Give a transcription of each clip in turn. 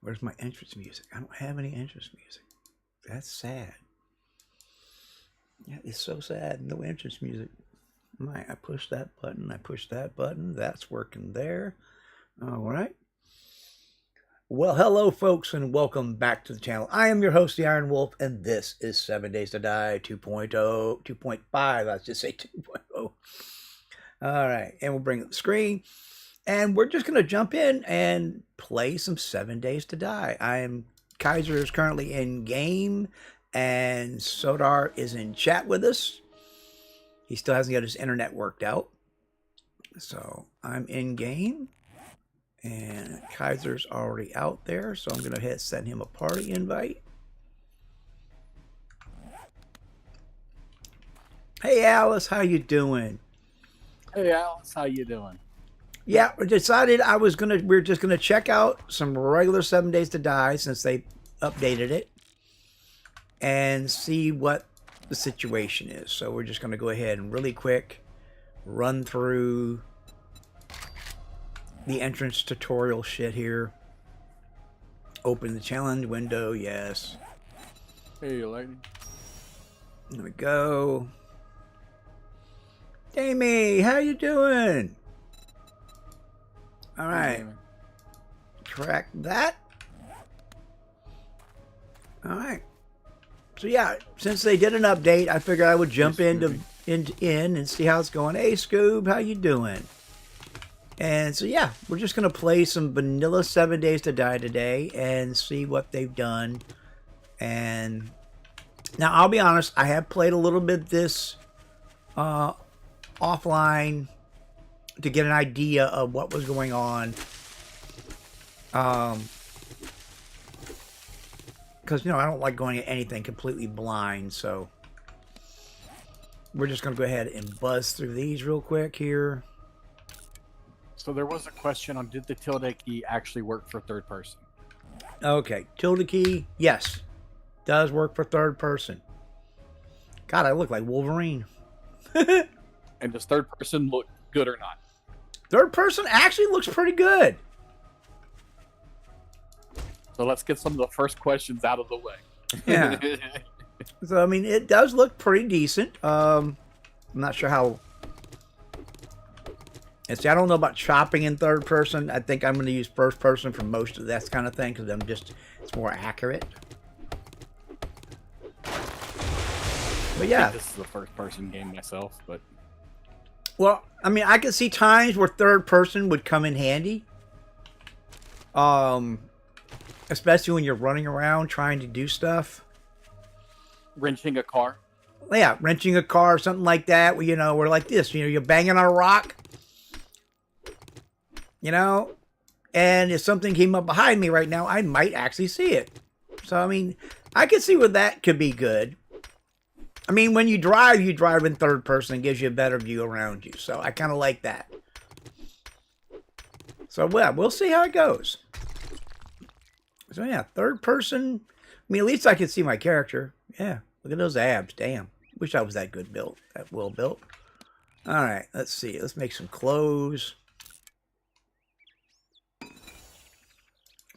Where's my entrance music? I don't have any entrance music. That's sad. Yeah, it's so sad. No entrance music. I push that button. I push that button. That's working there. All right. Well, hello, folks, and welcome back to the channel. I am your host, the Iron Wolf, and this is 7 Days to Die 2.0, 2.5. Let's just say 2.0. All right, and we'll bring up the screen, and we're just going to jump in and play some 7 Days to Die. Kaiser is currently in game, and Sodar is in chat with us. He still hasn't got his internet worked out. So I'm in game. And Kaiser's already out there. So I'm going to hit send him a party invite. Hey Alice, how you doing? Hey Alice, how you doing? Yeah, we decided we're just gonna check out some regular 7 Days to Die since they updated it and see what the situation is. So we're just gonna go ahead and really quick run through the entrance tutorial shit here. Open the challenge window, yes. Hey lady. There we go. Jamie, how you doing? All right. Track that. All right. So yeah, since they did an update, I figured I would jump in and see how it's going. Hey Scoob, how you doing? And so yeah, we're just gonna play some vanilla 7 Days to Die today and see what they've done. And now I'll be honest, I have played a little bit this offline to get an idea of what was going on. Because I don't like going at anything completely blind, so we're just gonna go ahead and buzz through these real quick here. So there was a question on did the tilde key actually work for third person? Okay, tilde key, yes, does work for third person. God, I look like Wolverine. And does third person look good or not? Third person actually looks pretty good. So let's get some of the first questions out of the way. Yeah. So I mean, it does look pretty decent. I'm not sure how. And see, I don't know about chopping in third person. I think I'm going to use first person for most of that kind of thing because it's more accurate. But yeah, this is a first person game myself, but well, I mean, I can see times where third person would come in handy. Especially when you're running around trying to do stuff. wrenching a car. Yeah, wrenching a car or something like that. Where, we're like this. You're banging on a rock. And if something came up behind me right now, I might actually see it. So, I mean, I can see where that could be good. I mean, when you drive in third person. It gives you a better view around you. So, I kind of like that. So, well, we'll see how it goes. So, yeah, third person. I mean, at least I can see my character. Yeah, look at those abs. Damn. Wish I was that good built. That well built. All right, let's see. Let's make some clothes.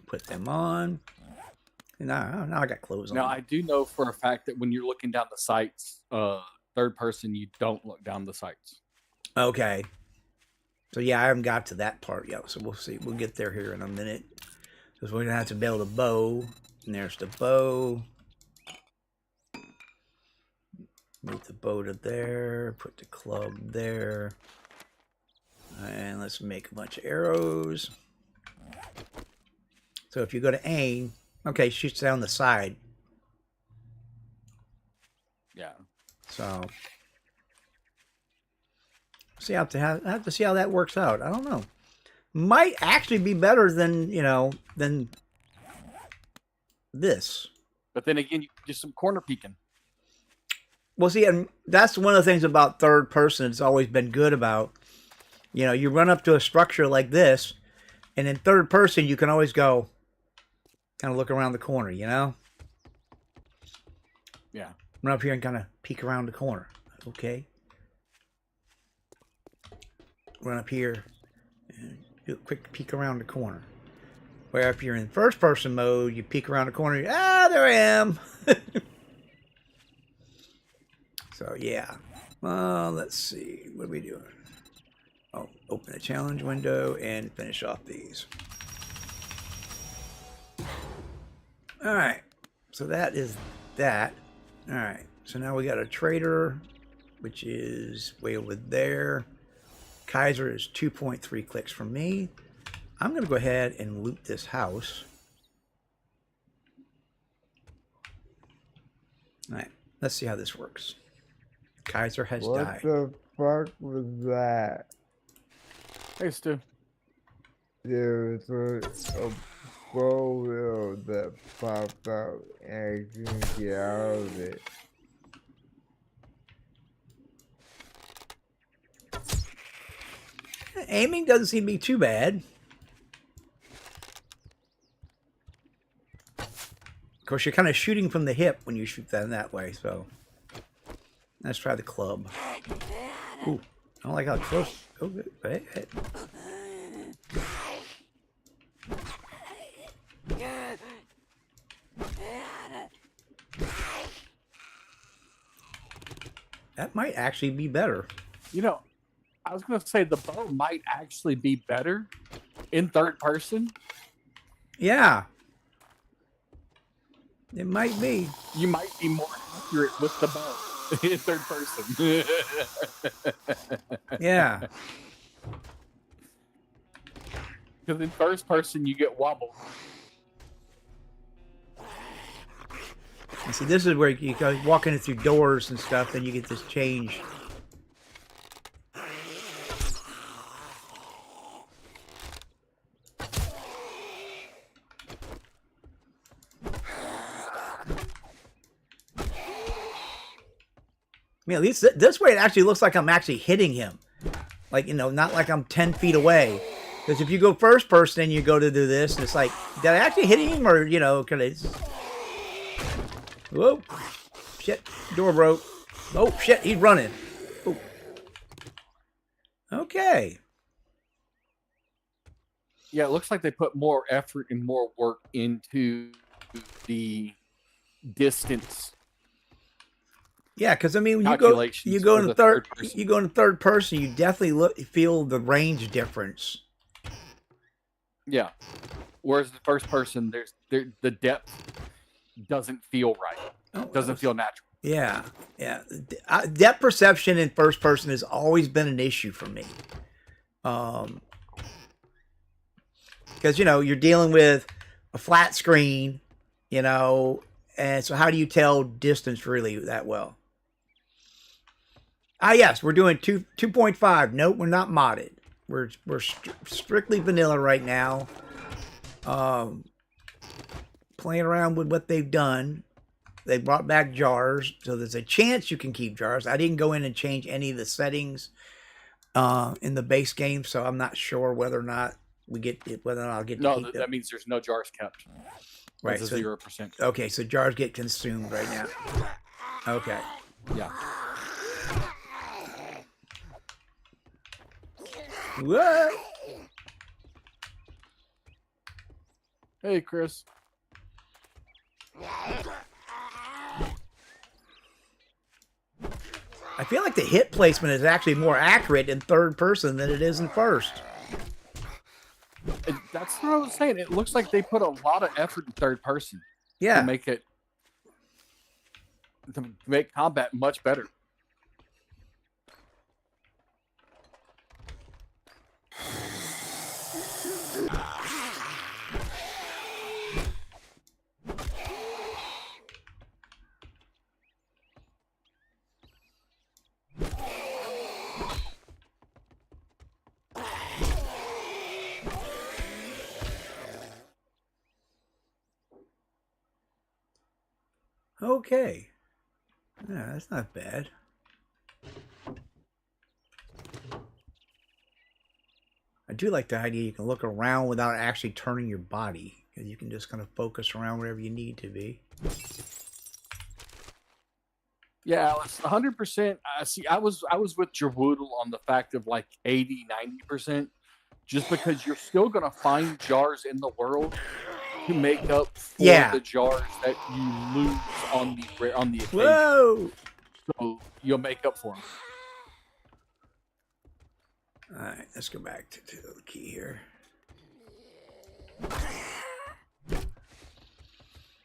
Put them on. Now I got clothes on. Now, I do know for a fact that when you're looking down the sights, third person, you don't look down the sights. Okay. So, yeah, I haven't got to that part yet. So, we'll see. We'll get there here in a minute. Because we're going to have to build a bow. And there's the bow. Move the bow to there. Put the club there. And let's make a bunch of arrows. So if you go to aim, okay, shoots down the side. Yeah. So I have to see how that works out. I don't know. Might actually be better than than this. But then again, you can do some corner peeking. Well, see, and that's one of the things about third person. It's always been good about. You run up to a structure like this, and in third person, you can always go. Kind of look around the corner, Yeah. Run up here and kind of peek around the corner. Okay. Run up here and do a quick peek around the corner. Where if you're in first-person mode, you peek around the corner, there I am. So, yeah. Well, let's see. What are we doing? Oh, open the challenge window and finish off these. All right. So that is that. All right. So now we got a trader, which is way over there. Kaiser is 2.3 clicks from me. I'm going to go ahead and loot this house. All right. Let's see how this works. Kaiser has died. What the fuck was that? Hey, Stu. There was a bow wheel that popped out and I couldn't get out of it. Aiming doesn't seem to be too bad. Of course, you're kind of shooting from the hip when you shoot that way, so let's try the club. Ooh, I don't like how close. Oh, good. Hey. That might actually be better. You know, I was going to say the bow might actually be better in third person. Yeah. It might be. You might be more accurate with the bow in third person. Yeah. Because in first person, you get wobbled. And see, this is where you go walking through doors and stuff, and you get this change. I mean, at least this way it actually looks like I'm actually hitting him. Like, you know, not like I'm 10 feet away. Because if you go first person and you go to do this, and it's like, did I actually hit him? Or, you know, can I... Whoa. Shit. Door broke. Oh, shit. He's running. Ooh. Okay. Yeah, it looks like they put more effort and more work into the distance. Yeah, because I mean, when you calculations go for in the third person. you go in third person, you definitely feel the range difference. Yeah. Whereas the first person, the depth doesn't feel right. Oh, Doesn't feel natural. Yeah, yeah. Depth perception in first person has always been an issue for me. Because you know you're dealing with a flat screen, you know, and so how do you tell distance really that well? Ah, yes, we're doing 2.5. Nope, we're not modded. We're strictly vanilla right now. Playing around with what they've done. They brought back jars, so there's a chance you can keep jars. I didn't go in and change any of the settings in the base game, so I'm not sure whether or not we get it, whether or not I'll get to keep that means there's no jars kept. Right, That's so 0%. Okay, so jars get consumed right now. Okay. Yeah. What? Hey, Chris. I feel like the hit placement is actually more accurate in third person than it is in first. That's what I was saying. It looks like they put a lot of effort in third person Yeah. to make combat much better. Okay. Yeah, that's not bad. I do like the idea you can look around without actually turning your body. Because you can just kind of focus around wherever you need to be. Yeah, Alex, 100%. See, I was with Jawoodle on the fact of like 80, 90%. just because you're still going to find jars in the world to make up for Yeah. the jars that you lose on the occasion. Whoa! So you'll make up for them. All right, let's go back to the key here.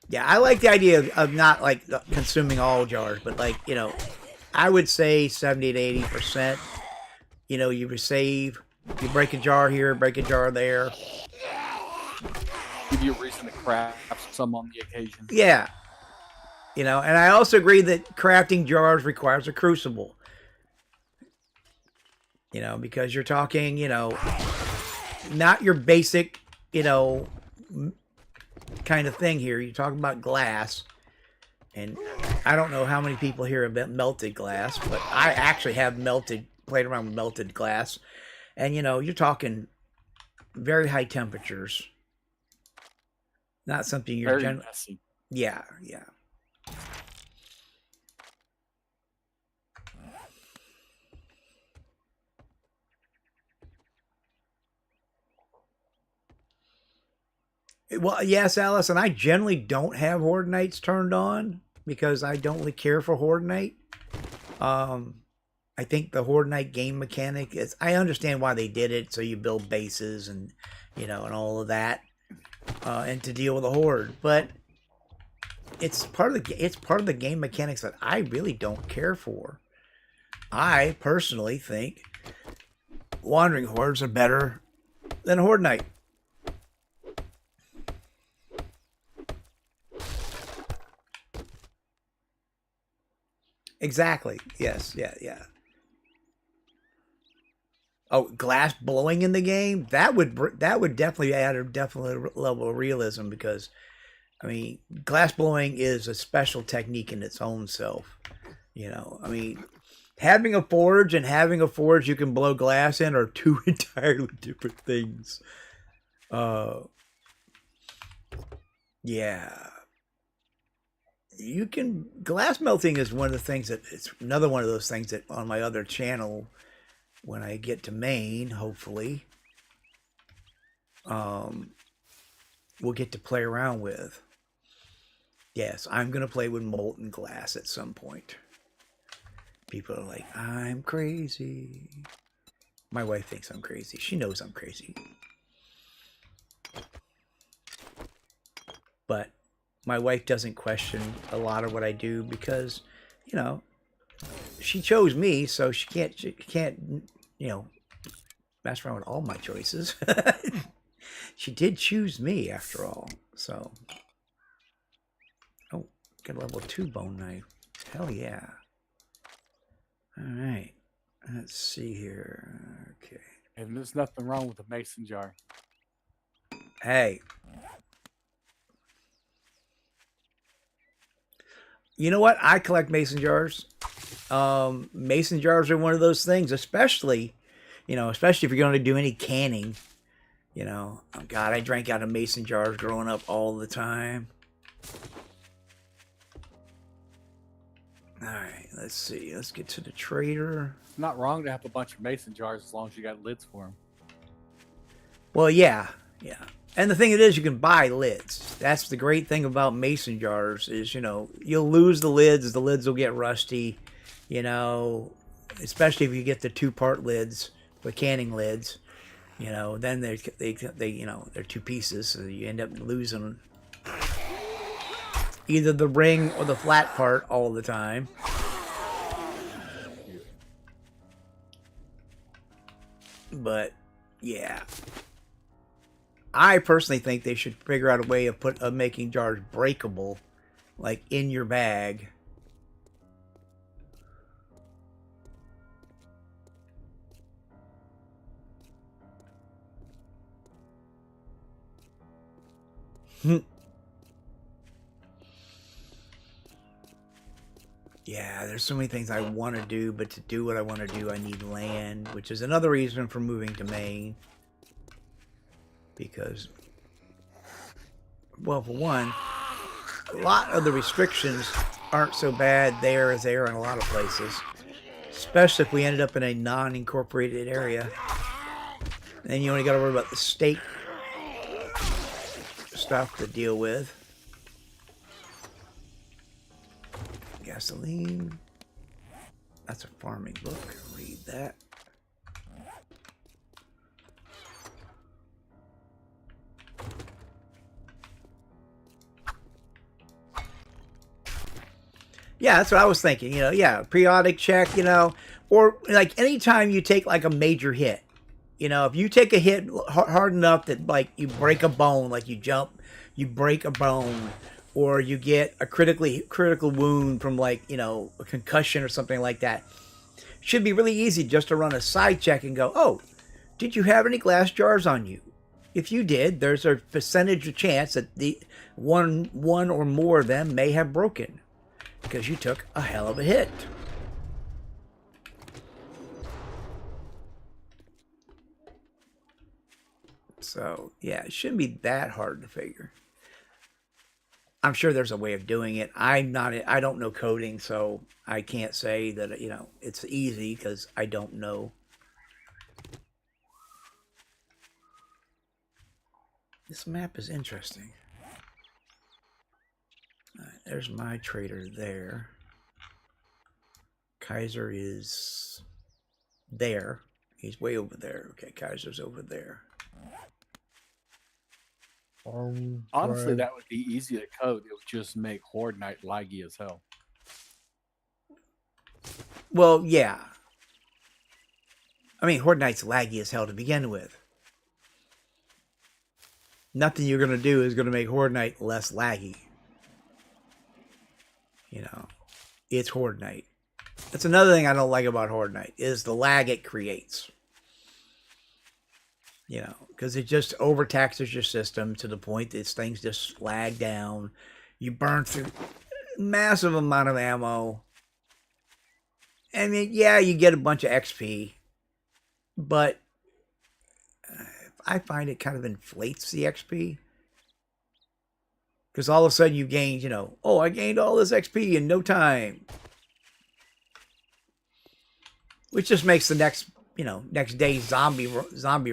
Yeah, I like the idea of not like consuming all jars, but like, you know, I would say 70 to 80%. You know, you save, you break a jar here, break a jar there. Give you a reason to craft some on the occasion. Yeah. You know, and I also agree that crafting jars requires a crucible. You know, because you're talking, you know, not your basic, you know, kind of thing here. You're talking about glass. And I don't know how many people here have melted glass, but I actually have played around with melted glass. And, you know, you're talking very high temperatures. Not something you're Very messy. Yeah, yeah. Well, yes, Alice, and I generally don't have Horde Nights turned on because I don't really care for Horde Night. I think the Horde Night game mechanic is, I understand why they did it, so you build bases and, you know, and all of that, and to deal with a horde. But it's part of the game mechanics that I really don't care for. I personally think Wandering Hordes are better than Horde Night. Exactly. Yes. Yeah. Yeah. Oh, glass blowing in the game? That would definitely add a definite level of realism because, I mean, glass blowing is a special technique in its own self. You know, I mean, having a forge and having a forge you can blow glass in are two entirely different things. Yeah. You can, glass melting is one of the things that, it's another one of those things that on my other channel, when I get to Maine, hopefully, we'll get to play around with. Yes, I'm going to play with molten glass at some point. People are like, I'm crazy. My wife thinks I'm crazy. She knows I'm crazy. But my wife doesn't question a lot of what I do because, you know, she chose me, so she can't, you know, mess around with all my choices. She did choose me after all. So, oh, got a level 2 bone knife. Hell yeah. All right. Let's see here. Okay. And there's nothing wrong with a mason jar. Hey. You know what? I collect mason jars. Mason jars are one of those things, especially if you're going to do any canning. You know, oh God, I drank out of mason jars growing up all the time. All right, let's see. Let's get to the trader. It's not wrong to have a bunch of mason jars as long as you got lids for them. Well, yeah. And the thing is, you can buy lids. That's the great thing about mason jars is, you know, you'll lose the lids will get rusty, you know, especially if you get the 2-part lids, the canning lids, you know, then they you know, they're 2 pieces, so you end up losing either the ring or the flat part all the time. But yeah, I personally think they should figure out a way of making jars breakable, like in your bag. Yeah, there's so many things I want to do, but to do what I want to do, I need land, which is another reason for moving to Maine. Because, well, for one, a lot of the restrictions aren't so bad there as they are in a lot of places. Especially if we ended up in a non-incorporated area. Then you only got to worry about the state stuff to deal with. Gasoline. That's a farming book. Read that. Yeah, that's what I was thinking. You know, yeah, periodic check, you know, or like anytime you take like a major hit, you know, if you take a hit hard enough that like you break a bone, like you jump, you break a bone, or you get a critical wound from like, you know, a concussion or something like that, should be really easy just to run a side check and go, oh, did you have any glass jars on you? If you did, there's a percentage of chance that the one or more of them may have broken because you took a hell of a hit. So, yeah, it shouldn't be that hard to figure. I'm sure there's a way of doing it. I don't know coding, so I can't say that, you know, it's easy because I don't know. This map is interesting. All right, there's my trader there. Kaiser is there. He's way over there. Okay, Kaiser's over there. Honestly, that would be easy to code. It would just make Horde Night laggy as hell. Well, yeah. I mean, Horde Night's laggy as hell to begin with. Nothing you're going to do is going to make Horde Night less laggy. You know, it's Horde Night. That's another thing I don't like about Horde Night, is the lag it creates. You know, because it just overtaxes your system to the point that things just lag down. You burn through massive amount of ammo. I mean, yeah, you get a bunch of XP, but I find it kind of inflates the XP. Because all of a sudden you gain, you know, oh, I gained all this XP in no time. Which just makes the next day's zombie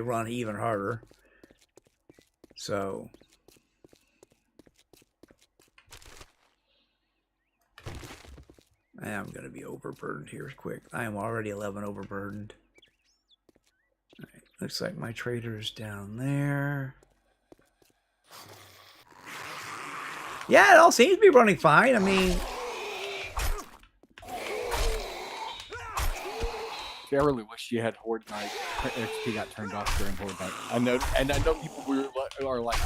run even harder. So I'm going to be overburdened here quick. I am already 11 overburdened. All right, looks like my trader's down there. Yeah, it all seems to be running fine. I mean, I really wish you had Horde Night. XP got turned off during Horde Night. I know people are like,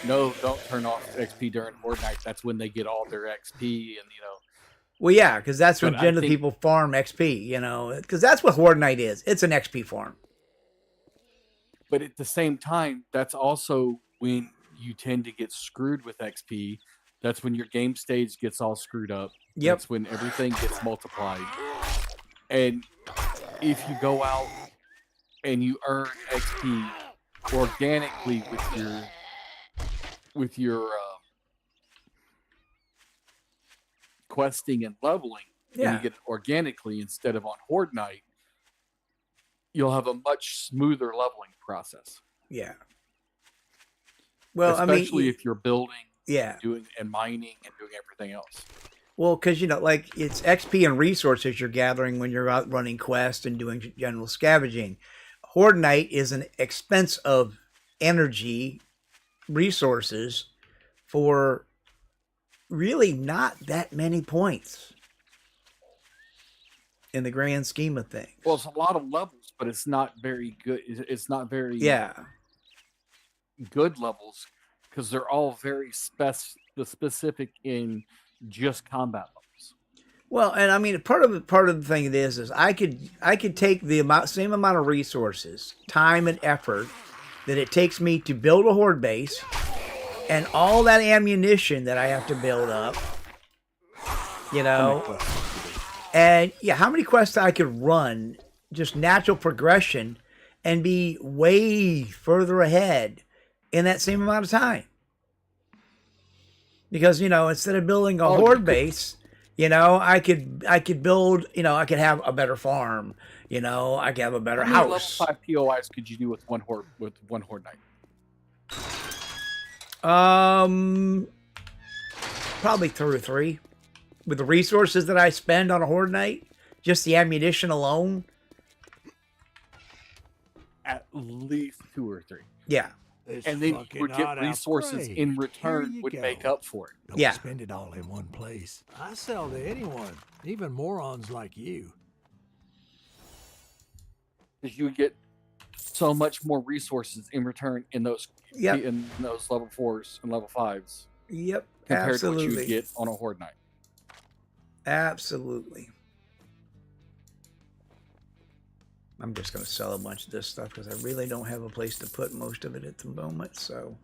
no, don't turn off XP during Horde Night. That's when they get all their XP, and you know. Well, yeah, because that's when But generally people farm XP. You know, because that's what Horde Night is. It's an XP farm. But at the same time, that's also when you tend to get screwed with XP. That's when your game stage gets all screwed up. Yep. That's when everything gets multiplied. And if you go out and you earn XP organically with your questing and leveling, Yeah. and you get it organically instead of on Horde Night, you'll have a much smoother leveling process. Yeah. Well, especially I mean, if you're building, yeah, doing and mining and doing everything else. Well, because, you know, like, it's XP and resources you're gathering when you're out running quests and doing general scavenging. Horde Night is an expense of energy, resources, for really not that many points in the grand scheme of things. Well, it's a lot of levels, but it's not very good. It's not very good levels, because they're all very specific in just combat levels. Well, and I mean, part of the thing it is I could take the same amount of resources, time and effort that it takes me to build a horde base, and all that ammunition that I have to build up, you know, and yeah, how many quests I could run, just natural progression, and be way further ahead in that same amount of time. Because, you know, instead of building a horde base, you know, I could build, you know, I could have a better farm, You know, I can have a better How many level house. 5 POIs could you do with one horde knight? Probably 2 or 3. With the resources that I spend on a horde night, just the ammunition alone. At least 2 or 3. Yeah. It's And then you fucking would get hot out. resources Great. in Here return you would go. make up for it. Don't Yeah. spend it all in one place. I sell to anyone, even morons like you. Because you would get so much more resources in return in those Yep. level 4s and level 5s Yep. compared to what you Absolutely. would get on a horde night. Absolutely. I'm just going to sell a bunch of this stuff because I really don't have a place to put most of it at the moment. So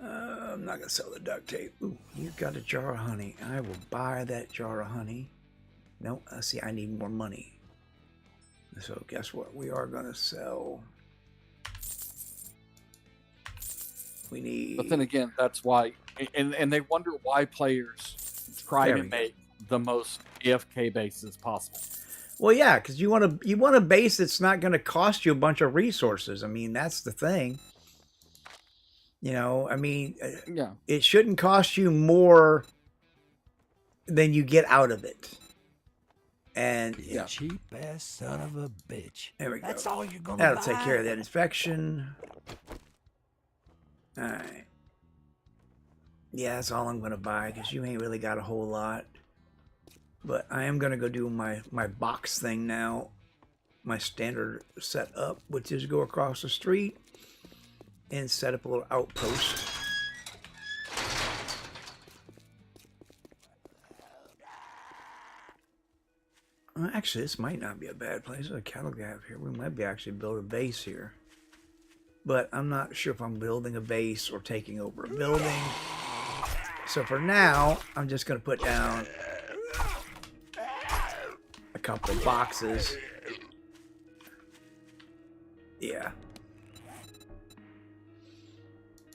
I'm not going to sell the duct tape. Ooh, you got a jar of honey. I will buy that jar of honey. No, see, I need more money. So guess what? We are going to sell. We need. But then again, that's why, and they wonder why players try There to we go. make the most AFK bases possible. Well, yeah, because you want a base that's not going to cost you a bunch of resources. I mean, that's the thing. You know, I mean, Yeah. it shouldn't cost you more than you get out of it. And You yeah, cheap ass son of a bitch. there we go. That's all you're gonna That'll buy? take care of that infection. All right. Yeah, that's all I'm going to buy because you ain't really got a whole lot. But I am going to go do my box thing now. My standard setup, which is go across the street and set up a little outpost. Actually, this might not be a bad place. There's a cattle gap here. We might be actually build a base here. But I'm not sure if I'm building a base or taking over a building. So for now, I'm just going to put down a couple of boxes. Yeah.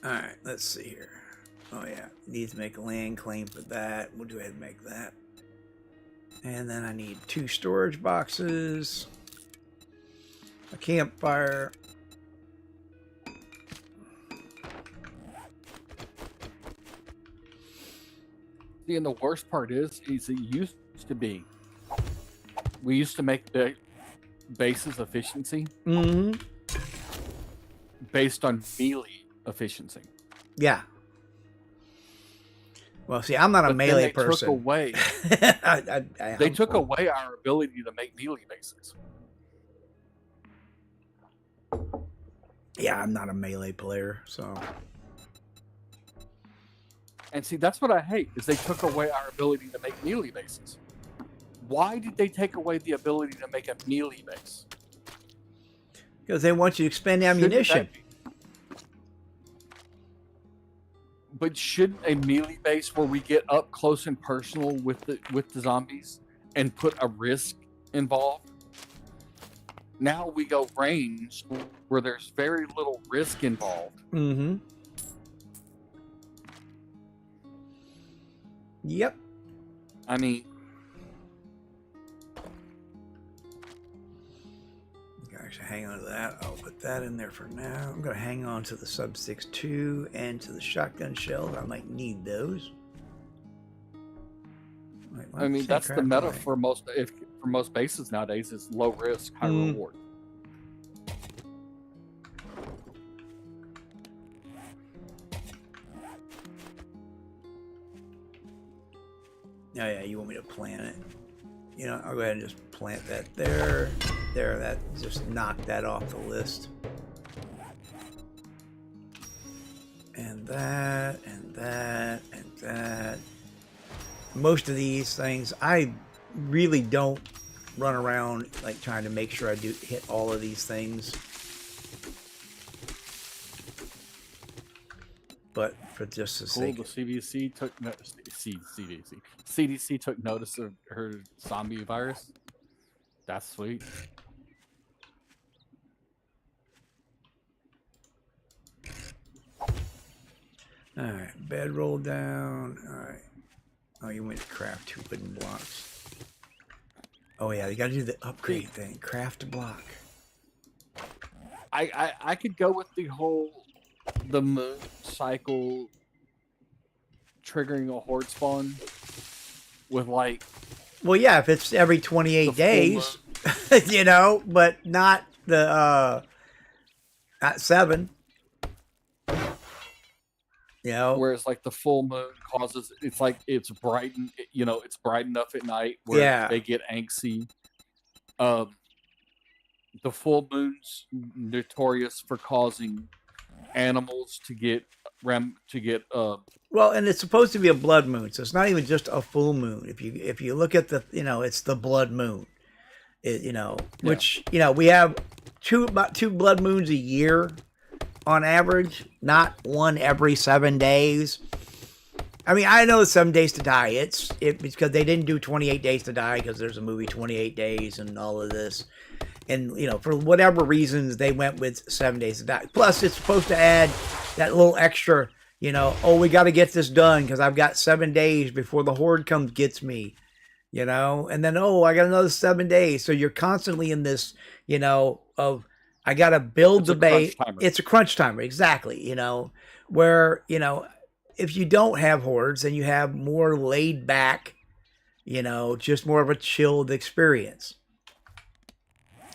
Alright, let's see here. Oh yeah, need to make a land claim for that. We'll go ahead and make that. And then I need 2 storage boxes, a campfire, See, and the worst part is it used to be. We used to make the bases efficiency based on melee efficiency. Yeah. Well, see, I'm not a But then melee they person. Took away, they took away our ability to make melee bases. Yeah, I'm not a melee player, so. And see, that's what I hate, is they took away our ability to make melee bases. Why did they take away the ability to make a melee base? Because they want you to expend Shouldn't ammunition. that be- But shouldn't a melee base where we get up close and personal with the zombies and put a risk involved? Now we go ranged where there's very little risk involved. Mm-hmm. Yep. I mean, Gosh, hang on to that. I'll put that in there for now. I'm going to hang on to the Sub 6.2 and to the shotgun shells. I might need those. Wait, I mean that's the meta for most bases nowadays is low risk, high reward. Oh yeah, you want me to plant it? You know, I'll go ahead and just plant that there. There, that just knock that off the list. And that, and that, and that. Most of these things, I really don't run around like trying to make sure I do hit all of these things. But for just the Cool. sake, The CDC took CDC took notice of her zombie virus. That's sweet. all right, bedroll down. All right. Oh, you went to craft 2 wooden blocks. Oh yeah, you got to do the upgrade thing. Craft a block. I could go with the moon cycle triggering a horde spawn with like Well, yeah, if it's every the 28 full moon. days, you know, but not the not 7. You know, Whereas like the full moon causes it's like it's it's bright enough at night where yeah. they get angsty. Um, the full moon's notorious for causing animals to get Well, and it's supposed to be a blood moon, so it's not even just a full moon. If you look at the, it's the blood moon. Which we have about 2 blood moons a year on average, not one every 7 days. I mean, I know it's 7 days to die. It's because they didn't do 28 days to die because there's a movie 28 days and all of this. And, for whatever reasons, they went with 7 days to die. Plus, it's supposed to add that little extra, we got to get this done because I've got 7 days before the horde comes gets me, and then, I got another 7 days. So you're constantly in this, of I got to build the base. It's a crunch timer. Exactly. Where, if you don't have hordes, then you have more laid back, just more of a chilled experience.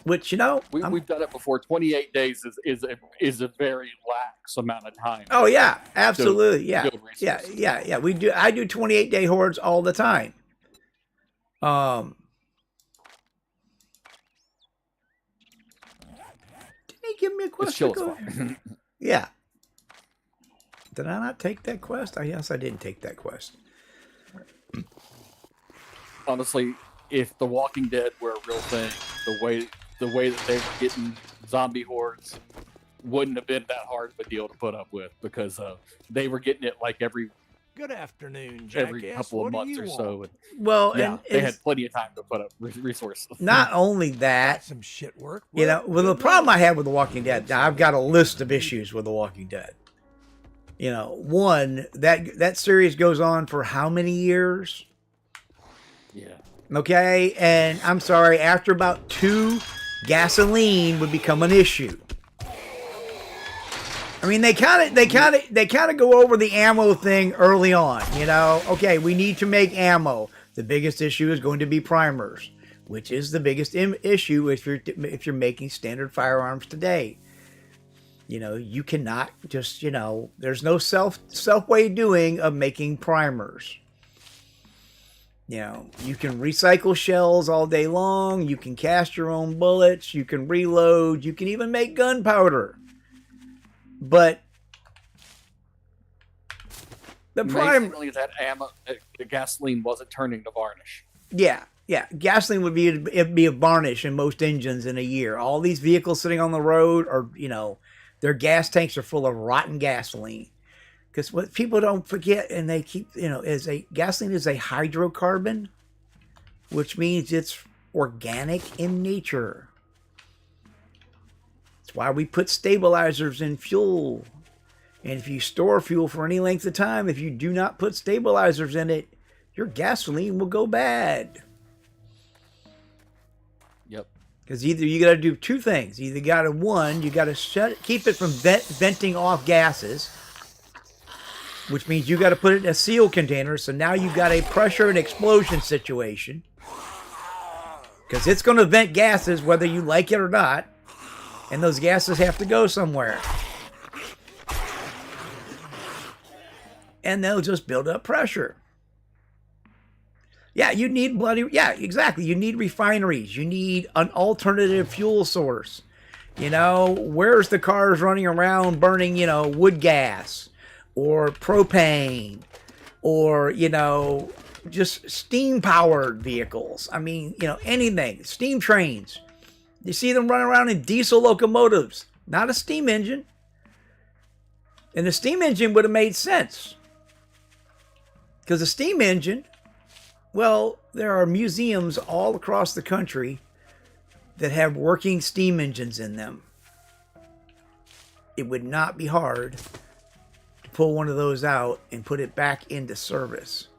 Which we've done it before. 28 days is a very lax amount of time. Oh yeah, absolutely, yeah. We do. I do 28-day hordes all the time. Didn't he give me a quest? Yeah. Did I not take that quest? Yes, I didn't take that quest. Honestly, if The Walking Dead were a real thing, the way that they were getting zombie hordes wouldn't have been that hard of a deal to put up with because they were getting it like every Good afternoon, jackass. Every couple of months or so. Well, yeah, and they had plenty of time to put up resources. Not only that, That's some shit work. well, the problem I have with The Walking Dead, now I've got a list of issues with The Walking Dead. One, that series goes on for how many years? Yeah. Okay, and I'm sorry, after about 2, gasoline would become an issue. I mean, they kind of go over the ammo thing early on. Okay, we need to make ammo. The biggest issue is going to be primers, which is the biggest issue if you're making standard firearms today. You cannot just there's no self way doing of making primers. You can recycle shells all day long. You can cast your own bullets. You can reload. You can even make gunpowder. But amazingly, that ammo, the gasoline wasn't turning to varnish. Yeah, gasoline would be a varnish in most engines in a year. All these vehicles sitting on the road are, their gas tanks are full of rotten gasoline. Because what people don't forget, and they keep, gasoline is a hydrocarbon, which means it's organic in nature. That's why we put stabilizers in fuel. And if you store fuel for any length of time, if you do not put stabilizers in it, your gasoline will go bad. Yep. Because either you got to do 2 things. Either you got to keep it from venting off gases, which means you got to put it in a sealed container. So now you've got a pressure and explosion situation. Because it's going to vent gases whether you like it or not. And those gases have to go somewhere. And they'll just build up pressure. Yeah, you need exactly. You need refineries. You need an alternative fuel source. Where's the cars running around burning, wood gas or propane or, just steam-powered vehicles. I mean, anything. Steam trains. You see them running around in diesel locomotives, not a steam engine. And the steam engine would have made sense. Because the steam engine, well, there are museums all across the country that have working steam engines in them. It would not be hard to pull one of those out and put it back into service.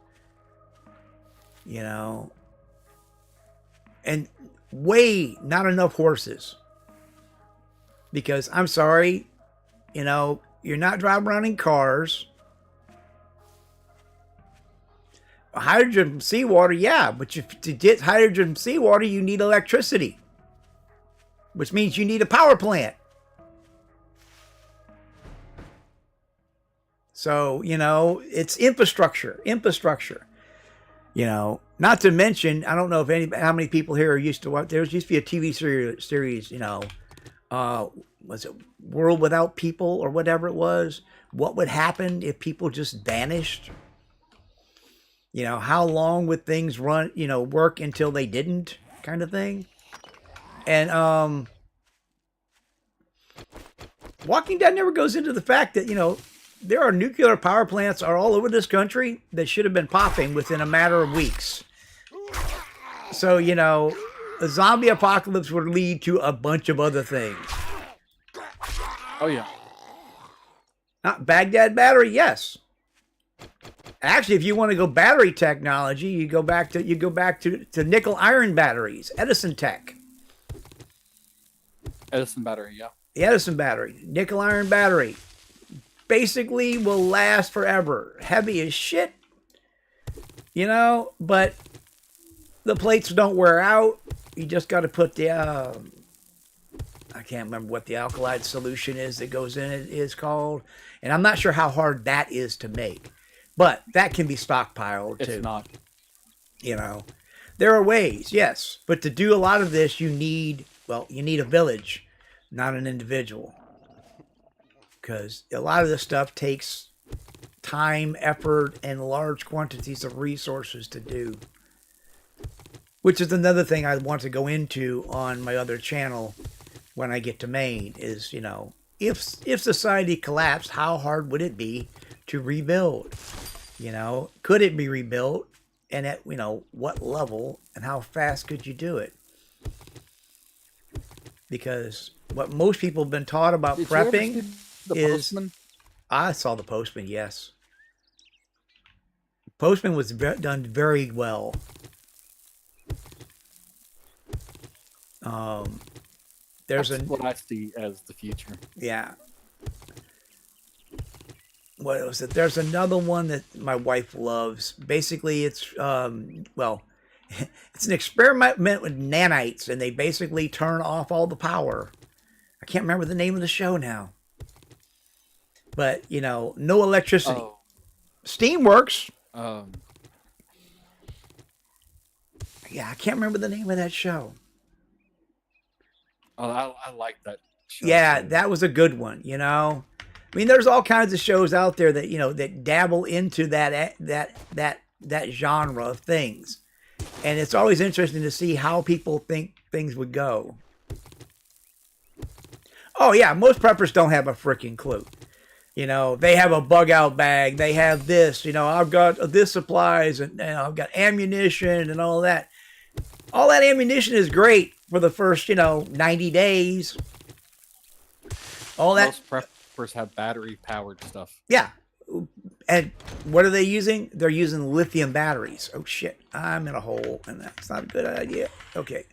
and way not enough horses. Because I'm sorry, you're not driving around in cars. Hydrogen from seawater, yeah, but to get hydrogen from seawater, you need electricity, which means you need a power plant. So, it's infrastructure. Not to mention, I don't know if how many people here are used to what there used to be a TV series, was it World Without People or whatever it was? What would happen if people just vanished? How long would things work until they didn't, kind of thing? And Walking Dead never goes into the fact that, there are nuclear power plants are all over this country that should have been popping within a matter of weeks. So, a zombie apocalypse would lead to a bunch of other things. Oh yeah. Not Baghdad battery, yes. Actually, if you want to go battery technology, you go back to nickel iron batteries, Edison Tech. Edison battery, yeah. The Edison battery, nickel iron battery, basically will last forever. Heavy as shit, but the plates don't wear out. You just got to put the I can't remember what the alkali solution is that goes in it is called, and I'm not sure how hard that is to make, but that can be stockpiled too. It's not. There are ways, yes, but to do a lot of this, you need a village, not an individual, because a lot of this stuff takes time, effort, and large quantities of resources to do. Which is another thing I want to go into on my other channel when I get to Maine is, if society collapsed, how hard would it be to rebuild? Could it be rebuilt? And at, what level and how fast could you do it? Because what most people have been taught about prepping is... Postman? I saw The Postman, yes. Postman was done very well. That's what I see as the future. Yeah. What was it? There's another one that my wife loves. Basically, it's it's an experiment with nanites, and they basically turn off all the power. I can't remember the name of the show now. But, no electricity. Oh. Steam works. Yeah, I can't remember the name of that show. Oh, I like that show. Yeah, that was a good one, I mean, there's all kinds of shows out there that, that dabble into that genre of things. And it's always interesting to see how people think things would go. Oh, yeah, most preppers don't have a freaking clue. They have a bug out bag. They have this, I've got this supplies and I've got ammunition and all that. All that ammunition is great for the first, 90 days. All that. Most preppers have battery powered stuff. Yeah. And what are they using? They're using lithium batteries. Oh, shit. I'm in a hole, and that's not a good idea. Okay.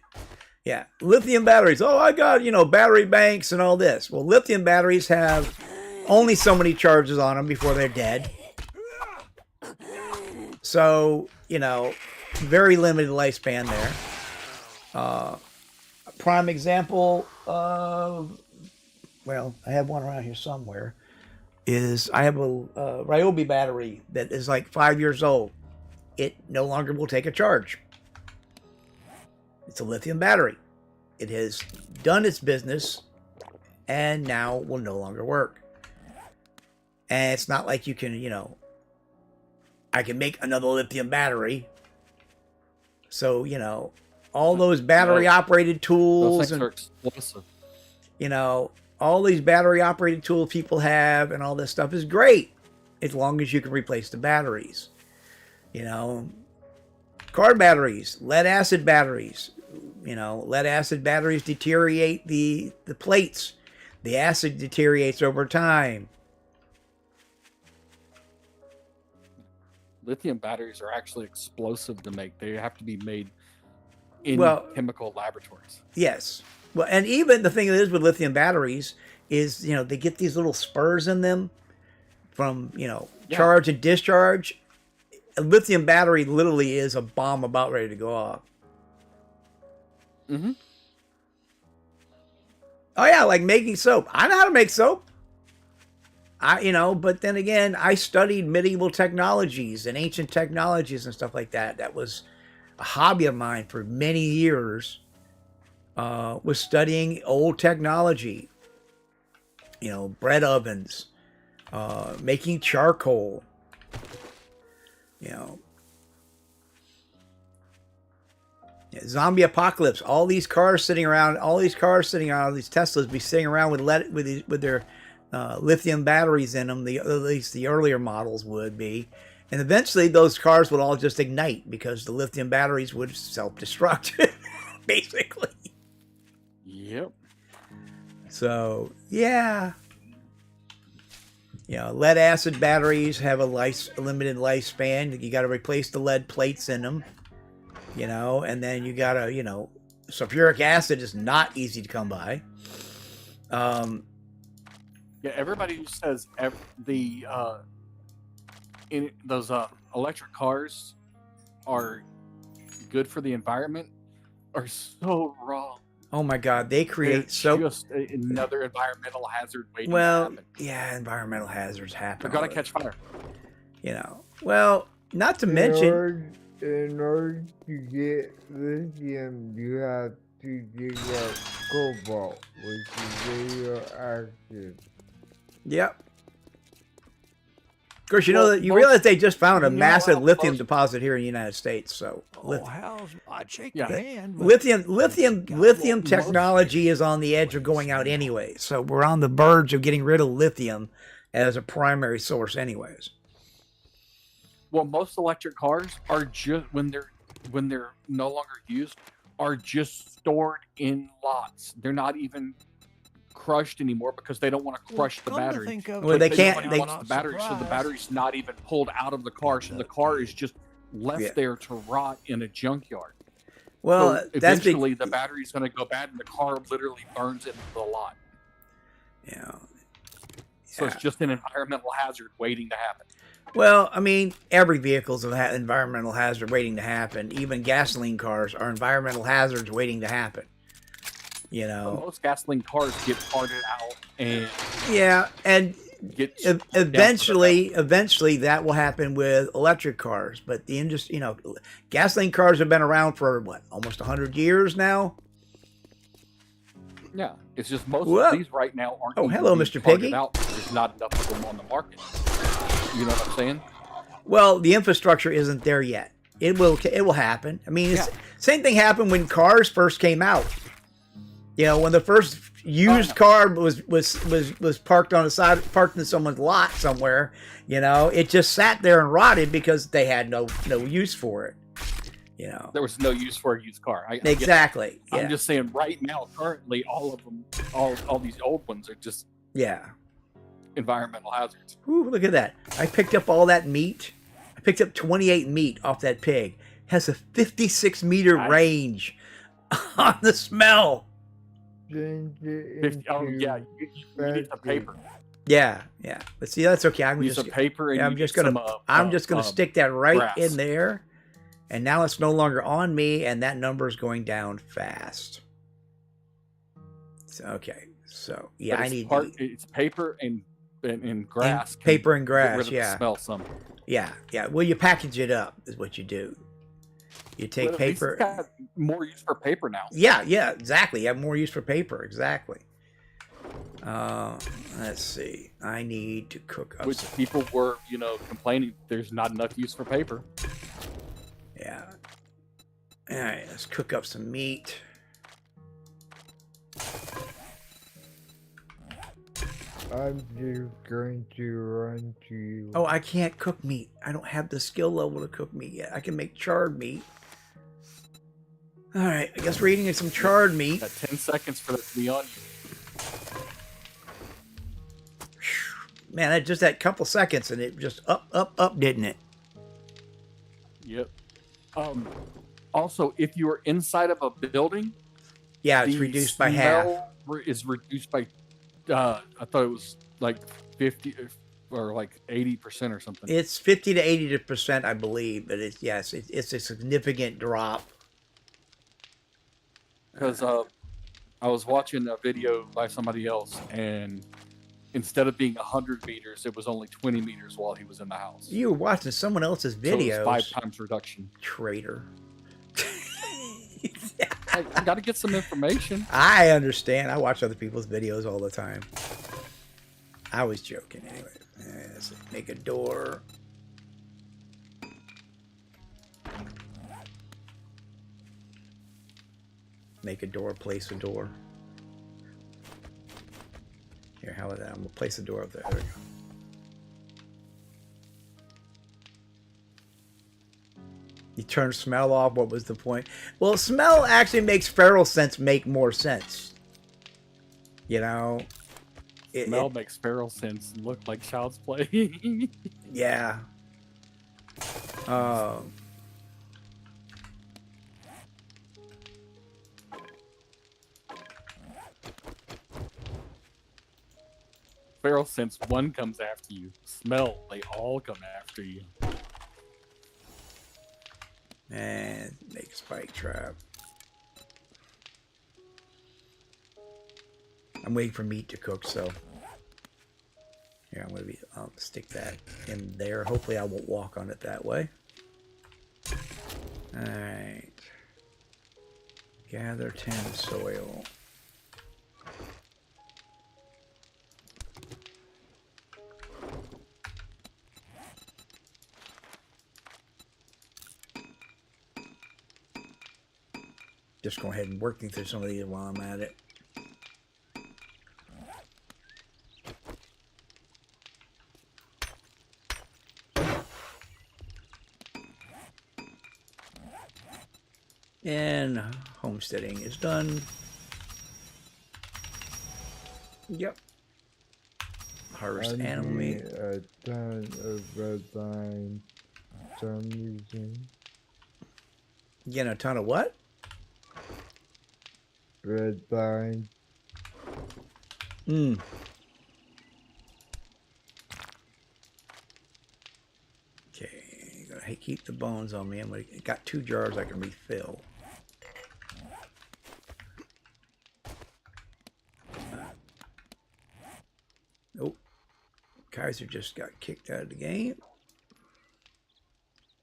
Yeah. Lithium batteries. Oh, I got, battery banks and all this. Well, lithium batteries have only so many charges on them before they're dead. So, very limited lifespan there. A prime example of, I have one around here somewhere, is I have a Ryobi battery that is like 5 years old. It no longer will take a charge. It's a lithium battery. It has done its business and now will no longer work. And it's not like you can, I can make another lithium battery. So, all those battery operated tools Those things are explosive. All these battery operated tools people have and all this stuff is great as long as you can replace the batteries. Car batteries, lead acid batteries. Lead acid batteries deteriorate the plates. The acid deteriorates over time. Lithium batteries are actually explosive to make. They have to be made in Well, chemical laboratories. yes. Well, and even the thing that is with lithium batteries is, they get these little spurs in them from, Yeah. charge and discharge. A lithium battery literally is a bomb about ready to go off. Mm-hmm. Oh yeah, like making soap. I know how to make soap. But then again, I studied medieval technologies and ancient technologies and stuff like that. That was a hobby of mine for many years. Was studying old technology. Bread ovens, making charcoal. Zombie apocalypse. All these cars sitting around. All these Teslas be sitting around with their lithium batteries in them. At least the earlier models would be, and eventually those cars would all just ignite because the lithium batteries would self-destruct, basically. Yep. So yeah. Lead acid batteries have a limited lifespan. You got to replace the lead plates in them. And then you got to, sulfuric acid is not easy to come by. Yeah, everybody who says those electric cars are good for the environment are so wrong. Oh my God, they create just another environmental hazard waiting to happen. Yeah, environmental hazards happen. They're gonna catch fire. Well, not to mention. In order to get lithium, you have to dig up cobalt, which is radioactive. Yep. Of course, you realize they just found a massive lithium deposit here in the United States. So, I'd shake your hand. Lithium technology is on the edge of going out anyway. So we're on the verge of getting rid of lithium as a primary source, anyways. Well, most electric cars are just when they're no longer used, are just stored in lots. They're not even crushed anymore because they don't want to crush the battery. They can't. They the battery, so the battery's not even pulled out of the car. So the car is just left there to rot in a junkyard. Well, so eventually the battery's going to go bad, and the car literally burns into the lot. So it's just an environmental hazard waiting to happen. Well, I mean, every vehicle's an environmental hazard waiting to happen. Even gasoline cars are environmental hazards waiting to happen. Most gasoline cars get parted out and eventually that will happen with electric cars. But the industry, gasoline cars have been around for almost 100 years now. Yeah, it's just most of these right now aren't. Oh, hello, Mr. Piggy. Out there's not enough of them on the market. You know what I'm saying? Well, the infrastructure isn't there yet. It will happen. I mean, same thing happened when cars first came out. When the first used car was parked on the side, parked in someone's lot somewhere, it just sat there and rotted because they had no use for it. There was no use for a used car. Exactly. I'm just saying right now, currently, all of them, all these old ones are just environmental hazards. Ooh, look at that. I picked up all that meat. I picked up 28 meat off that pig. It has a 56-meter range on the smell. You need the paper. Yeah. But see, that's okay. I'm just gonna stick that right in there, and now it's no longer on me, and that number is going down fast. So I need it's paper and grass. And paper and grass. Get rid of the smell some. Yeah. Well, you package it up is what you do. You take paper. Got more use for paper now. Yeah, exactly. You have more use for paper, exactly. Let's see. I need to cook up. Which people were, complaining there's not enough use for paper. Yeah. All right, let's cook up some meat. I'm just going to run to you. Oh, I can't cook meat. I don't have the skill level to cook meat yet. I can make charred meat. All right, I guess we're eating some charred meat. Got 10 seconds for that to be on you. Man, just that couple seconds, and it just up, didn't it? Yep. Also, if you are inside of a building, Yeah, it's the reduced by half. smell is reduced by. I thought it was like 50 or like 80% or something. It's 50 to 80%, I believe, but it's it's a significant drop. Because I was watching a video by somebody else, and instead of being 100 meters, it was only 20 meters while he was in the house. You were watching someone else's So it was videos. 5 times reduction. Traitor. I got to get some information. I understand. I watch other people's videos all the time. I was joking anyway. Let's make a door. Make a door, place a door. Here, how about that? I'm going to place a door up there. There we go. You turn smell off. What was the point? Well, smell actually makes feral sense make more sense. You know? Smell makes feral sense look like child's play. Yeah. Feral sense, one comes after you. Smell, they all come after you. And make a spike trap. I'm waiting for meat to cook, so here I'll stick that in there. Hopefully I won't walk on it that way. Alright. Gather 10 soil. Just go ahead and working through some of these while I'm at it. And homesteading is done. Yep. Harvest animal meat. A ton of red vines. Some reason. Getting a ton of what? Red vines. Okay, gonna keep the bones on me. I got 2 jars I can refill. Nope. Kaiser just got kicked out of the game.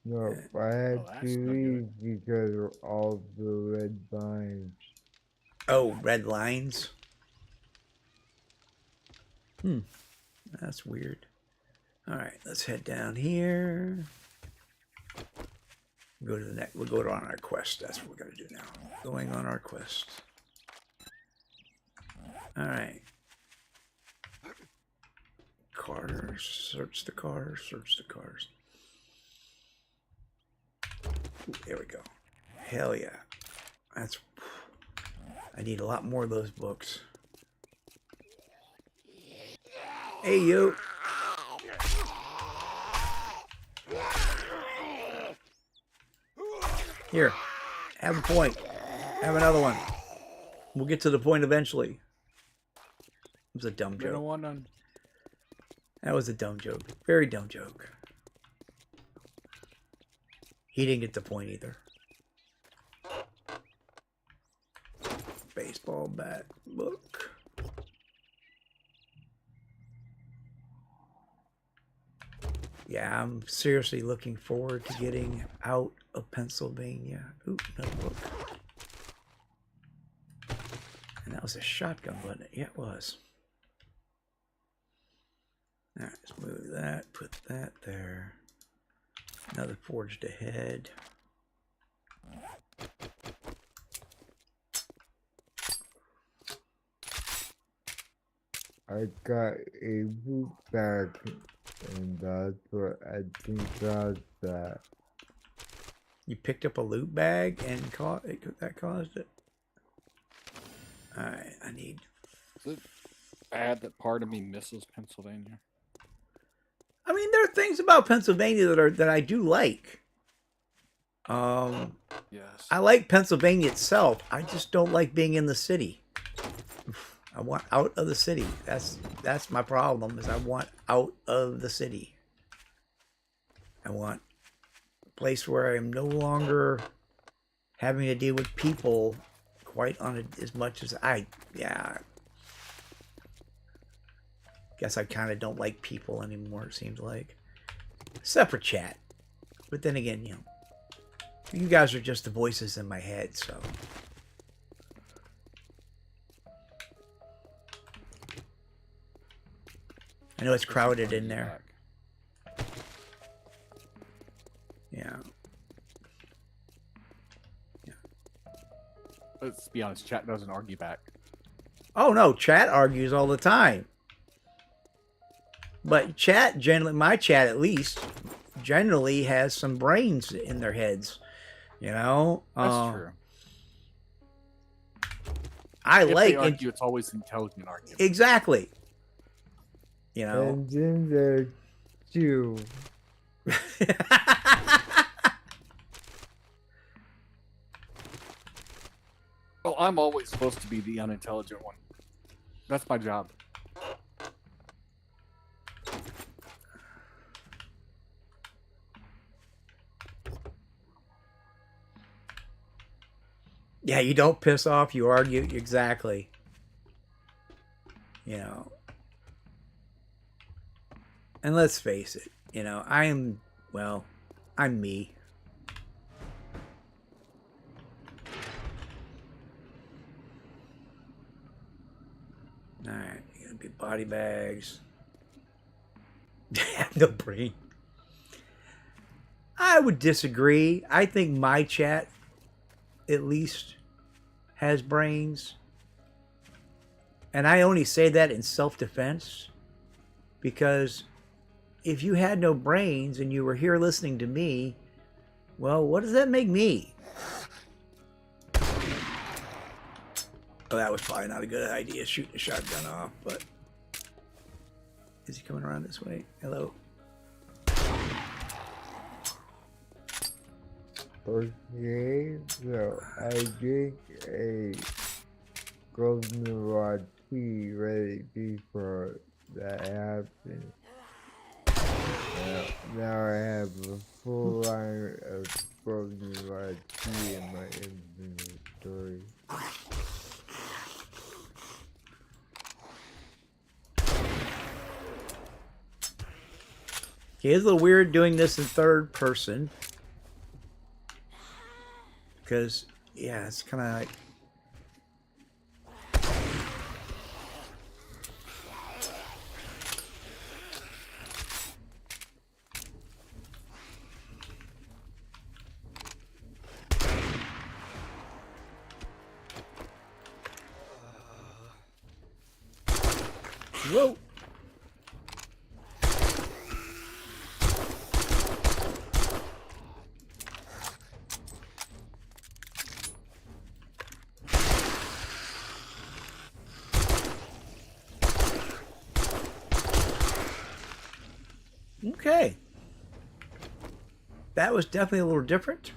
No, I had Oh, that's to no leave because of all the red vines. Oh, red lines. That's weird. All right, let's head down here. Go to the next. We'll go on our quest. That's what we're gonna do now. Going on our quest. All right. Cars. Search the cars. Search the cars. Ooh, there we go. Hell yeah. That's. I need a lot more of those books. Hey, you. Here. Have a point. Have another one. We'll get to the point eventually. It was a dumb joke. That was a dumb joke. Very dumb joke. He didn't get the point either. Baseball bat book. Yeah, I'm seriously looking forward to getting out of Pennsylvania. Ooh, another book. And that was a shotgun, wasn't it? Yeah, it was. All right, let's move that. Put that there. Another forged ahead. I got a boot bag, and that's what I think caused that. You picked up a loot bag and that caused it? Alright, I need... Is it bad that part of me misses Pennsylvania? I mean, there are things about Pennsylvania that I do like. Yes. I like Pennsylvania itself. I just don't like being in the city. I want out of the city. That's my problem. Is I want out of the city. I want a place where I'm no longer having to deal with people quite on it as much as yeah. Guess I kind of don't like people anymore, it seems like. Except for chat. But then again, you guys are just the voices in my head, so. I know it's crowded in there. Yeah. Let's be honest, chat doesn't argue back. Oh no, chat argues all the time. But chat generally, my chat at least, generally has some brains in their heads. That's true. I If like they argue, it's always intelligent argument. Exactly. And then there's you. Well, I'm always supposed to be the unintelligent one. That's my job. Yeah, you don't piss off, you argue. Exactly. And let's face it, I'm me. Alright, gonna be body bags. No brain. I would disagree. I think my chat at least has brains. And I only say that in self-defense because if you had no brains and you were here listening to me, well, what does that make me? Oh, that was probably not a good idea, shooting a shotgun off, but is he coming around this way? Hello? Okay, so I drink a goldenrod tea ready before that happened. Now I have a full line of goldenrod tea in my inventory. Okay, it's a little weird doing this in third person. Because, yeah, it's kind of like... Whoa! Okay. That was definitely a little different.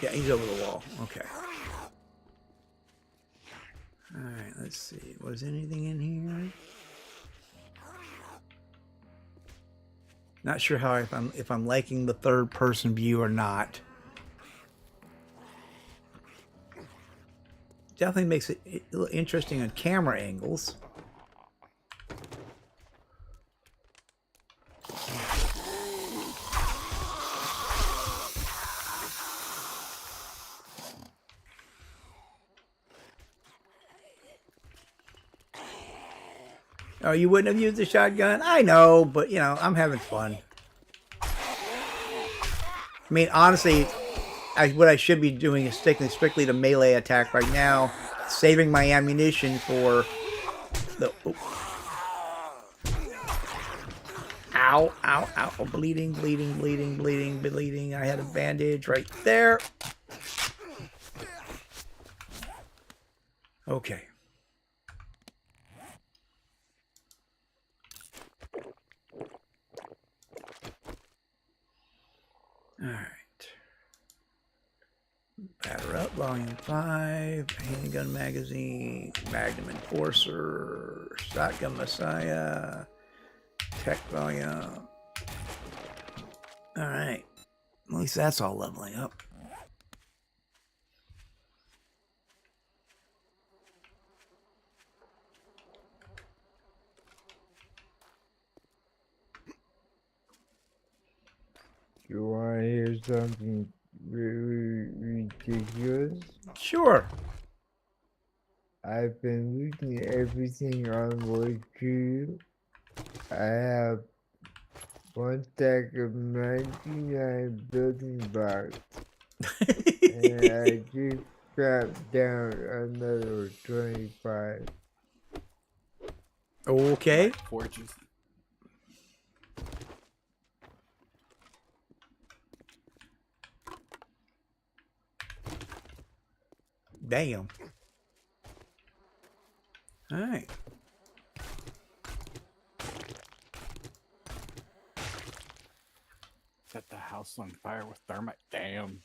Yeah, he's over the wall. Okay. Alright, let's see. Was anything in here? Not sure how if I'm liking the third person view or not. Definitely makes it a little interesting on camera angles. Oh, you wouldn't have used the shotgun? I know, but, I'm having fun. I mean, honestly, what I should be doing is sticking strictly to melee attack right now, saving my ammunition for the... Oh. Ow, ow, ow. Oh, bleeding, bleeding, bleeding, bleeding, bleeding. I had a bandage right there. Okay. All right. Batter up, volume 5, handgun magazine, Magnum Enforcer, Shotgun Messiah, tech volume. All right. At least that's all leveling up. You want to hear something really ridiculous? Sure. I've been looking at everything on Wikipedia. I have one stack of 99 building blocks, and I just scrapped down another 25. Okay. Forges. Damn. All right. Set the house on fire with thermite. Damn.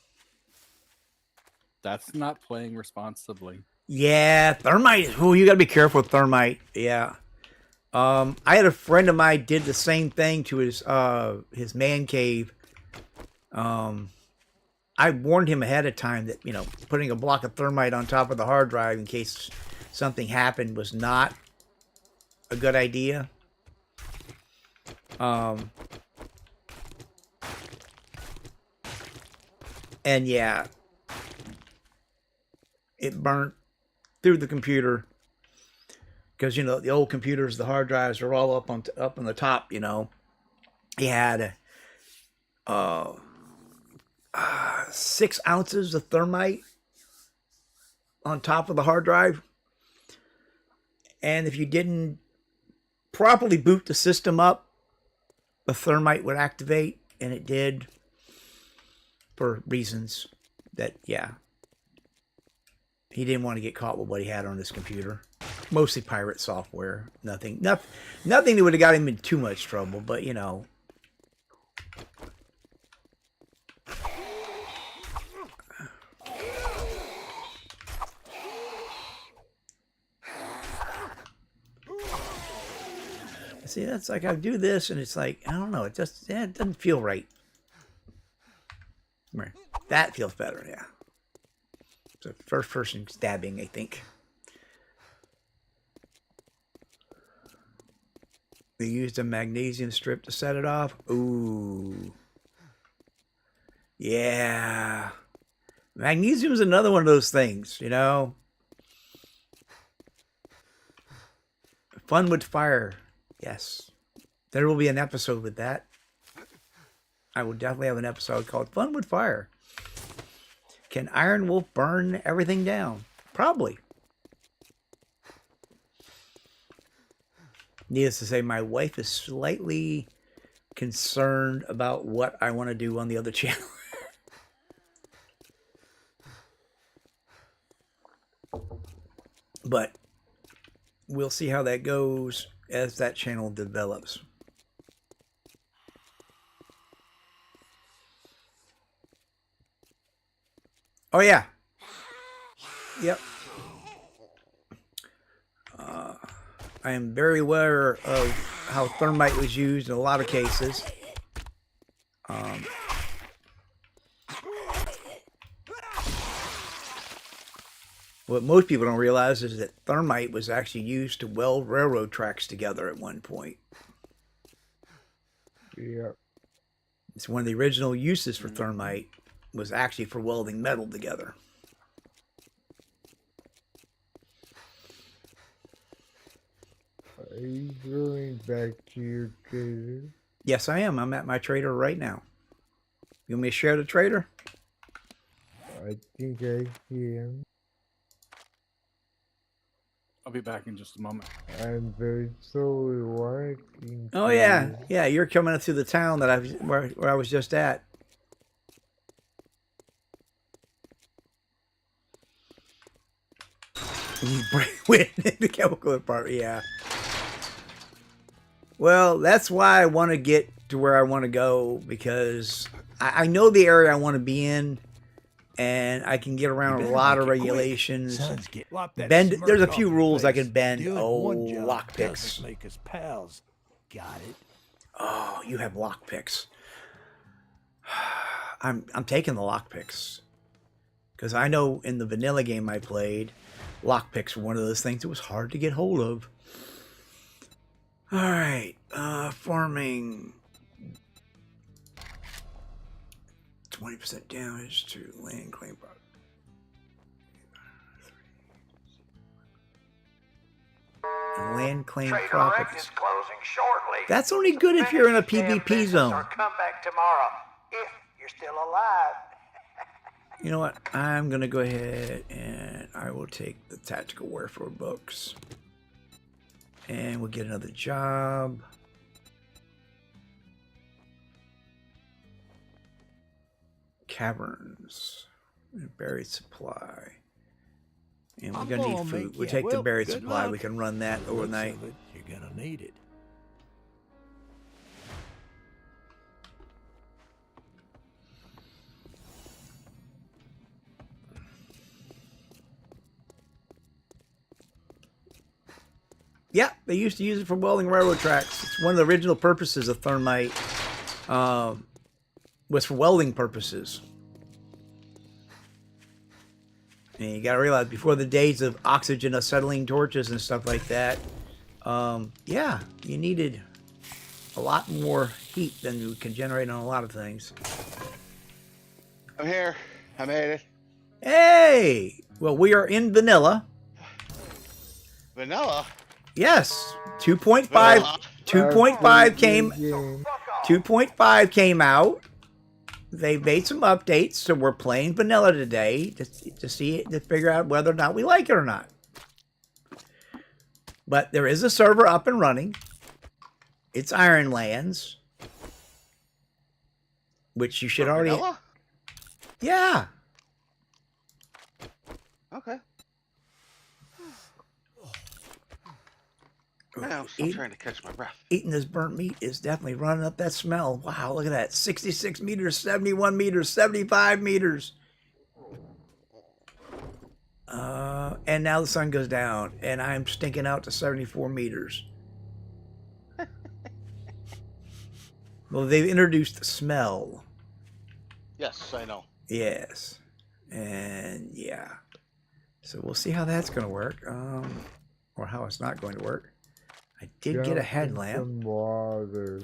That's not playing responsibly. Yeah, thermite. Oh, you got to be careful with thermite. Yeah. I had a friend of mine did the same thing to his man cave. I warned him ahead of time that, you know, putting a block of thermite on top of the hard drive in case something happened was not a good idea. And yeah, it burnt through the computer because, you know, the old computers, the hard drives are all up on the top. You know, he had 6 ounces of thermite on top of the hard drive, and if you didn't properly boot the system up, the thermite would activate, and it did for reasons that, yeah, he didn't want to get caught with what he had on his computer. Mostly pirate software. Nothing that would have got him in too much trouble, but, you know. See, that's like I do this, and it's like, I don't know, it doesn't feel right. That feels better, yeah. So first person stabbing, I think. They used a magnesium strip to set it off. Ooh. Yeah. Magnesium is another one of those things, you know. Fun with fire. Yes. There will be an episode with that. I will definitely have an episode called Fun with Fire. Can IronWulf burn everything down? Probably. Needless to say, my wife is slightly concerned about what I want to do on the other channel. But we'll see how that goes as that channel develops. Oh, yeah. Yep. I am very aware of how thermite was used in a lot of cases. What most people don't realize is that thermite was actually used to weld railroad tracks together at one point. Yep. It's one of the original uses for thermite was actually for welding metal together. Are you going back to your trader? Yes, I am. I'm at my trader right now. You want me to share the trader? I think I see him. I'll be back in just a moment. I'm very slowly walking. Oh yeah, yeah. You're coming through the town that where I was just at. With the chemical department, yeah. Well, that's why I want to get to where I want to go, because I know the area I want to be in, and I can get around a lot of regulations. Bend. There's a few rules I can bend. Oh, lockpicks. Make us pals. Got it. Oh, you have lockpicks. I'm taking the lockpicks, because I know in the vanilla game I played, lockpicks were one of those things that was hard to get hold of. All right, farming. 20% damage to land claim product. And land claim Trader properties. Rex is closing shortly. That's only good if you're in a Finish your PvP business zone. Or come back tomorrow if you're still alive. You know what? I'm going to go ahead and I will take the tactical warfare books. And we'll get another job. Caverns. Buried supply. And we're going to need food. We'll take the buried supply. We can run that overnight. You're going to need it. Yeah, they used to use it for welding railroad tracks. It's one of the original purposes of thermite. Was for welding purposes. And you got to realize, before the days of oxygen acetylene torches and stuff like that, yeah, you needed a lot more heat than you can generate on a lot of things. I'm here. I made it. Hey! Well, we are in vanilla. Vanilla? Yes. 2.5. Vanilla. 2.5 came. Game. 2.5 came out. They made some updates, so we're playing vanilla today to see it, to figure out whether or not we like it or not. But there is a server up and running. It's Ironlands, which you should already. Vanilla? Yeah. Okay. I'm still trying to catch my breath. Eating this burnt meat is definitely running up that smell. Wow, look at that. 66 meters, 71 meters, 75 meters. And now the sun goes down, and I'm stinking out to 74 meters. Well, they've introduced the smell. Yes, I know. Yes. And yeah. So we'll see how that's going to work. Or how it's not going to work. I did get a headlamp. Some water.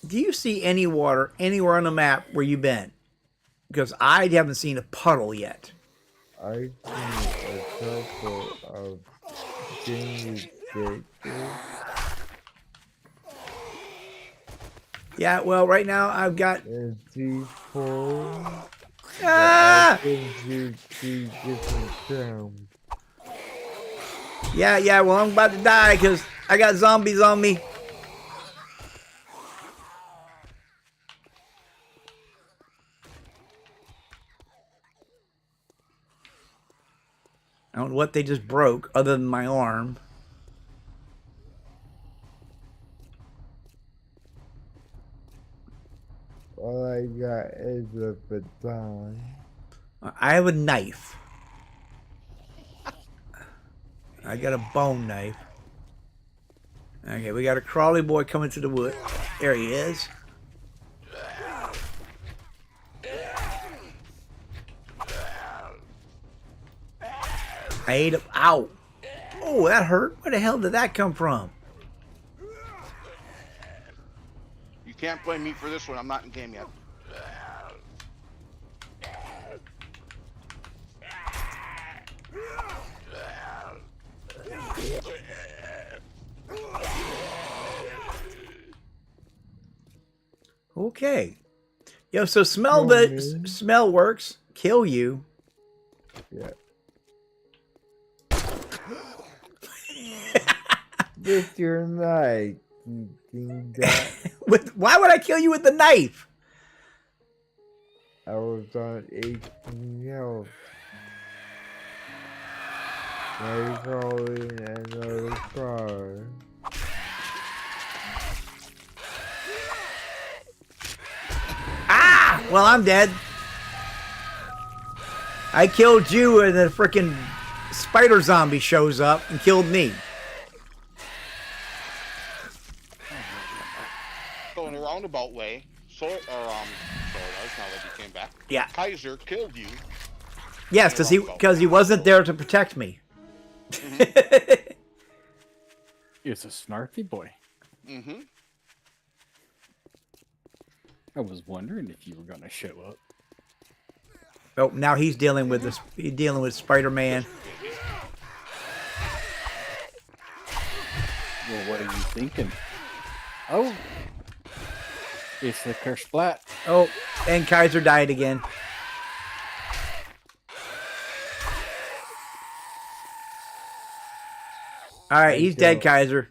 Do you see any water anywhere on the map where you've been? Because I haven't seen a puddle yet. I see a couple of things. Yeah, well, right now I've got. And C4. Ah! You see different sounds. Yeah, well, I'm about to die because I got zombies on me. I don't know what they just broke other than my arm. All I got is a baton. I have a knife. I got a bone knife. Okay, we got a crawly boy coming to the wood. There he is. I ate him. Ow. Oh, that hurt. Where the hell did that come from? You can't blame me for this one. I'm not in game yet. Okay. Yo, so smell smell works. Kill you. Yeah. With your knife, you think that Why would I kill you with the knife? I was on 18 health. They're calling another car. Ah! Well, I'm dead. I killed you, and the freaking spider zombie shows up and killed me. So in a roundabout way, Soros, now that he came back, Yeah. Kaiser killed you. Yes, because he wasn't there to protect me. It's a snarky boy. Mm-hmm. I was wondering if you were going to show up. Oh, now he's dealing with this. He's dealing with Spider-Man. Well, what are you thinking? Oh, it's the cursed splat. Oh, and Kaiser died again. All right, he's dead, Kaiser.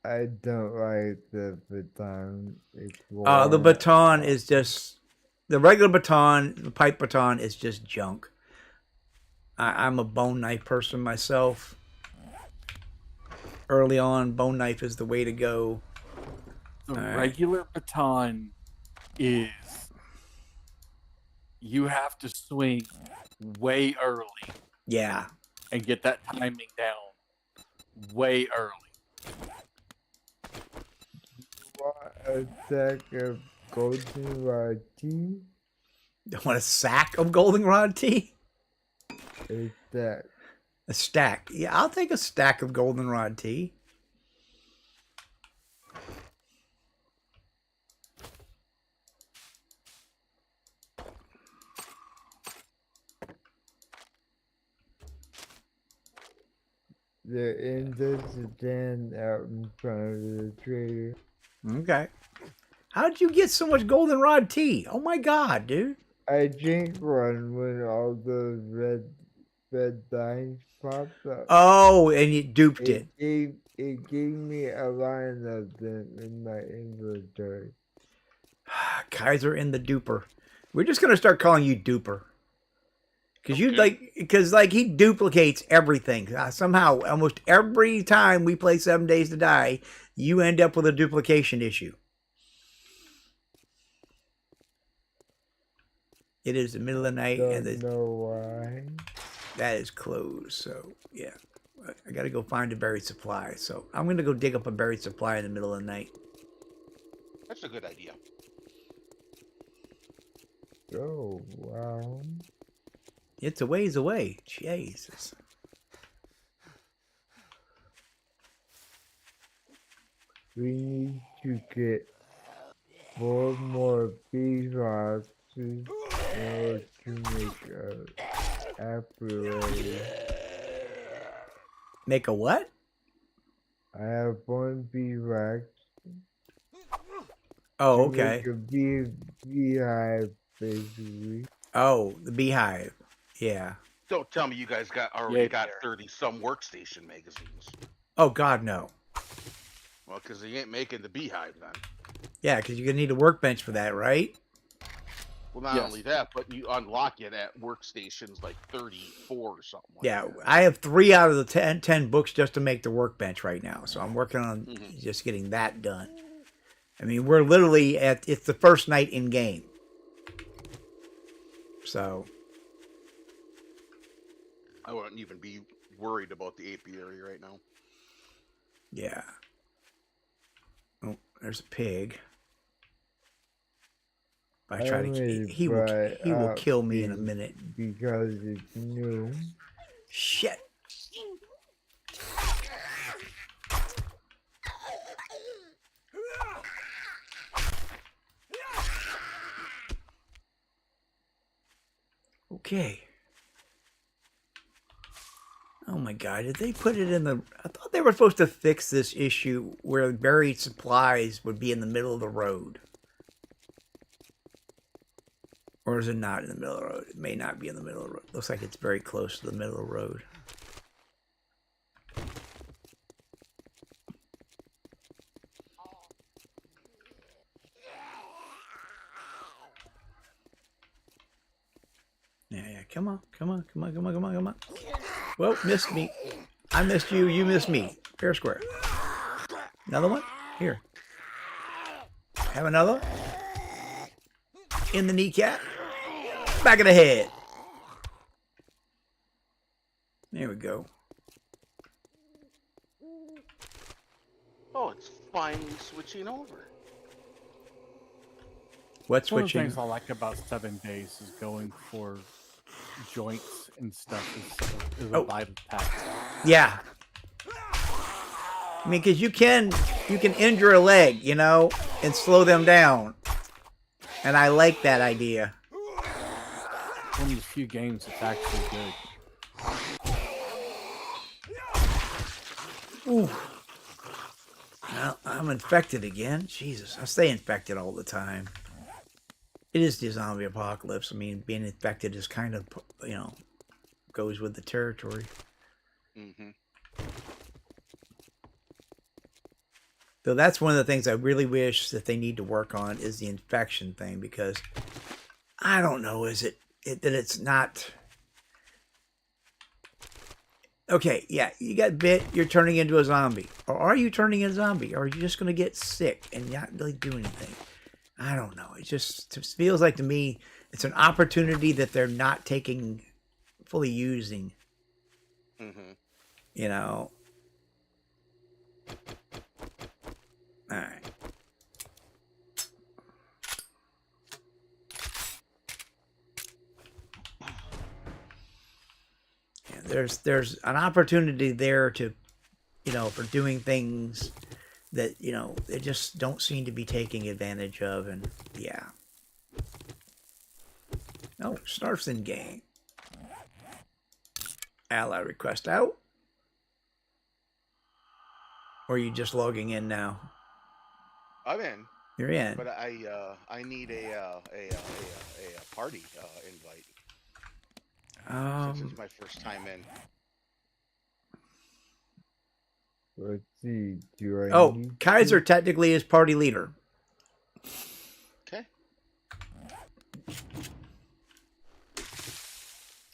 I don't like the baton. The baton is just the regular baton. The pipe baton is just junk. I'm a bone knife person myself. Early on, bone knife is the way to go. The regular baton is you have to swing way early. Yeah. And get that timing down way early. Want a sack of goldenrod tea? You want a sack of goldenrod tea? A stack. A stack. Yeah, I'll take a stack of goldenrod tea. The Indians stand out in front of the trader. Okay. How did you get so much goldenrod tea? Oh my god, dude. I drank one when all those red lines popped up. Oh, and you duped it. It gave me a line of them in my inventory. Kaiser in the duper. We're just gonna start calling you duper. Because he duplicates everything. Somehow, almost every time we play 7 Days to Die, you end up with a duplication issue. It is the middle of the night, Don't know why. That is closed. So yeah, I got to go find a buried supply. So I'm gonna go dig up a buried supply in the middle of the night. That's a good idea. Oh wow. It's a ways away. Jesus. We need to get 4 more beeswax in order to make a apparatus. Make a what? I have 1 beeswax. Oh, okay. Make a beehive, basically. Oh, the beehive. Yeah. Don't tell me you guys already got 30-some workstation magazines. Oh, God, no. Well, because he ain't making the beehive then. Yeah, because you're going to need a workbench for that, right? Well, not only that, but you unlock it at workstations like 34 or something like that. I have 3 out of the 10 books just to make the workbench right now. So I'm working on just getting that done. I mean, we're literally it's the first night in game. So I wouldn't even be worried about the apiary right now. Yeah. Oh, there's a pig. I try to. He will kill me in a minute because it's new. Shit. Okay. Oh my god, did they put it in the... I thought they were supposed to fix this issue where buried supplies would be in the middle of the road. Or is it not in the middle of the road? It may not be in the middle of the road. Looks like it's very close to the middle of the road. Yeah, come on, come on, come on, come on, come on, come on. Well, missed me. I missed you. You missed me. Fair square. Another one? Here. Have another. In the kneecap. Back of the head. There we go. Oh, it's finally switching over. What's One of the switching? things I like about 7 days is going for joints and stuff is a vital task. Yeah. I mean, because you can injure a leg, you know, and slow them down. And I like that idea. One of the few games that's actually good. Ooh. Well, I'm infected again. Jesus, I stay infected all the time. It is the zombie apocalypse. I mean, being infected is kind of, you know, goes with the territory. Mm-hmm. So that's one of the things I really wish that they need to work on is the infection thing, because I don't know, is it that it's not... Okay, yeah, you got bit, you're turning into a zombie. Or are you turning into a zombie? Or are you just going to get sick and not really do anything? I don't know. It just feels like to me it's an opportunity that they're not fully using. Mm-hmm. You know? All right. Yeah, there's an opportunity there to, you know, for doing things that, you know, they just don't seem to be taking advantage of, and yeah. Oh, Snarf's in game. Ally request out. Or are you just logging in now? I'm in. You're in. But I need a party invite. Since it's my first time in. Let's see. Do I Oh, need Kaiser to? technically is party leader. Okay.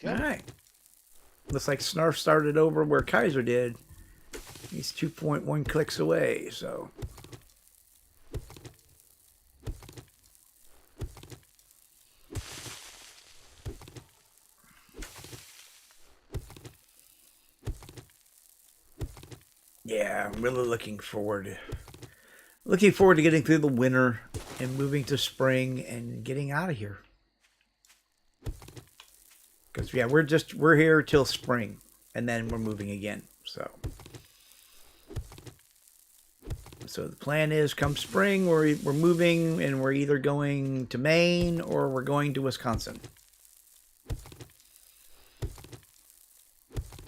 All right. Looks like Snarf started over where Kaiser did. He's 2.1 clicks away, so. Yeah, I'm really looking forward to getting through the winter and moving to spring and getting out of here. Because yeah, we're here till spring, and then we're moving again. So the plan is, come spring, we're moving, and we're either going to Maine or we're going to Wisconsin.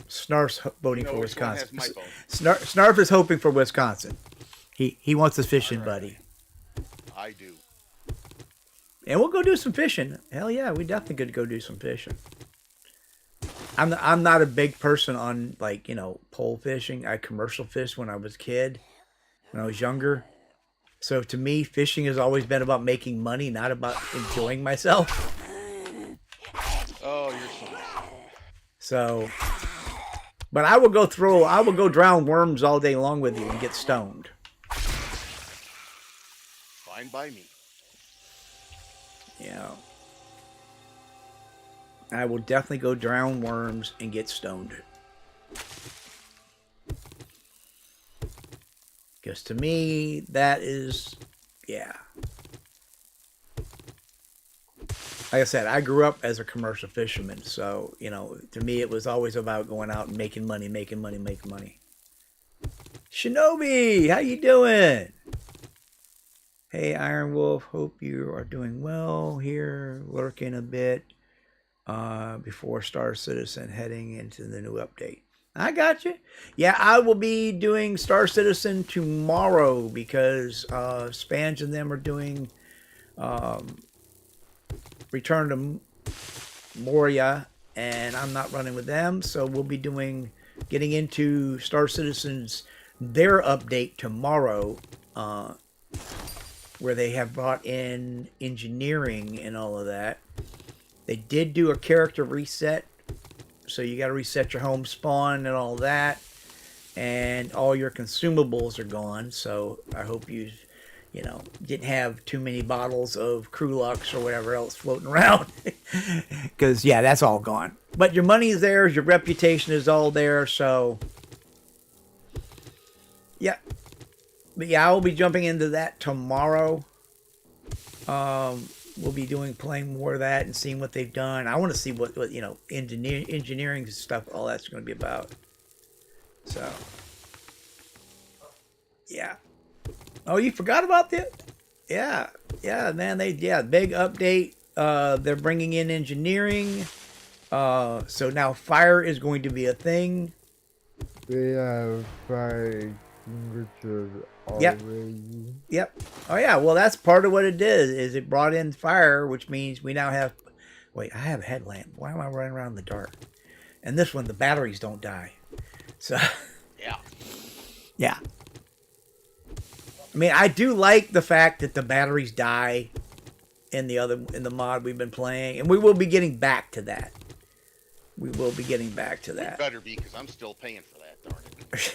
Snarf's voting for Wisconsin. Snarf is hoping for Wisconsin. He wants a fishing buddy. I do. And we'll go do some fishing. Hell yeah, we definitely could go do some fishing. I'm not a big person on, like, you know, pole fishing. I commercial fished when I was a kid, when I was younger. So to me, fishing has always been about making money, not about enjoying myself. Oh, you're so. But I will go drown worms all day long with you and get stoned. Fine by me. Yeah. I will definitely go drown worms and get stoned. Because to me, that is, yeah. Like I said, I grew up as a commercial fisherman, so, you know, to me it was always about going out and making money. Shinobi, how you doing? Hey, IronWulf, hope you are doing well here, lurking a bit before Star Citizen heading into the new update. I got you. Yeah, I will be doing Star Citizen tomorrow because Spange and them are doing Return to Moria, and I'm not running with them, so we'll be getting into Star Citizen's their update tomorrow, where they have brought in engineering and all of that. They did do a character reset So you got to reset your home spawn and all that. And all your consumables are gone. So I hope you didn't have too many bottles of Krulux or whatever else floating around. Because, yeah, that's all gone. But your money is there. Your reputation is all there. So, yeah. But, yeah, I will be jumping into that tomorrow. We'll be playing more of that and seeing what they've done. I want to see what engineering stuff, all that's going to be about. So, yeah. Oh, you forgot about that? Yeah, man. Big update. They're bringing in engineering. So now fire is going to be a thing. We have fire extinguishers already. Yep. Oh yeah. Well, that's part of what it did. Is it brought in fire, which means we now have. Wait, I have a headlamp. Why am I running around in the dark? And this one, the batteries don't die. So. Yeah. Yeah. I mean, I do like the fact that the batteries die in the mod we've been playing, and we will be getting back to that. We Better be, because I'm still paying for that, darn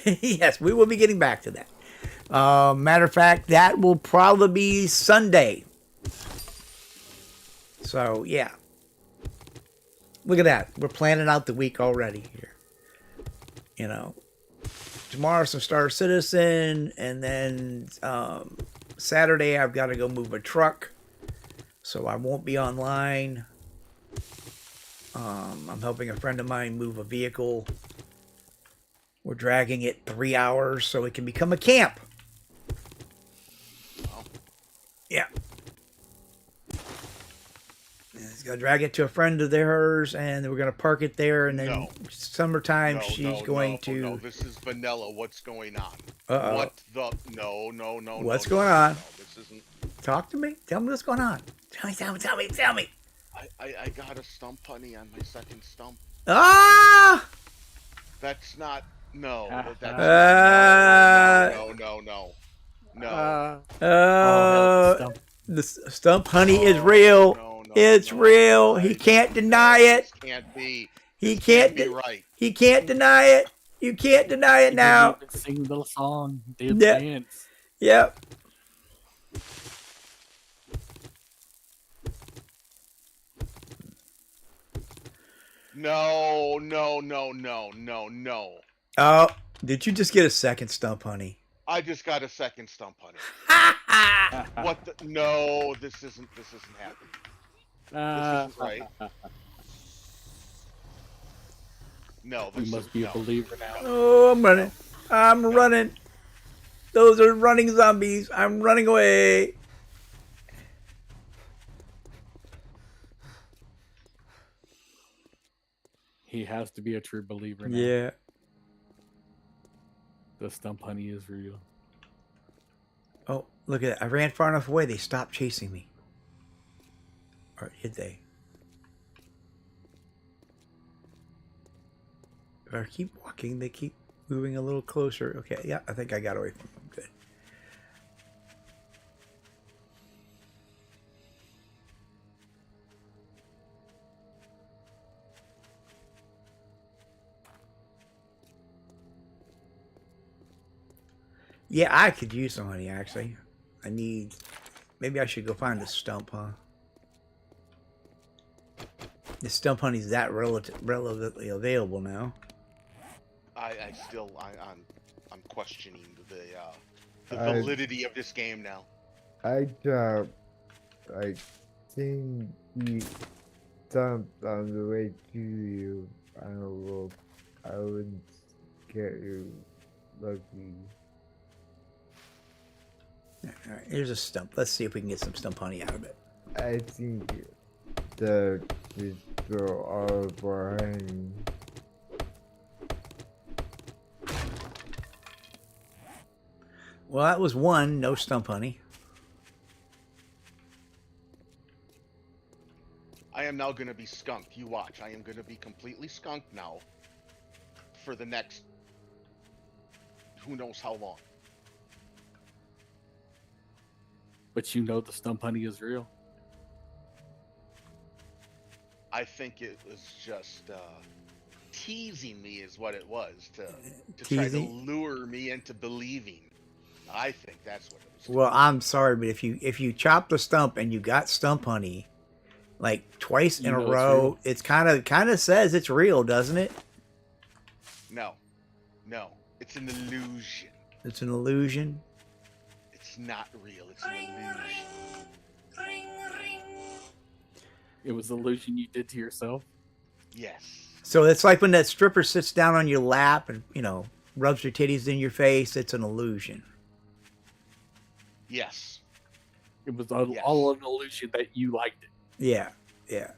it. Yes, we will be getting back to that. Matter of fact, that will probably be Sunday. So, yeah. Look at that. We're planning out the week already here. Tomorrow some Star Citizen, and then Saturday I've got to go move a truck, so I won't be online. I'm helping a friend of mine move a vehicle. We're dragging it 3 hours so it can become a camp. Yeah. He's going to drag it to a friend of theirs, and we're going to park it there, and then summertime she's going to... No, this is vanilla. What's going on? Uh-oh. What the... No. What's going on? No, this isn't... Talk to me. Tell me what's going on. Tell me. I got a stump honey on my second stump. Ah! That's not... No. That's no. The stump honey is real. It's real. He can't deny it. This can't be. He can't be right. He can't deny it. You can't deny it now. Sing the song. Dance. Yep. No. Oh, did you just get a second stump honey? I just got a second stump honey. What the? No, this isn't happening. This isn't right. No, this You must be a believer now. Oh, I'm running. Those are running zombies. I'm running away. He has to be a true believer now. Yeah. The stump honey is real. Oh, look at that. I ran far enough away. They stopped chasing me. Or did they? If I keep walking, they keep moving a little closer. Okay, yeah, I think I got away from them. Good. Yeah, I could use some honey, actually. Maybe I should go find the stump, huh? The stump honey's that relatively available now. I'm questioning the validity of this game now. I think he dumped on the way to you. I don't know. I wouldn't get you lucky. All right, here's a stump. Let's see if we can get some stump honey out of it. I think that is go all behind. Well, that was one. No stump honey. I am now going to be skunked. You watch. I am going to be completely skunked now for the next who knows how long. But you know the stump honey is real. I think it was just teasing me is what it was to try to Teasing? lure me into believing. I think that's what it was. Well, I'm sorry, but if you chop the stump and you got stump honey, like twice in You a know it's row, real. it's kind of says it's real, doesn't it? No, it's an illusion. It's an illusion. It's not real. It's an illusion. It was the illusion you did to yourself. Yes. So it's like when that stripper sits down on your lap and rubs her titties in your face. It's an illusion. Yes. It was all an illusion that you liked it. Yeah, yeah.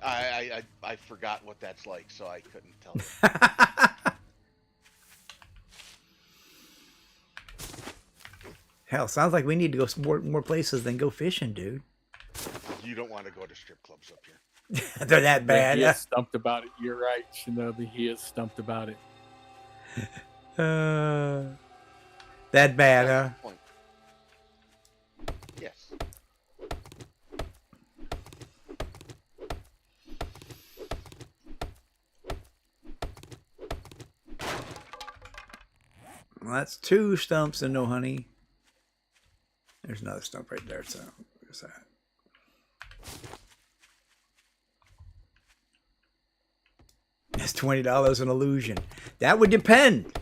I forgot what that's like, so I couldn't tell you. Hell, sounds like we need to go some more places than go fishing, dude. You don't want to go to strip clubs up here. They're that bad. He is stumped about it. You're right, Shinobi. He is stumped about it. That bad, That's huh? the point. Yes. Well, that's 2 stumps and no honey. There's another stump right there. So where's that? It's $20 an illusion. That would depend.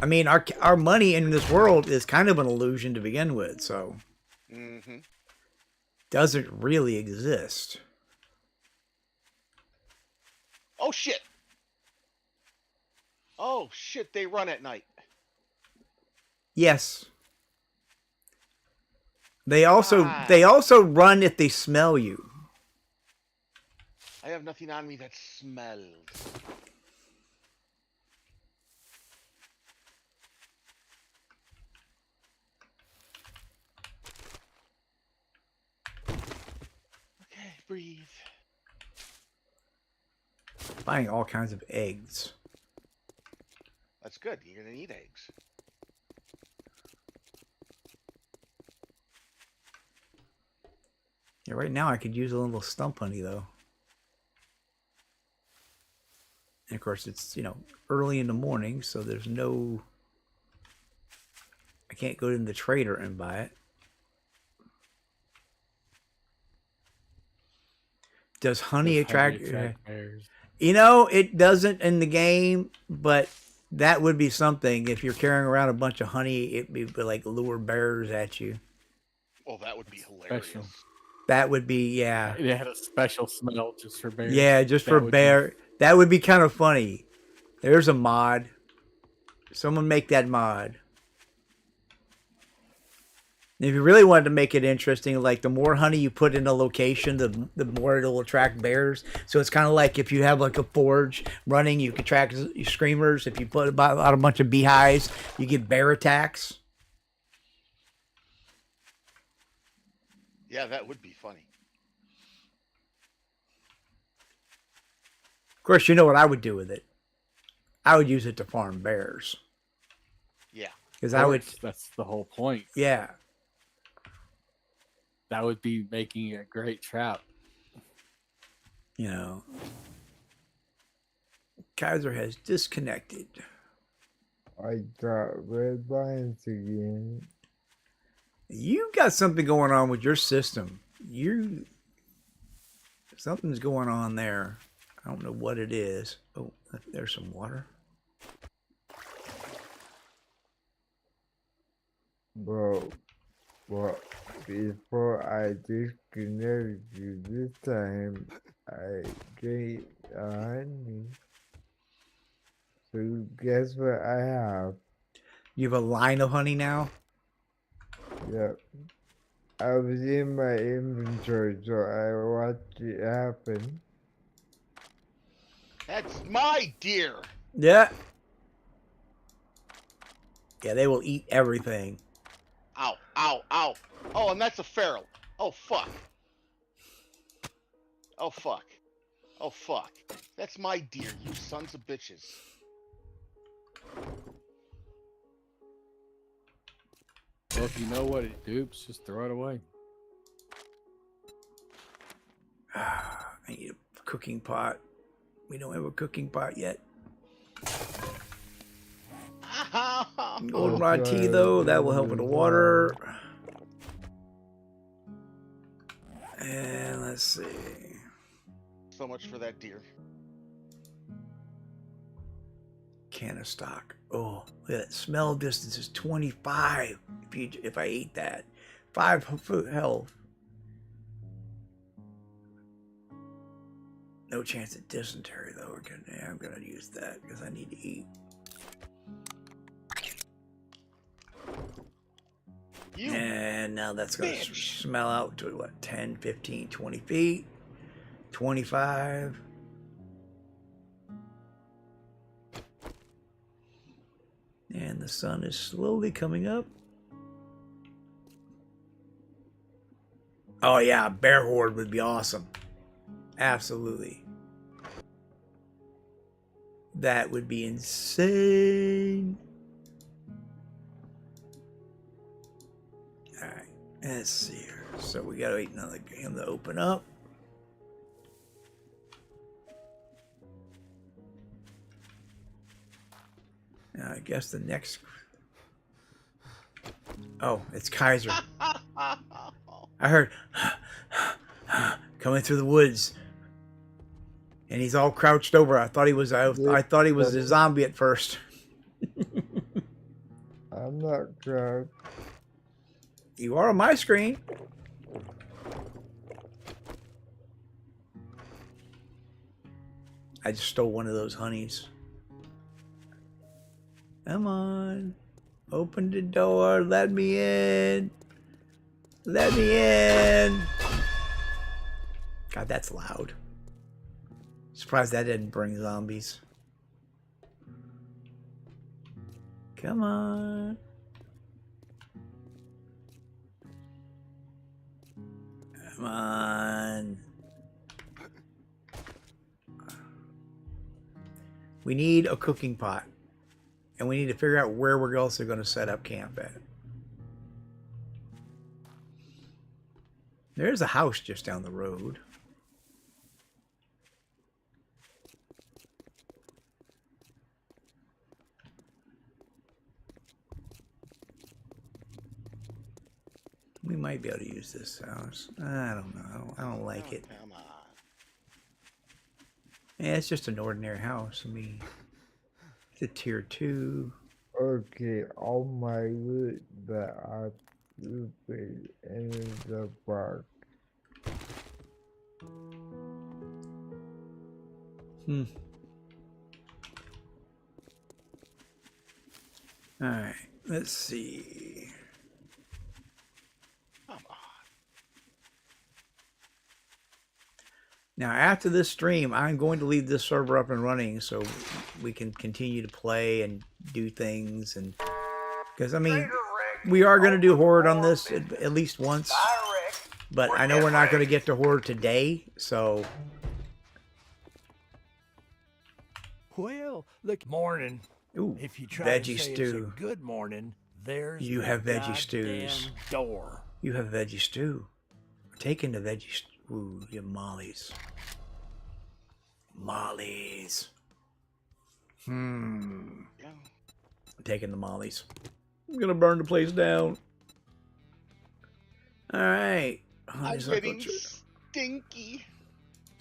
I mean, our money in this world is kind of an illusion to begin with, so doesn't really exist. Oh shit! Oh shit! They run at night. Yes. They also run if they smell you. I have nothing on me that smells. Okay, breathe. Buying all kinds of eggs. That's good. You're gonna need eggs. Yeah, right now I could use a little stump honey though. And of course it's, early in the morning, so there's no... I can't go in the trader and buy it. Does honey attract bears? It doesn't in the game, but that would be something. If you're carrying around a bunch of honey, it'd be like lure bears at you. Oh, that would be hilarious. Special. That would be, yeah. It had a special smell just for bears. Yeah, just for bear. That would be kind of funny. There's a mod. Someone make that mod. If you really wanted to make it interesting, like the more honey you put in a location, the more it'll attract bears. So it's kind of like if you have like a forge running, you can attract screamers. If you put a bunch of beehives, you get bear attacks. Yeah, that would be funny. Of course, you know what I would do with it. I would use it to farm bears. Yeah. Because That's the whole point. Yeah. That would be making a great trap. Kaiser has disconnected. I got red lines again. You got something going on with your system. Something's going on there. I don't know what it is. Oh, there's some water. Bro, before I disconnected you this time, I drank honey. So guess what I have? You have a line of honey now? Yep. I was in my inventory, so I watched it happen. That's my deer. Yeah. Yeah, they will eat everything. Ow, ow, ow. Oh, and that's a feral. Oh, fuck. Oh, fuck. Oh, fuck. That's my deer, you sons of bitches. Well, if you know what it dupes, just throw it away. cooking pot. We don't have a cooking pot yet. Goldenrod tea, though, that will help with the water. And let's see. So much for that deer. Can of stock. Oh, look at that. Smell distance is 25. If I ate that, 5 foot health. No chance of dysentery though. I'm gonna use that because I need to eat. And now that's gonna smell out to what? 10, 15, 20 feet. 25. And the sun is slowly coming up. Oh yeah, bear horde would be awesome. Absolutely. That would be insane. Alright, let's see here. So we gotta wait another game to open up. Now I guess the next... Oh, it's Kaiser. I heard coming through the woods, and he's all crouched over. I thought he was a zombie at first. I'm not crouched. You are on my screen. I just stole one of those honeys. Come on. Open the door. Let me in. Let me in. God, that's loud. Surprised that didn't bring zombies. Come on. Come on. We need a cooking pot. And we need to figure out where we're also going to set up camp at. There's a house just down the road. We might be able to use this house. I don't know. I don't like it. Come on. Yeah, it's just an ordinary house. I mean, it's a tier 2. Okay, all my loot that I put in the park. Alright, let's see. Come on. Now, after this stream, I'm going to leave this server up and running so we can continue to play and do things. And because, I mean, we are going to do Horde on this at least once. But I know we're not going to get to Horde today, so... Well, look, morning. Ooh, If you try veggie to say stew. it's a good morning, there's You the have veggie goddamn stews. door. You have veggie stew. We're taking the veggie stew. Ooh, you have mollies. Mollies. Yeah. I'm taking the mollies. I'm gonna burn the place down. Alright. I'm getting stinky.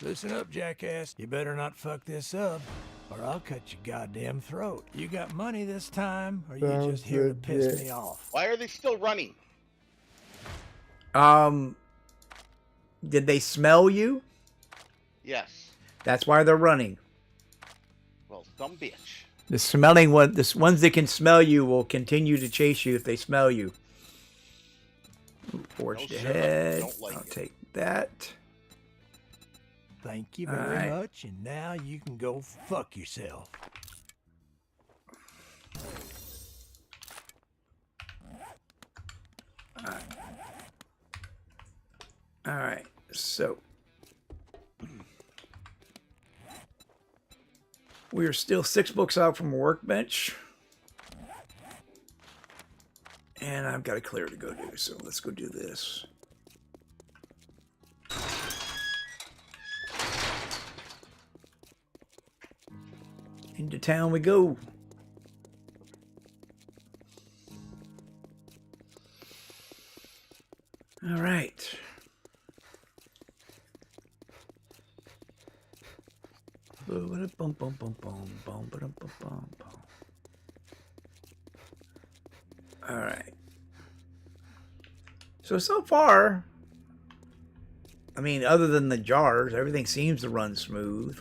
Listen up, jackass. You better not fuck this up, or I'll cut your goddamn throat. You got money this time, or you Sounds just here to piss legit. me off? Why are they still running? Did they smell you? Yes. That's why they're running. Well, some bitch. The smelling one, the ones that can smell you will continue to chase you if they smell you. Forged No, sir, ahead. don't like I'll it. take that. Thank you very Alright. much, and now you can go fuck yourself. Alright, so we are still 6 books out from a workbench. And I've got a clear to go do, so let's go do this. Into town we go. All right. All right. So far, I mean, other than the jars, everything seems to run smooth.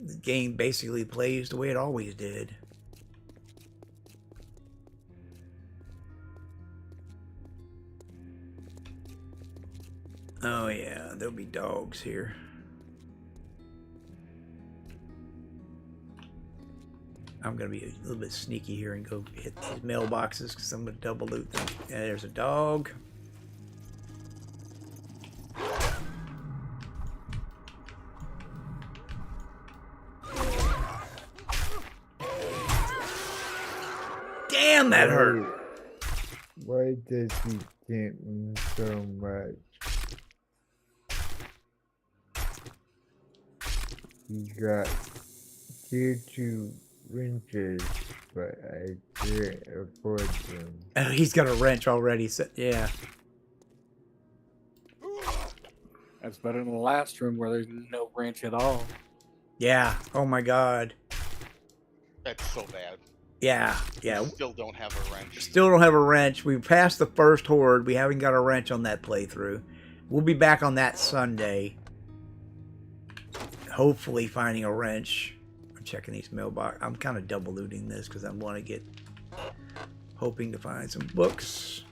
The game basically plays the way it always did. Oh yeah, there'll be dogs here. I'm gonna be a little bit sneaky here and go hit these mailboxes because I'm gonna double loot them. Yeah, there's a dog. Damn, that hurt. Why does he get me so much? He got tier 2 wrenches, but I can't afford them. Oh, he's got a wrench already. So, yeah. That's better than the last room where there's no wrench at all. Yeah. Oh my God. That's so bad. Yeah. Yeah. We still don't have a wrench. Still don't have a wrench. We passed the first horde. We haven't got a wrench on that playthrough. We'll be back on that Sunday. Hopefully finding a wrench. I'm checking these mailbox. I'm kind of double looting this because I want to get... hoping to find some books.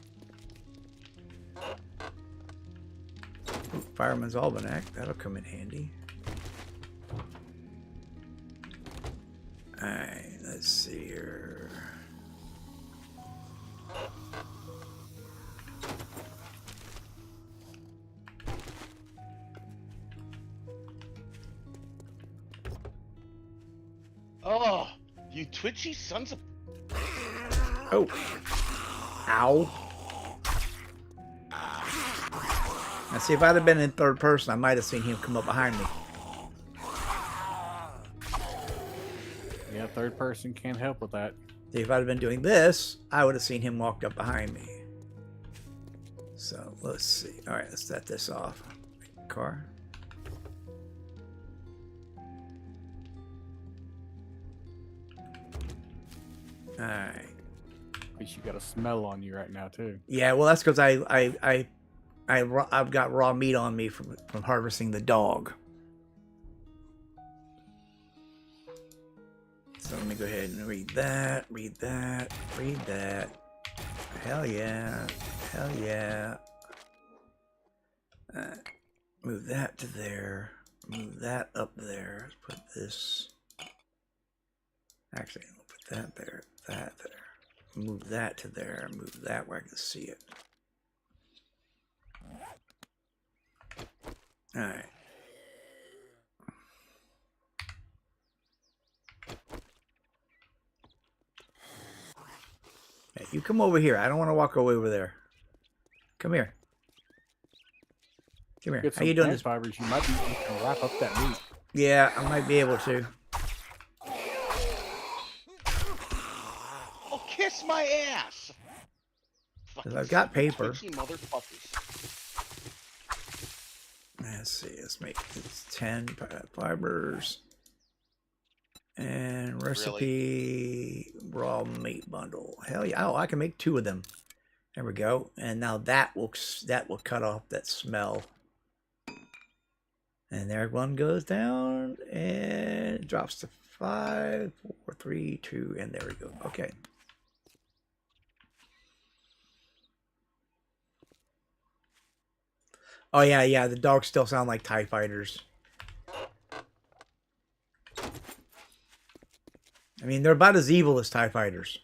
Ooh, Fireman's Almanac. That'll come in handy. Alright, let's see here. Oh, you twitchy sons of... Oh. Ow. Now see, if I'd have been in third person, I might have seen him come up behind me. Yeah, third person can't help with that. See, if I'd have been doing this, I would have seen him walk up behind me. So, let's see. Alright, let's set this off. Car. Alright. At least you got a smell on you right now too. Yeah, well, that's because I've got raw meat on me from harvesting the dog. So let me go ahead and read that, read that, read that. Hell yeah, hell yeah. Move that to there, move that up there. Let's put this. Actually, we'll put that there, that there. Move that to there, move that where I can see it. Alright. Hey, you come over here. I don't want to walk away over there. Come here. Come here. Get How some you doing plant this? fibers. You might be able to wrap up that meat. Yeah, I might be able to. Oh, kiss my ass! Fucking I've got paper. twitchy motherfuckers. Let's see. Let's make these 10 fibers. And recipe raw meat bundle. Hell yeah. Oh, I can make 2 of them. There we go. And now that will cut off that smell. And there one goes down and it drops to 5, 4, 3, 2, and there we go. Okay. Oh yeah, yeah, the dogs still sound like TIE fighters. I mean, they're about as evil as TIE fighters.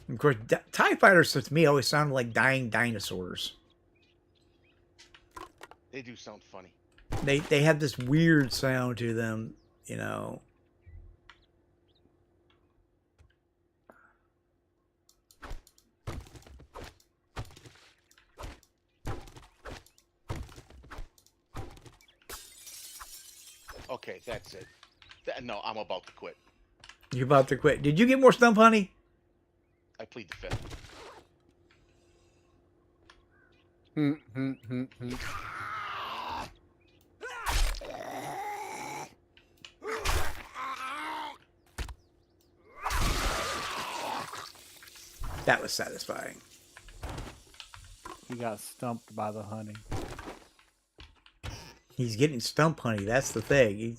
Of course, TIE fighters to me always sound like dying dinosaurs. They do sound funny. They have this weird sound to them, you know. Okay, that's it. No, I'm about to quit. You're about to quit. Did you get more stump honey? I plead the fifth. That was satisfying. He got stumped by the honey. He's getting stump honey. That's the thing.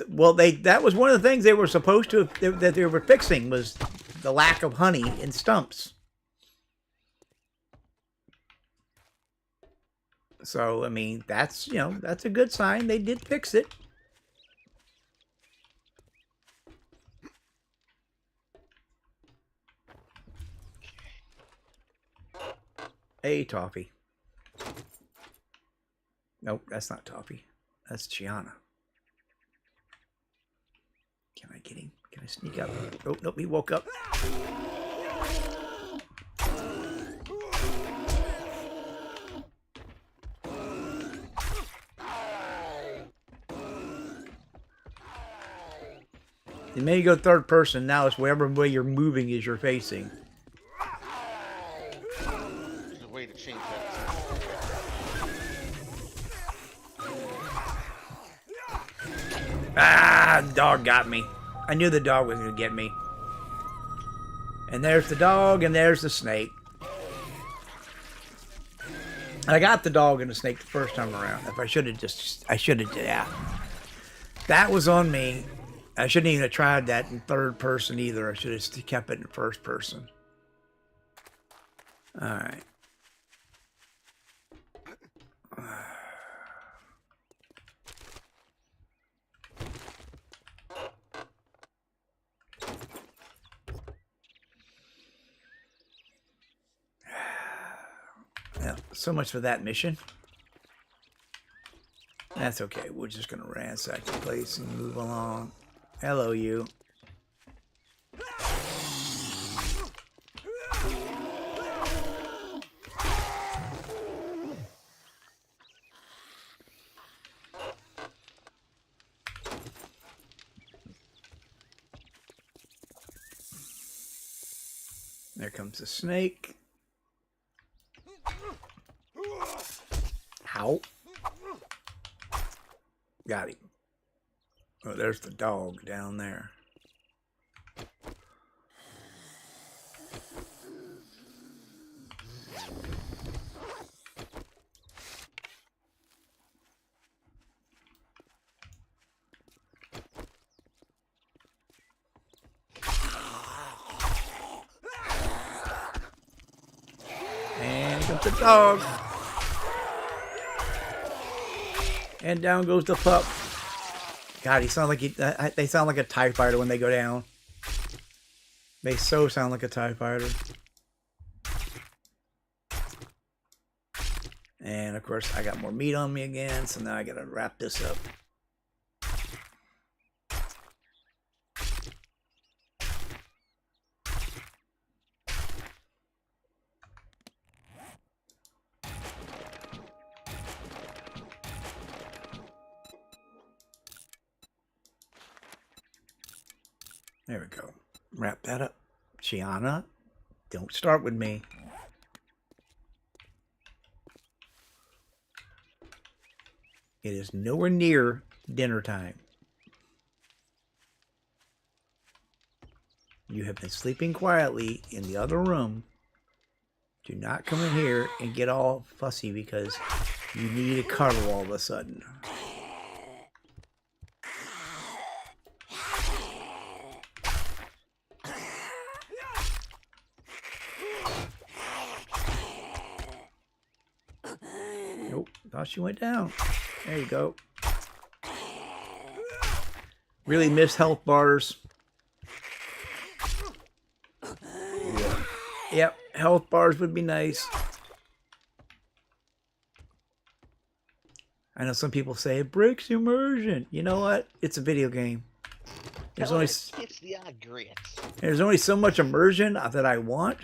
Well, that was one of the things they were supposed to that they were fixing was the lack of honey in stumps. So I mean, that's that's a good sign. They did fix it. Hey, Toffee. Nope, that's not Toffee. That's Gianna. Can I get him? Can I sneak up? Oh, nope, he woke up. You may go third person. Now it's wherever way you're moving is you're facing. There's a way to change that. Ah, dog got me. I knew the dog was going to get me. And there's the dog, and there's the snake. I got the dog and the snake the first time around. If I should have, yeah. That was on me. I shouldn't even have tried that in third person either. I should have kept it in first person. All right. Yeah, so much for that mission. That's okay. We're just going to ransack the place and move along. Hello, you. There comes the snake. Ow. Got him. Oh, there's the dog down there. And here comes the dog. And down goes the pup. God, he sounds like they sound like a TIE fighter when they go down. They so sound like a TIE fighter. And of course, I got more meat on me again, so now I gotta wrap this up. There we go. Wrap that up. Gianna, don't start with me. It is nowhere near dinner time. You have been sleeping quietly in the other room. Do not come in here and get all fussy because you need a cuddle all of a sudden. Nope, thought she went down. There you go. Really miss health bars. Yep, health bars would be nice. I know some people say it breaks immersion. You know what? It's a video game. There's only It's the odd grits. there's only so much immersion that I want,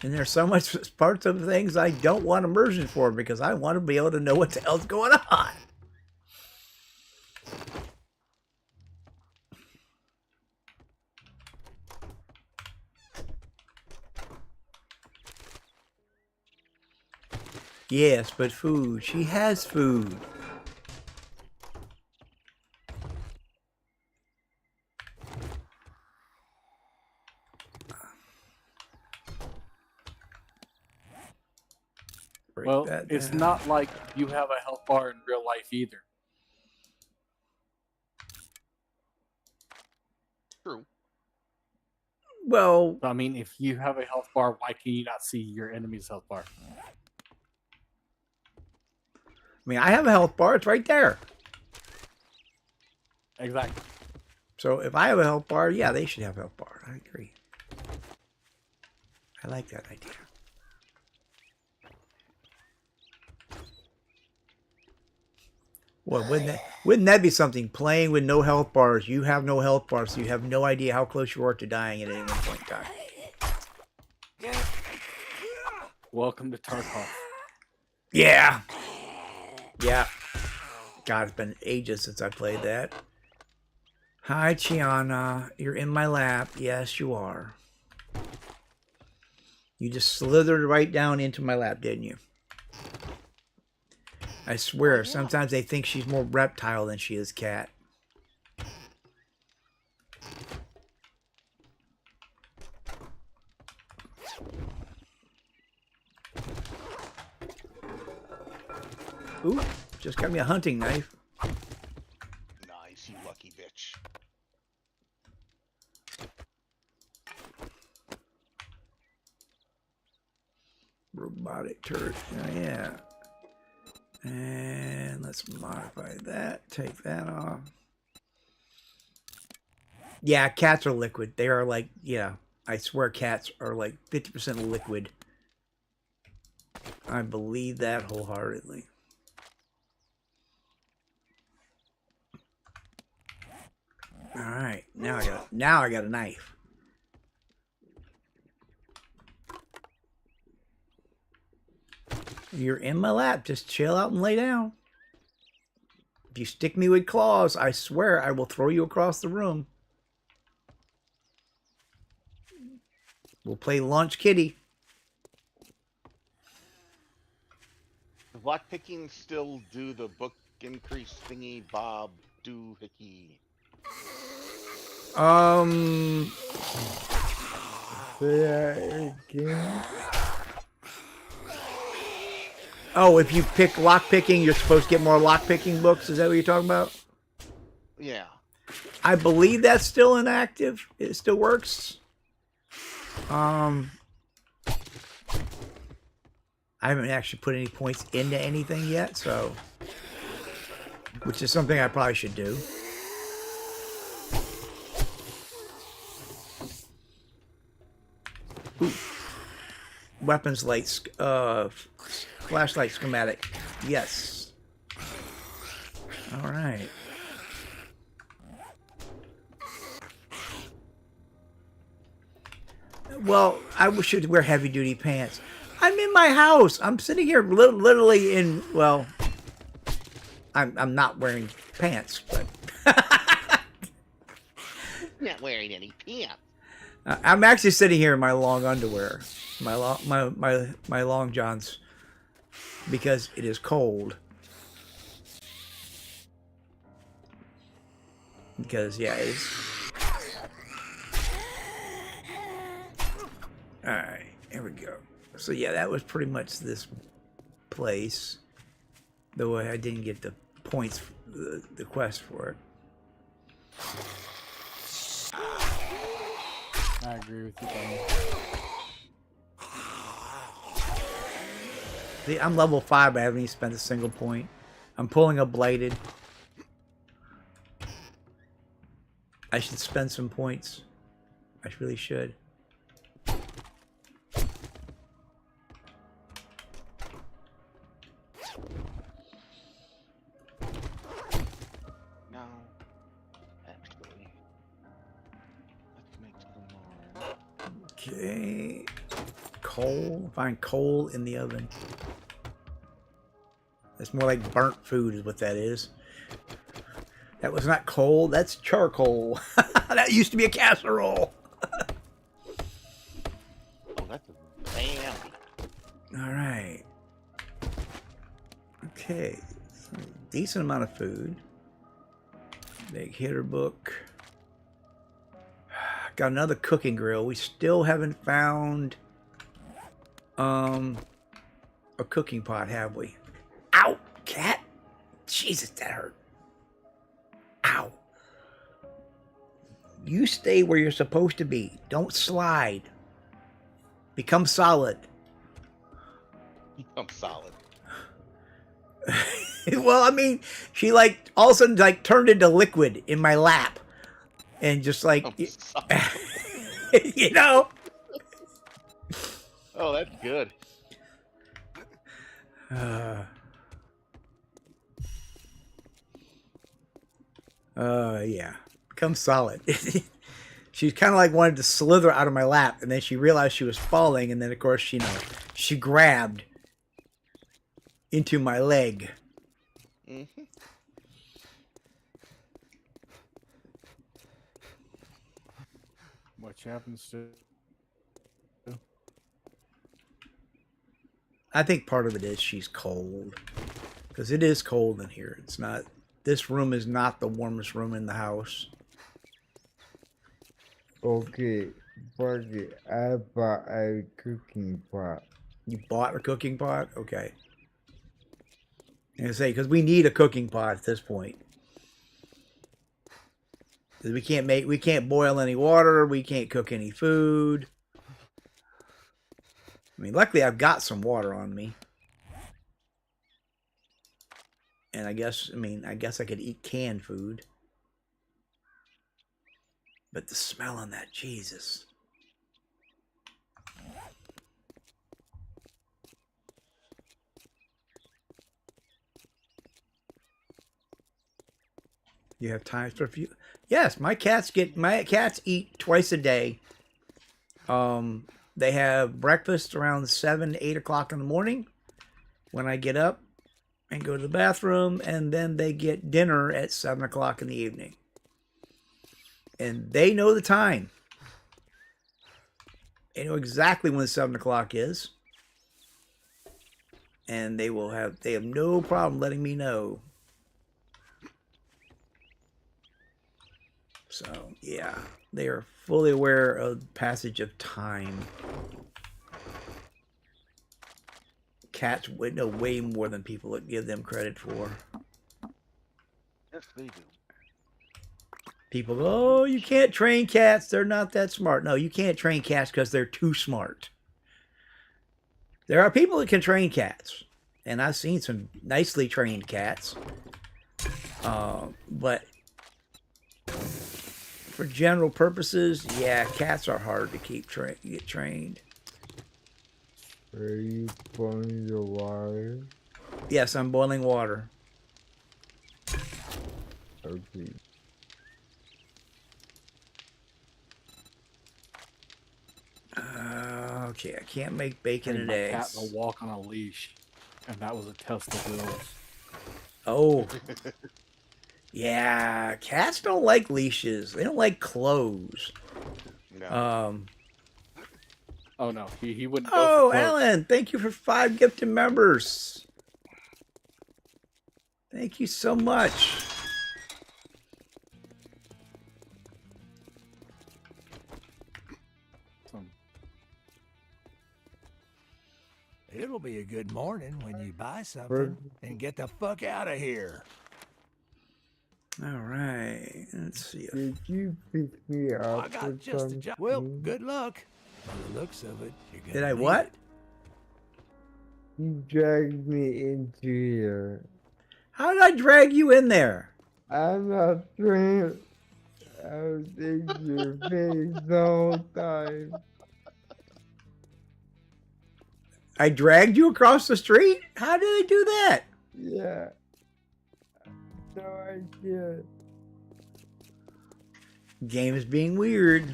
and there's so much parts of things I don't want immersion for because I want to be able to know what the hell's going on. Yes, but food. She has food. Break Well, that it's down. not like you have a health bar in real life either. True. Well, So, I mean, if you have a health bar, why can you not see your enemy's health bar? I mean, I have a health bar. It's right there. Exactly. So if I have a health bar, yeah, they should have a health bar. I agree. I like that idea. Well, wouldn't that be something? Playing with no health bars. You have no health bars, so you have no idea how close you are to dying at any one point in time. Welcome to Tarkov. Yeah. Yeah. God, it's been ages since I played that. Hi, Chiana. You're in my lap. Yes, you are. You just slithered right down into my lap, didn't you? I swear, Oh, yeah. sometimes they think she's more reptile than she is cat. Ooh, just got me a hunting knife. Nice, you lucky bitch. Robotic turret. Oh, yeah. And let's modify that. Take that off. Yeah, cats are liquid. They are like, yeah, I swear cats are like 50% liquid. I believe that wholeheartedly. All right, now I got a knife. You're in my lap. Just chill out and lay down. If you stick me with claws, I swear I will throw you across the room. We'll play Launch Kitty. Does lockpicking still do the book increase thingy bob doohickey? Say that again. Oh, if you pick lockpicking, you're supposed to get more lockpicking books. Is that what you're talking about? Yeah. I believe that's still inactive. It still works. I haven't actually put any points into anything yet, so which is something I probably should do. Ooh. Weapons lights, flashlight schematic. Yes. All right. Well, I should wear heavy duty pants. I'm in my house. I'm sitting here literally in, well, I'm not wearing pants, but Not wearing any pants. I'm actually sitting here in my long underwear, my long johns, because it is cold. Because yeah, it's all right. Here we go. So yeah, that was pretty much this place. Though I didn't get the points, the quest for it. I agree with you, Tony. See, I'm level 5, but I haven't even spent a single point. I'm pulling a blighted. I should spend some points. I really should. No. Actually. Let's make some more. Okay. Coal. Find coal in the oven. That's more like burnt food is what that is. That was not coal, that's charcoal. That used to be a casserole. Oh, that's a bambi. All right. Okay, so decent amount of food. Big hitter book. Got another cooking grill. We still haven't found a cooking pot, have we? Ow, cat! Jesus, that hurt. Ow. You stay where you're supposed to be. Don't slide. Become solid. I'm solid. Well, I mean, she like all of a sudden like turned into liquid in my lap, and just like I'm solid. you know. Oh, that's good. Yeah, become solid. She kind of like wanted to slither out of my lap, and then she realized she was falling, and then of course she grabbed into my leg. Mm-hmm. Which happens to. I think part of it is she's cold, because it is cold in here. It's not. This room is not the warmest room in the house. Okay, Barky, I bought a cooking pot. You bought a cooking pot? Okay. And say because we need a cooking pot at this point. Because we can't boil any water. We can't cook any food. I mean, luckily I've got some water on me. And I guess I could eat canned food. But the smell on that, Jesus. You have time for a few? Yes, my cats eat twice a day. They have breakfast around 7, 8 o'clock in the morning when I get up and go to the bathroom, and then they get dinner at 7 o'clock in the evening. And they know the time. They know exactly when 7 o'clock is. And they have no problem letting me know. So, yeah, they are fully aware of the passage of time. Cats know way more than people give them credit for. Yes, they do. People go, oh, you can't train cats. They're not that smart. No, you can't train cats because they're too smart. There are people that can train cats. And I've seen some nicely trained cats. But for general purposes, yeah, cats are hard to get trained. Are you boiling the water? Yes, I'm boiling water. Okay. Okay, I can't make bacon and My eggs. cat will walk on a leash, and that was a test of wills. Oh. Yeah, cats don't like leashes. They don't like clothes. No. Oh no, he wouldn't go Oh, for clothes. Alan, thank you for 5 gifted members. Thank you so much. It'll be a good morning when you buy something and get the fuck out of here. All right, let's see. Did you pick me up I got with just a something? job. Well, good luck. By the looks of it, you're gonna Did I need what? it. You dragged me into here. How did I drag you in there? I'm not trying. I was in your face the whole time. I dragged you across the street? How did I do that? Yeah. No idea. Game is being weird.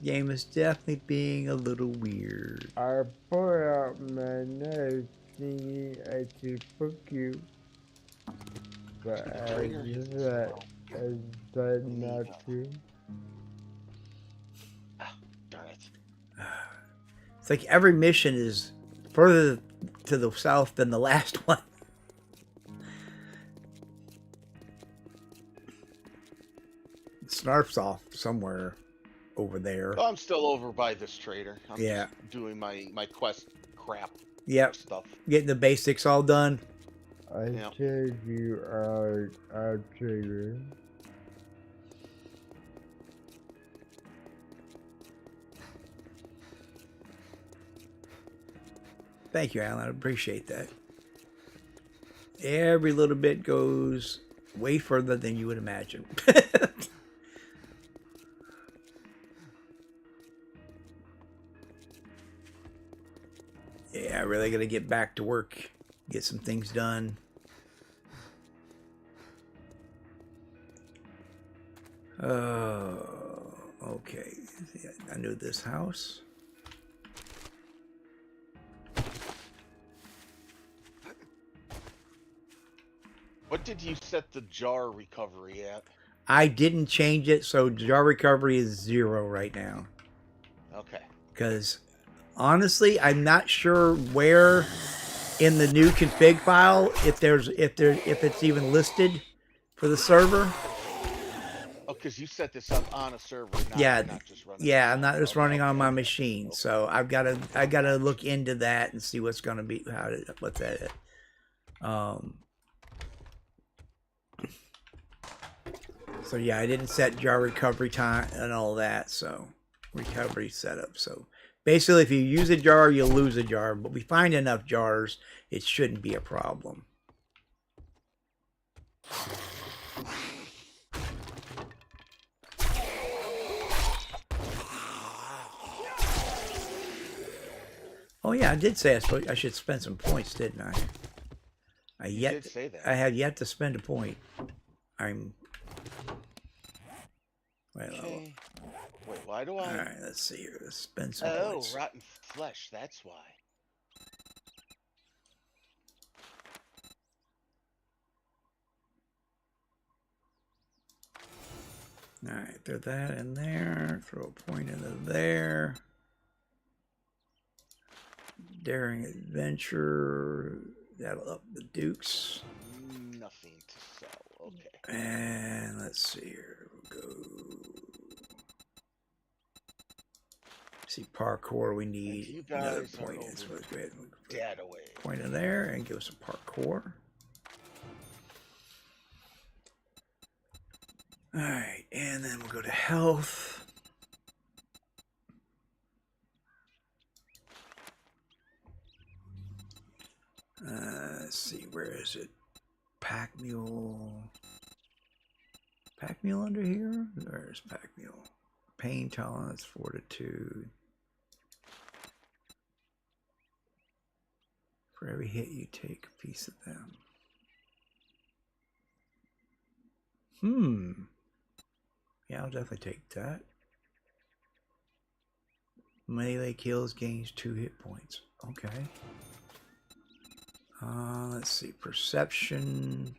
Game is definitely being a little weird. I pulled out my knife thinking I could poke you. But I decided not to. Darn it. It's like every mission is further to the south than the last one. Snarf's off somewhere over there. Oh, I'm still over by this trader. I'm Yeah. just doing my quest crap Yep. stuff. Getting the basics all done. I Yeah. take you out trigger. Thank you, Alan. I appreciate that. Every little bit goes way further than you would imagine. Yeah, I really got to get back to work, get some things done. Okay. Yeah, I knew this house. What did you set the jar recovery at? I didn't change it, so jar recovery is 0 right now. Okay. Because honestly, I'm not sure where in the new config file if it's even listed for the server. Oh, because you set this up on a server, not, Yeah, you're not just running. yeah, it I'm not on- just okay, running on okay, my okay. machine, Okay. so I gotta look into that and see what's gonna be what's that is. So yeah, I didn't set jar recovery time and all that, so recovery setup. So basically, if you use a jar, you'll lose a jar, but we find enough jars, it shouldn't be a problem. Oh yeah, I did say I should spend some points, didn't I? You did say that. I have yet to spend a point. I'm. Wait, Okay. Wait, why do I? all right, let's see here. Let's spend some Oh, points. rotten flesh. That's why. All right, throw that in there. Throw a point into there. Daring adventure. That'll up the dukes. Nothing to sell. Okay. And let's see here. We'll go. See parkour. We And need you another guys point. are So over let's go ahead and put dead away. a point in there and give us some parkour. All right, and then we'll go to health. Let's see, where is it? Pack mule. Pack mule under here? There's pack mule. Pain tolerance, fortitude. For every hit you take a piece of them. Yeah, I'll definitely take that. Melee kills gains 2 hit points. Okay. Let's see. Perception.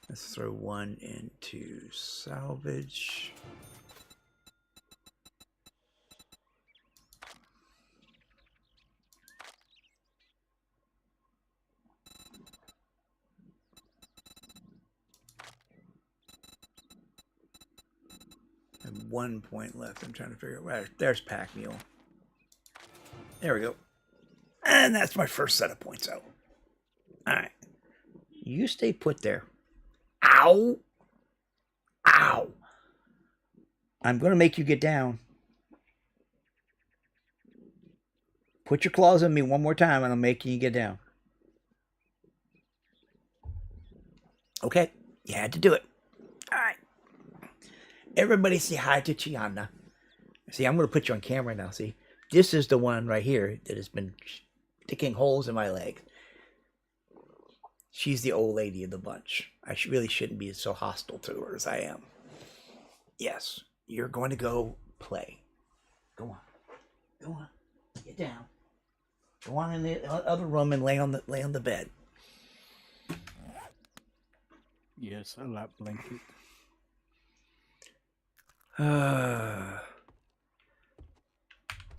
Let's throw 1 into salvage. I have 1 point left. I'm trying to figure out where. There's Pack Mule. There we go. And that's my first set of points out. Alright. You stay put there. Ow! Ow! I'm going to make you get down. Put your claws on me one more time and I'm making you get down. Okay. You had to do it. Alright. Everybody say hi to Chiana. See, I'm going to put you on camera now, see? This is the one right here that has been sticking holes in my leg. She's the old lady of the bunch. I really shouldn't be so hostile to her as I am. Yes, you're going to go play. Go on. Go on. Get down. Go on in the other room and lay on the bed. Yes, a lap blanket.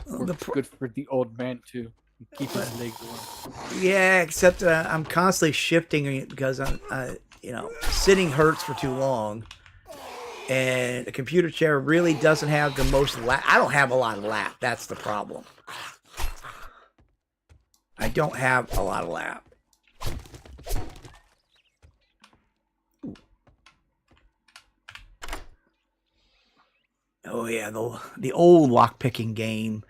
Works good for the old man too. Keep his leg warm. Yeah, except I'm constantly shifting because sitting hurts for too long, and a computer chair really doesn't have the most lap. I don't have a lot of lap. That's the problem. I don't have a lot of lap. Oh yeah, the old lock picking game.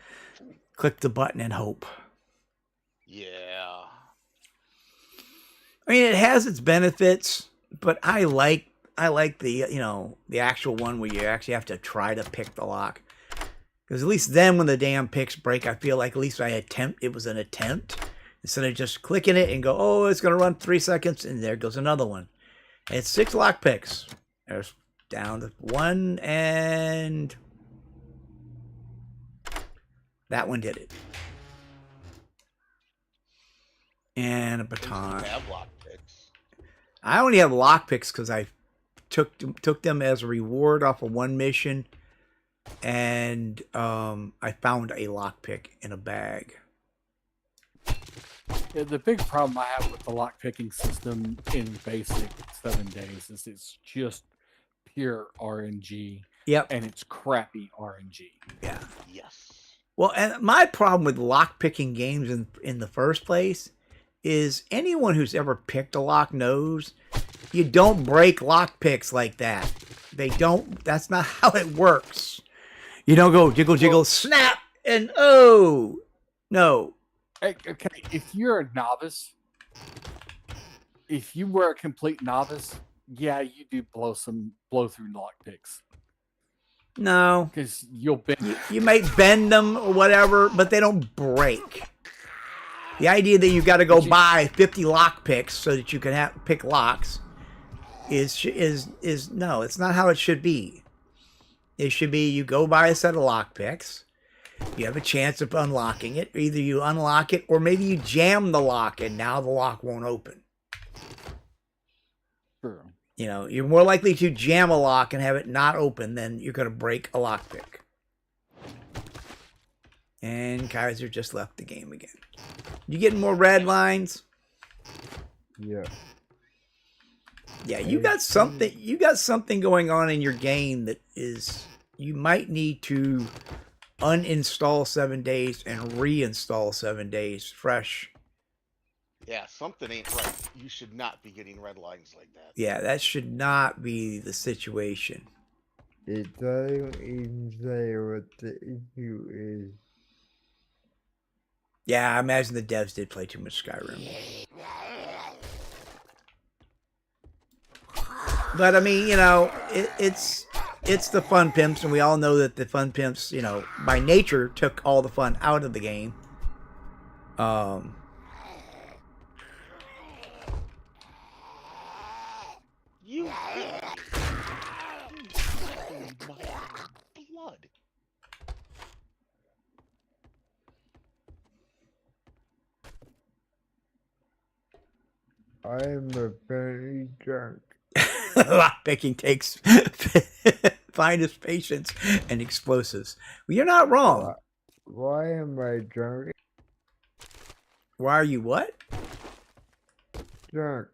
Click the button and hope. Yeah. I mean, it has its benefits, but I like the actual one where you actually have to try to pick the lock. Because at least then, when the damn picks break, I feel like at least it was an attempt instead of just clicking it and go, oh, it's gonna run 3 seconds, and there goes another one. And it's 6 lock picks. There's down to 1, and that one did it. And a baton. Have lock picks. I only have lock picks because I took them as a reward off of one mission, and I found a lockpick in a bag. Yeah, the big problem I have with the lock picking system in basic 7 days is it's just pure RNG. Yep. And it's crappy RNG. Yeah. Yes. Well, and my problem with lock picking games in the first place is anyone who's ever picked a lock knows you don't break lock picks like that. They don't. That's not how it works. You don't go jiggle, jiggle, snap, and oh, no. Okay, if you're a novice, if you were a complete novice, yeah, you do blow through lock picks. No. Because you'll bend. You might bend them or whatever, but they don't break. The idea that you got to go buy 50 lock picks so that you can pick locks is no, it's not how it should be. It should be you go buy a set of lock picks. You have a chance of unlocking it. Either you unlock it or maybe you jam the lock and now the lock won't open. True. You know, you're more likely to jam a lock and have it not open than you're going to break a lockpick. And Kaiser just left the game again. You getting more red lines? Yeah. Yeah, you got something. You got something going on in your game that is. You might need to uninstall 7 days and reinstall 7 days fresh. Yeah, something ain't right. You should not be getting red lines like that. Yeah, that should not be the situation. It doesn't even say what the issue is. Yeah, I imagine the devs did play too much Skyrim. But I mean, you know, it's the fun pimps, and we all know that the fun pimps, you know, by nature took all the fun out of the game. You hit me. Blood. I am apparently drunk. Lockpicking takes finest patience and explosives. Well, you're not wrong. Why am I drunk? Why are you what? Drunk.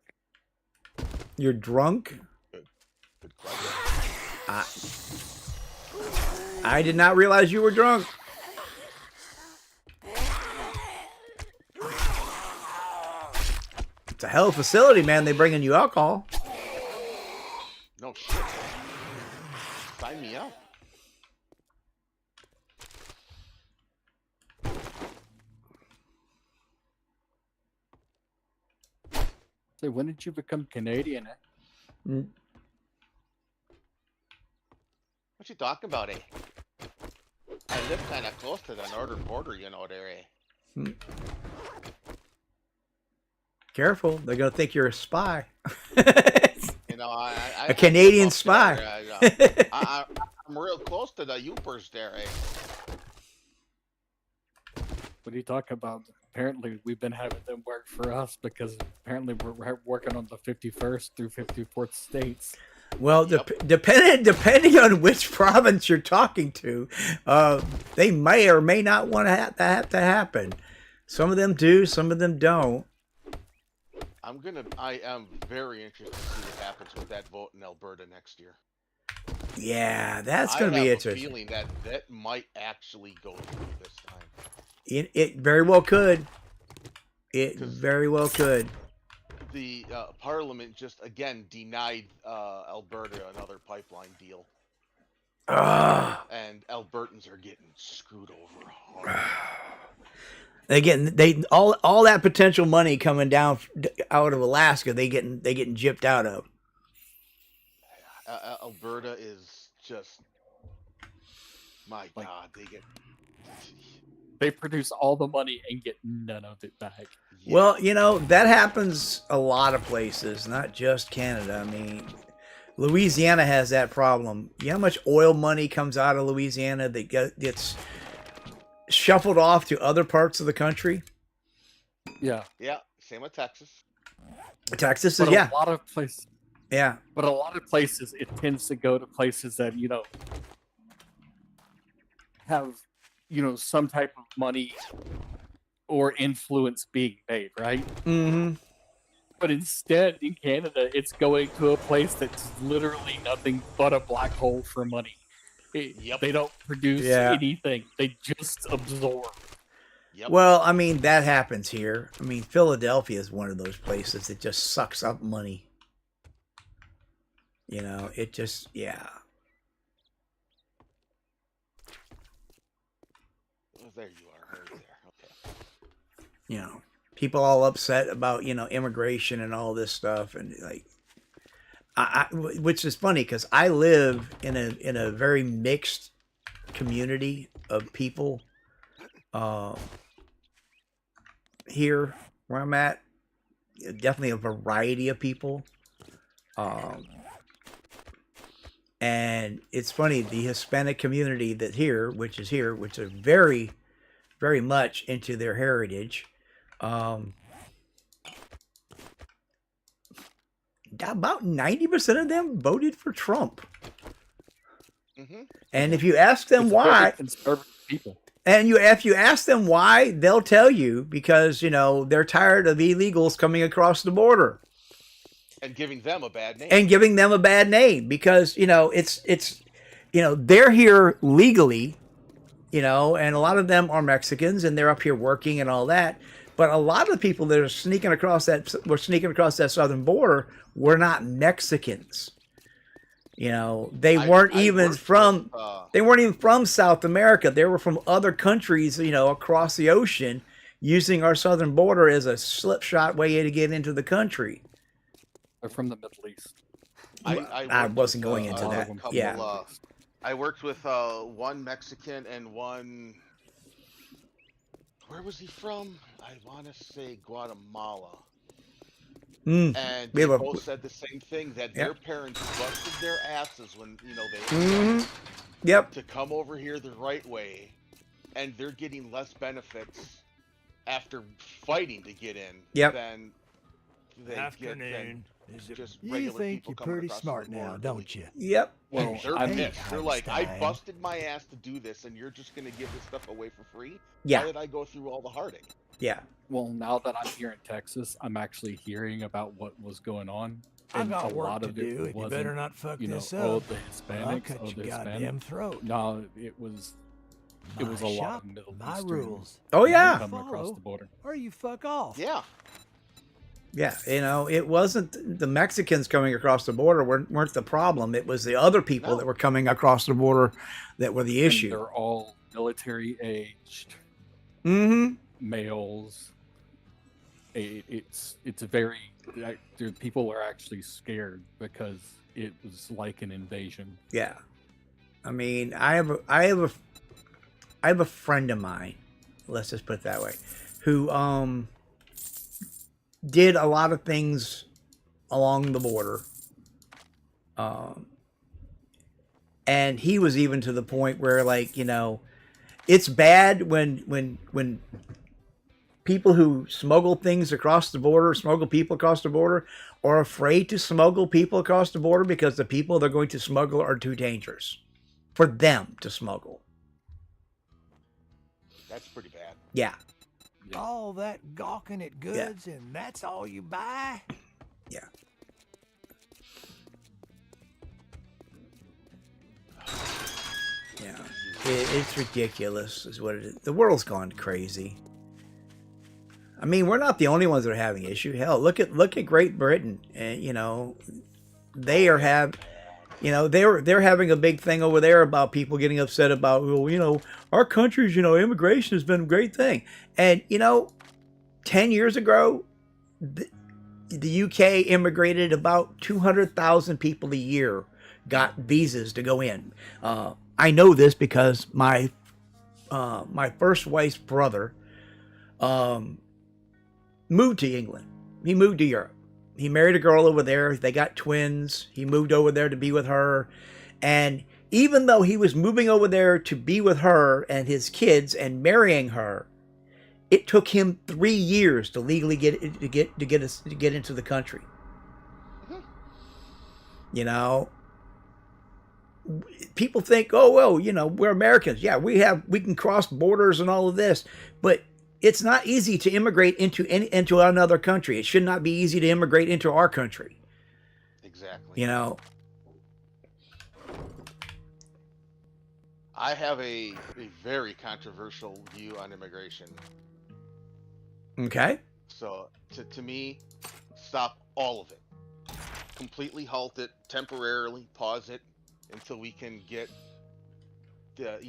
You're drunk? Good question. I did not realize you were drunk. It's a hell of a facility, man. They bringing you alcohol. No shit. Sign me up. So when did you become Canadian? Mm. What you talking about, eh? I live kind of close to the northern border, you know, there, eh? Careful, they're gonna think you're a spy. You know, A Canadian spy. I'm real close to the Yoopers there, eh? What are you talking about? Apparently, we've been having them work for us because apparently we're working on the 51st through 54th states. Well, Yep. depending on which province you're talking to, they may or may not want to have to happen. Some of them do, some of them don't. I am very interested to see what happens with that vote in Alberta next year. Yeah, that's I going to have be a interesting. feeling that might actually go through this time. It very well could. It 'Cause very well could. the Parliament just again denied Alberta another pipeline deal, Ah, and Albertans are getting screwed over hard. they all that potential money coming down out of Alaska, they getting gypped out of. Alberta is just, my Like- God, they get. They produce all the money and get none of it back. Yeah. Well, you know, that happens a lot of places, not just Canada. I mean, Louisiana has that problem. You know how much oil money comes out of Louisiana that gets shuffled off to other parts of the country? Yeah, Yeah, same with Texas. Texas but is, yeah. a lot of places. Yeah. But a lot of places, it tends to go to places that have some type of money or influence being made, right? Mm-hmm. But instead, in Canada, it's going to a place that's literally nothing but a black hole for money. Yep. They don't produce Yeah. anything; they just absorb. Yep. Well, I mean, that happens here. I mean, Philadelphia is one of those places that just sucks up money. You know, it just, yeah. Oh, there you are, right there. Okay. You know, people all upset about, immigration and all this stuff. And like, which is funny because I live in a very mixed community of people here where I'm at. Definitely a variety of people. And it's funny, the Hispanic community which are very, very much into their heritage. About 90% of them voted for Trump. Mm-hmm. And if you ask them It's why, very conservative people. and if you ask them why, they'll tell you because, they're tired of illegals coming across the border. And giving them a bad name. And giving them a bad name because, it's they're here legally, and a lot of them are Mexicans and they're up here working and all that. But a lot of the people that were sneaking across that southern border were not Mexicans. They weren't even from South America. They were from other countries, across the ocean, using our southern border as a slipshod way to get into the country. They're from the Middle East. I wasn't going into a lot that. of them Yeah. I worked with one Mexican and one. Where was he from? I want to say Guatemala. Mm. And We they have both said the same thing, that Yeah. their parents busted their asses when they Mhm. Yep. to come over here the right way, and they're getting less benefits after fighting to get in Yep. than they get Afternoon. Is it? just You regular think people you're coming pretty across the smart now, border don't you? Yep. Well, And they're I'm- pissed. They're like, I Einstein. busted my ass to do this, and you're just gonna give this stuff away for free? Yeah. Why did I go through all the heartache? Yeah. Well, now that I'm here in Texas, I'm actually hearing about what was going on. I And got a work lot to of it do, and you wasn't, better not fuck this up. oh, the or Hispanics, I'll cut oh, your the goddamn Hispanics. throat. No, it was a My lot shop, of Middle my Eastern rules. Oh people yeah. coming across Follow. the border. Or you fuck off. Yeah. Yeah. It wasn't the Mexicans coming across the border weren't the problem. It was the other people No. that were coming across the border that were the And issue. they're all military aged Mm-hmm. males. It's very people are actually scared because it was like an invasion. Yeah. I mean, I have a friend of mine, let's just put it that way, who did a lot of things along the border. And he was even to the point where, like, it's bad when people who smuggle things across the border, smuggle people across the border, are afraid to smuggle people across the border because the people they're going to smuggle are too dangerous for them to smuggle. That's pretty bad. Yeah. All that gawking at goods, and that's all you buy? Yeah. Yeah. It's ridiculous, is what it is. The world's gone crazy. I mean, we're not the only ones that are having issue. Hell, look at Great Britain, and they are they're having a big thing over there about people getting upset about, well, our country's, immigration has been a great thing, and 10 years ago, the UK immigrated about 200,000 people a year, got visas to go in. I know this because my first wife's brother moved to England. He moved to Europe. He married a girl over there. They got twins. He moved over there to be with her. And even though he was moving over there to be with her and his kids and marrying her, it took him 3 years to legally get into the country. People think, oh well, we're Americans. Yeah, we can cross borders and all of this, but it's not easy to immigrate into another country. It should not be easy to immigrate into our country. Exactly. I have a very controversial view on immigration. Okay. So to me, stop all of it. Completely halt it, temporarily pause it until we can get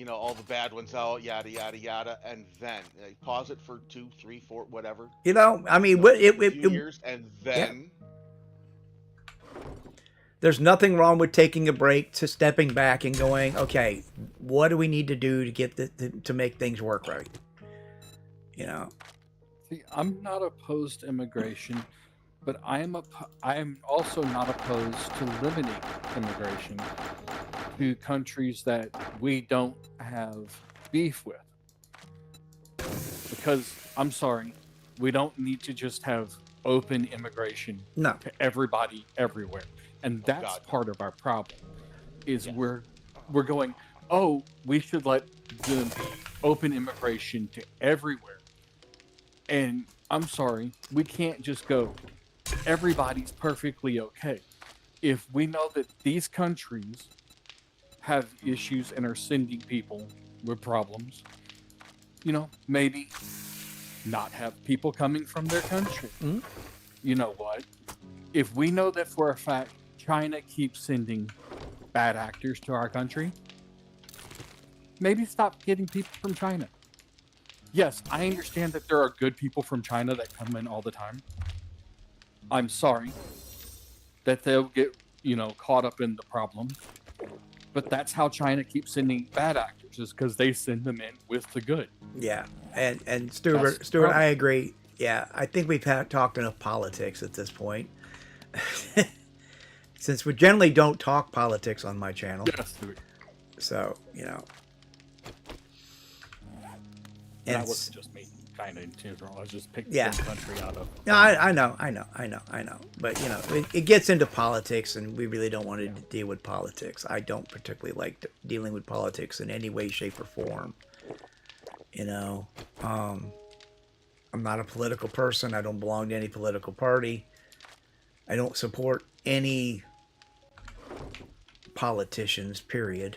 all the bad ones out, yada yada yada, and then pause it for 2, 3, 4, whatever. I mean, years, and then there's nothing wrong with taking a break, to stepping back and going, okay, what do we need to do to get to make things work right? See, I'm not opposed to immigration, but I am also not opposed to limiting immigration to countries that we don't have beef with. Because, I'm sorry, we don't need to just have open immigration No. to everybody everywhere. And that's God. part of our problem, is we're going, oh, we should let the open immigration to everywhere. And I'm sorry, we can't just go, everybody's perfectly okay. If we know that these countries have issues and are sending people with problems, maybe not have people coming from their country. Mm-hmm. You know what? If we know that for a fact China keeps sending bad actors to our country, maybe stop getting people from China. Yes, I understand that there are good people from China that come in all the time. I'm sorry that they'll get, caught up in the problem. But that's how China keeps sending bad actors, is because they send them in with the good. Yeah, and Stuart, I agree. Yeah, I think we've talked enough politics at this point. Since we generally don't talk politics on my channel. Yes, Stuart. So, And that wasn't just me, China in general. I was just picking Yeah. one country out of. No, I know. But it gets into politics, and we really don't want to deal with politics. I don't particularly like dealing with politics in any way, shape, or form. I'm not a political person. I don't belong to any political party. I don't support any politicians, period.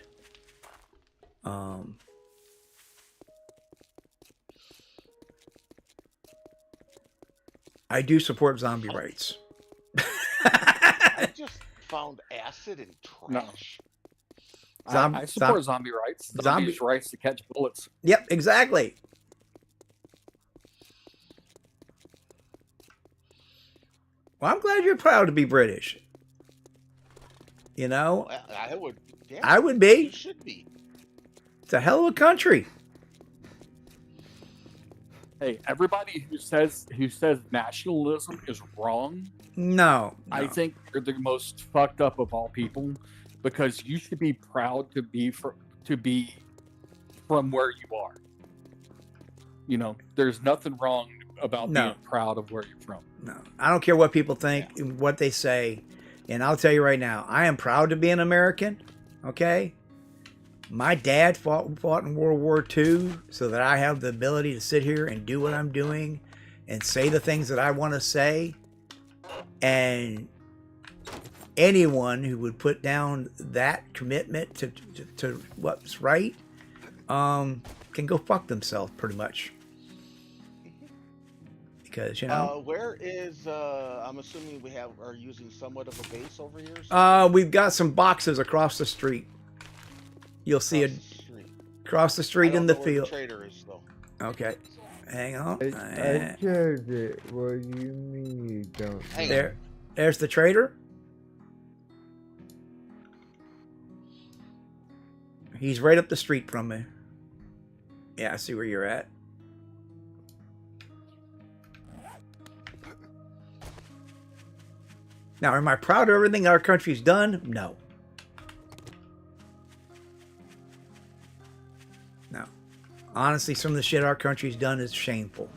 I do support zombie rights. I just found acid in trash. I support zombie rights. Zombies' rights to catch bullets. Yep, exactly. Well, I'm glad you're proud to be British. I would. Yeah, I would be. You should be. It's a hell of a country. Hey, everybody who says nationalism is wrong, No. I think you're the most fucked up of all people, because you should be proud to be from where you are. There's nothing wrong about No. being proud of where you're from. No, I don't care what people think, what they say. And I'll tell you right now, I am proud to be an American. Okay. My dad fought in World War II so that I have the ability to sit here and do what I'm doing and say the things that I want to say. And anyone who would put down that commitment to what's right can go fuck themselves pretty much. Because, you know. Where is I'm assuming we are using somewhat of a base over here. We've got some boxes across the street. You'll see it across the street in the field. The trader is though. Okay, hang on. I checked it. What do you mean you don't? There's the trader. He's right up the street from me. Yeah, I see where you're at. Now, am I proud of everything our country's done? No. No. Honestly, some of the shit our country's done is shameful.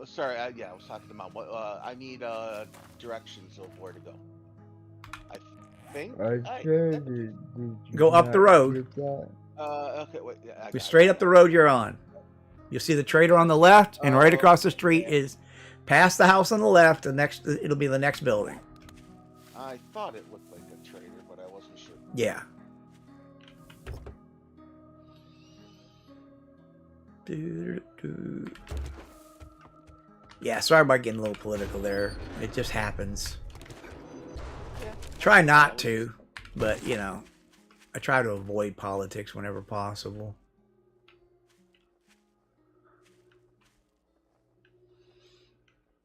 Sorry, yeah, I was talking to Mom. I need directions of where to go. I think. I checked it. Go up the road. Okay, wait. Yeah, You're straight up the road you're on. You'll see the trader on the left, and right across the street is past the house on the left. It'll be the next building. I thought it looked like a trader, but I wasn't sure. Yeah. Yeah, sorry about getting a little political there. It just happens. Yeah. Try not to, but, you know, I try to avoid politics whenever possible.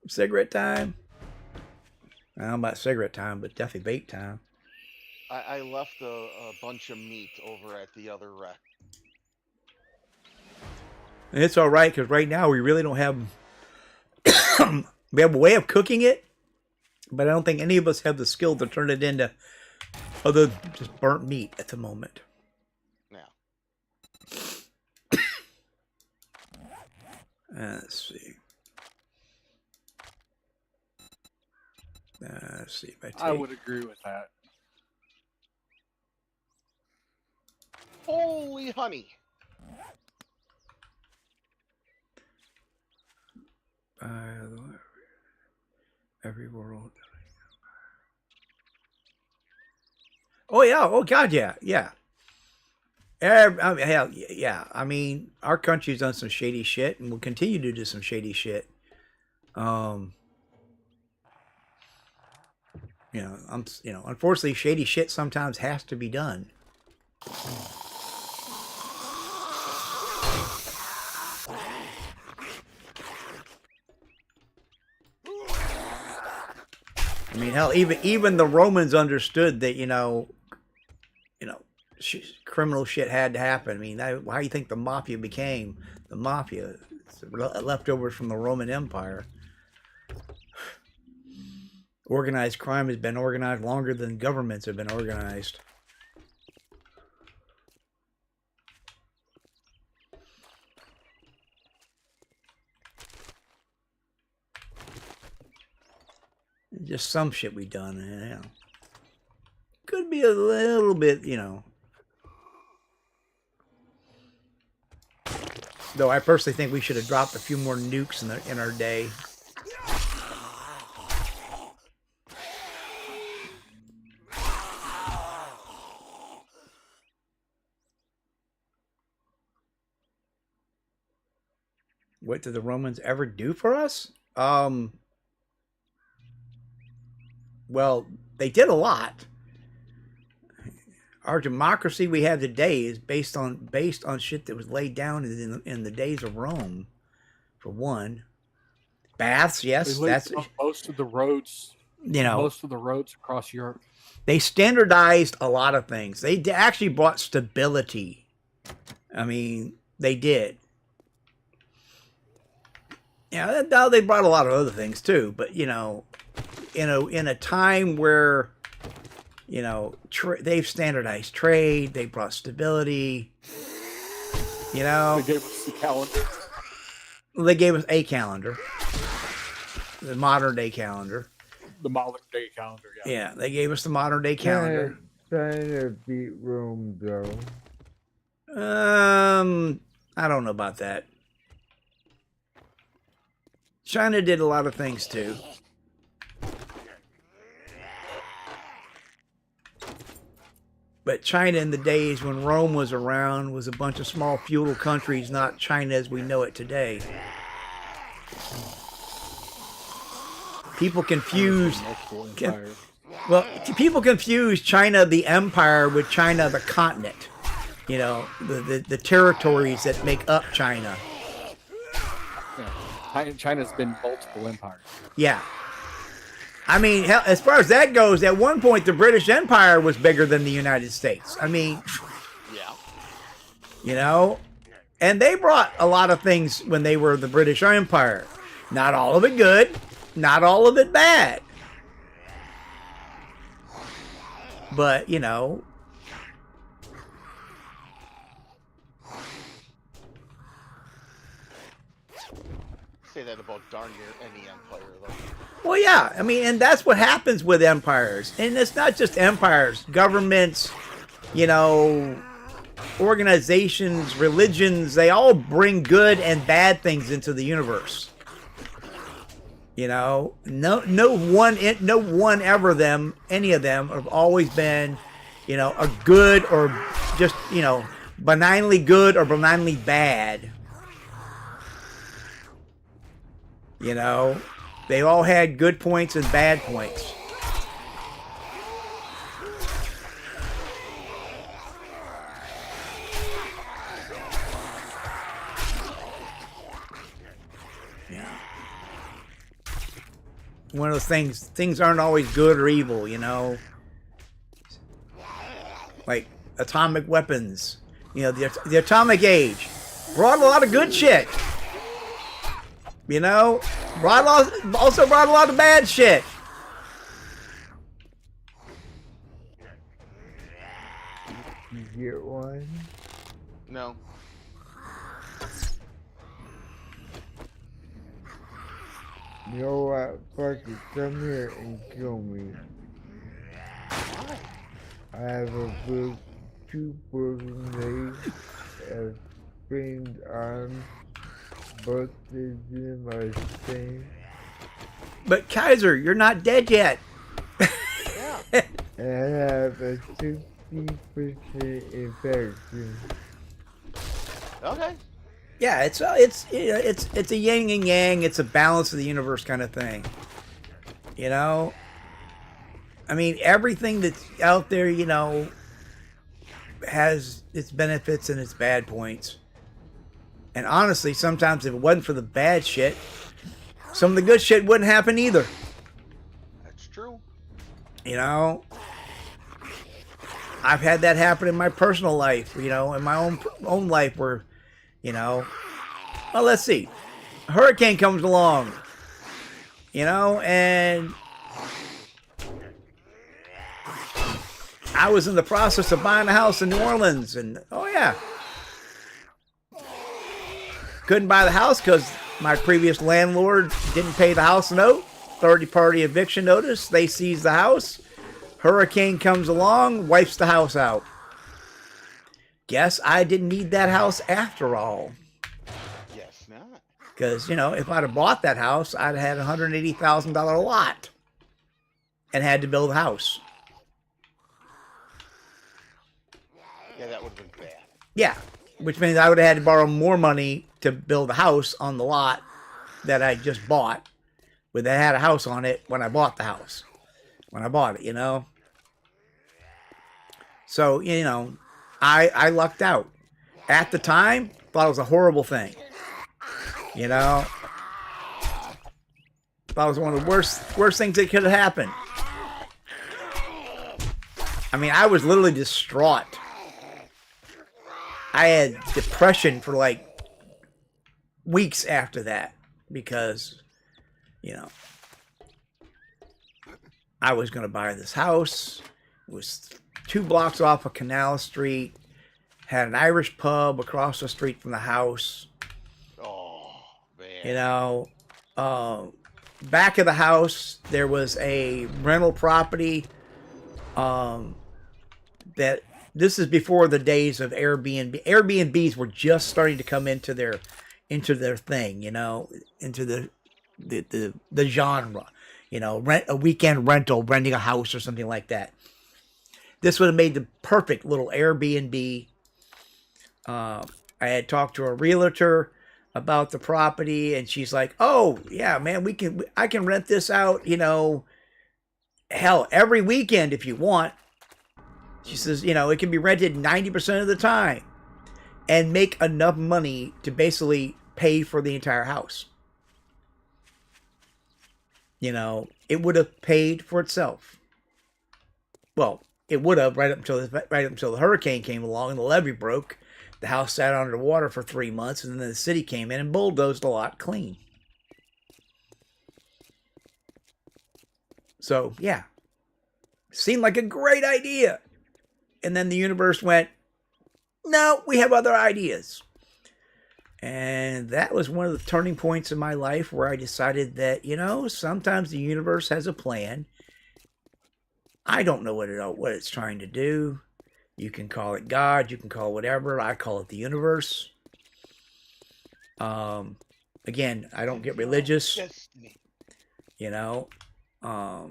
Cigarette time? I don't know about cigarette time, but definitely bait time. I left a bunch of meat over at the other wreck. And it's all right, because right now we really don't have... we have a way of cooking it, but I don't think any of us have the skill to turn it into other just burnt meat at the moment. Yeah. Let's see. Let's see if I would agree with that. Holy honey! Every world. Oh yeah! Oh God! Yeah! Yeah. I mean, hell, yeah. I mean, our country's done some shady shit, and will continue to do some shady shit. You know, unfortunately, shady shit sometimes has to be done. I mean, hell, even the Romans understood that, you know, criminal shit had to happen. I mean, how do you think the mafia became the mafia? It's leftovers from the Roman Empire. Organized crime has been organized longer than governments have been organized. Just some shit we done, you know. Could be a little bit, you know. Though I personally think we should have dropped a few more nukes in our day. What did the Romans ever do for us? Well, they did a lot. Our democracy we have today is based on shit that was laid down in the days of Rome, for one. Baths, yes, that's most of the roads. You know, most of the roads across Europe. They standardized a lot of things. They actually brought stability. I mean, they did. Yeah, now they brought a lot of other things too. But you know, in a time where, you know, they've standardized trade, they brought stability. You know, They gave us the calendar. they gave us a calendar, the modern day calendar. The modern day calendar, yeah. Yeah, they gave us the modern day calendar. Trying to beat Rome, though. I don't know about that. China did a lot of things too. But China in the days when Rome was around was a bunch of small feudal countries, not China as we know it today. People confuse people confuse China the empire with China the continent. You know, the territories that make up China. Yeah. China's been multiple empires. Yeah. I mean, hell, as far as that goes, at one point the British Empire was bigger than the United States. I mean, Yeah. you know, and they brought a lot of things when they were the British Empire. Not all of it good, not all of it bad. But, you know, Say that about darn near any empire, though. well, yeah. I mean, and that's what happens with empires. And it's not just empires, governments, you know, organizations, religions, they all bring good and bad things into the universe. You know, no one any of them have always been, you know, a good or just, you know, benignly good or benignly bad. You know, they all had good points and bad points. Yeah. One of those things aren't always good or evil, you know. Like atomic weapons. You know, the atomic age brought a lot of good shit. You know, also brought a lot of bad shit. You get one? No. You know what? Fuck it. Come here and kill me. I have two broken legs, a sprained arm, both is in my stain, But Kaiser, you're not dead yet. and I have a 60% infection. Okay. Yeah, it's you know, it's a yin and yang. It's a balance of the universe kind of thing. You know, I mean, everything that's out there, you know, has its benefits and its bad points. And honestly, sometimes if it wasn't for the bad shit, some of the good shit wouldn't happen either. That's true. You know, I've had that happen in my personal life. You know, in my own life, where, you know, well, let's see, a hurricane comes along, you know, and I was in the process of buying a house in New Orleans, and oh yeah, couldn't buy the house because my previous landlord didn't pay the house note, third-party eviction notice. They seized the house. Hurricane comes along, wipes the house out. Guess I didn't need that house after all. Yes, not. Because, you know, if I'd have bought that house, I'd have had a $180,000 lot and had to build a house. Yeah, that would have been bad. Yeah, which means I would have had to borrow more money to build a house on the lot that I just bought, but that had a house on it when I bought the house. When I bought it, you know? So, you know, I lucked out. At the time, thought it was a horrible thing. You know? Thought it was one of the worst things that could have happened. I mean, I was literally distraught. I had depression for like weeks after that because, you know, I was going to buy this house. It was 2 blocks off of Canal Street. had an Irish pub across the street from the house. Oh man. You know, back of the house there was a rental property. That this is before the days of Airbnb. Airbnbs were just starting to come into their thing. You know, into the genre. You know, rent a weekend rental, renting a house or something like that. This would have made the perfect little Airbnb. I had talked to a realtor about the property, and she's like, "Oh yeah, man, I can rent this out. You know, hell, every weekend if you want." She says, you know, it can be rented 90% of the time and make enough money to basically pay for the entire house. You know, it would have paid for itself. Well, it would have right up until the hurricane came along and the levee broke. The house sat underwater for 3 months, and then the city came in and bulldozed a lot clean. So, yeah. Seemed like a great idea. And then the universe went, no, we have other ideas. And that was one of the turning points in my life where I decided that, you know, sometimes the universe has a plan. I don't know what it's trying to do. You can call it God, you can call it whatever. I call it the universe. Again, I don't get religious. Destiny. You know, I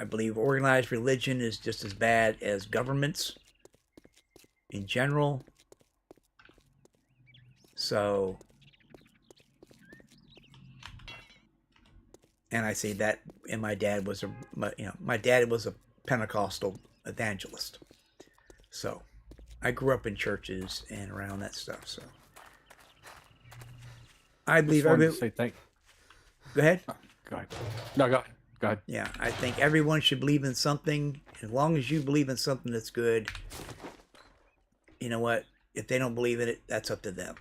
believe organized religion is just as bad as governments in general. So, and I say that, and my dad was a Pentecostal evangelist. So, I grew up in churches and around that stuff. So, I believe everyone. Say thank. Go ahead. Go ahead. No, go ahead. Go ahead. Yeah, I think everyone should believe in something. As long as you believe in something that's good, you know what? If they don't believe in it, that's up to them.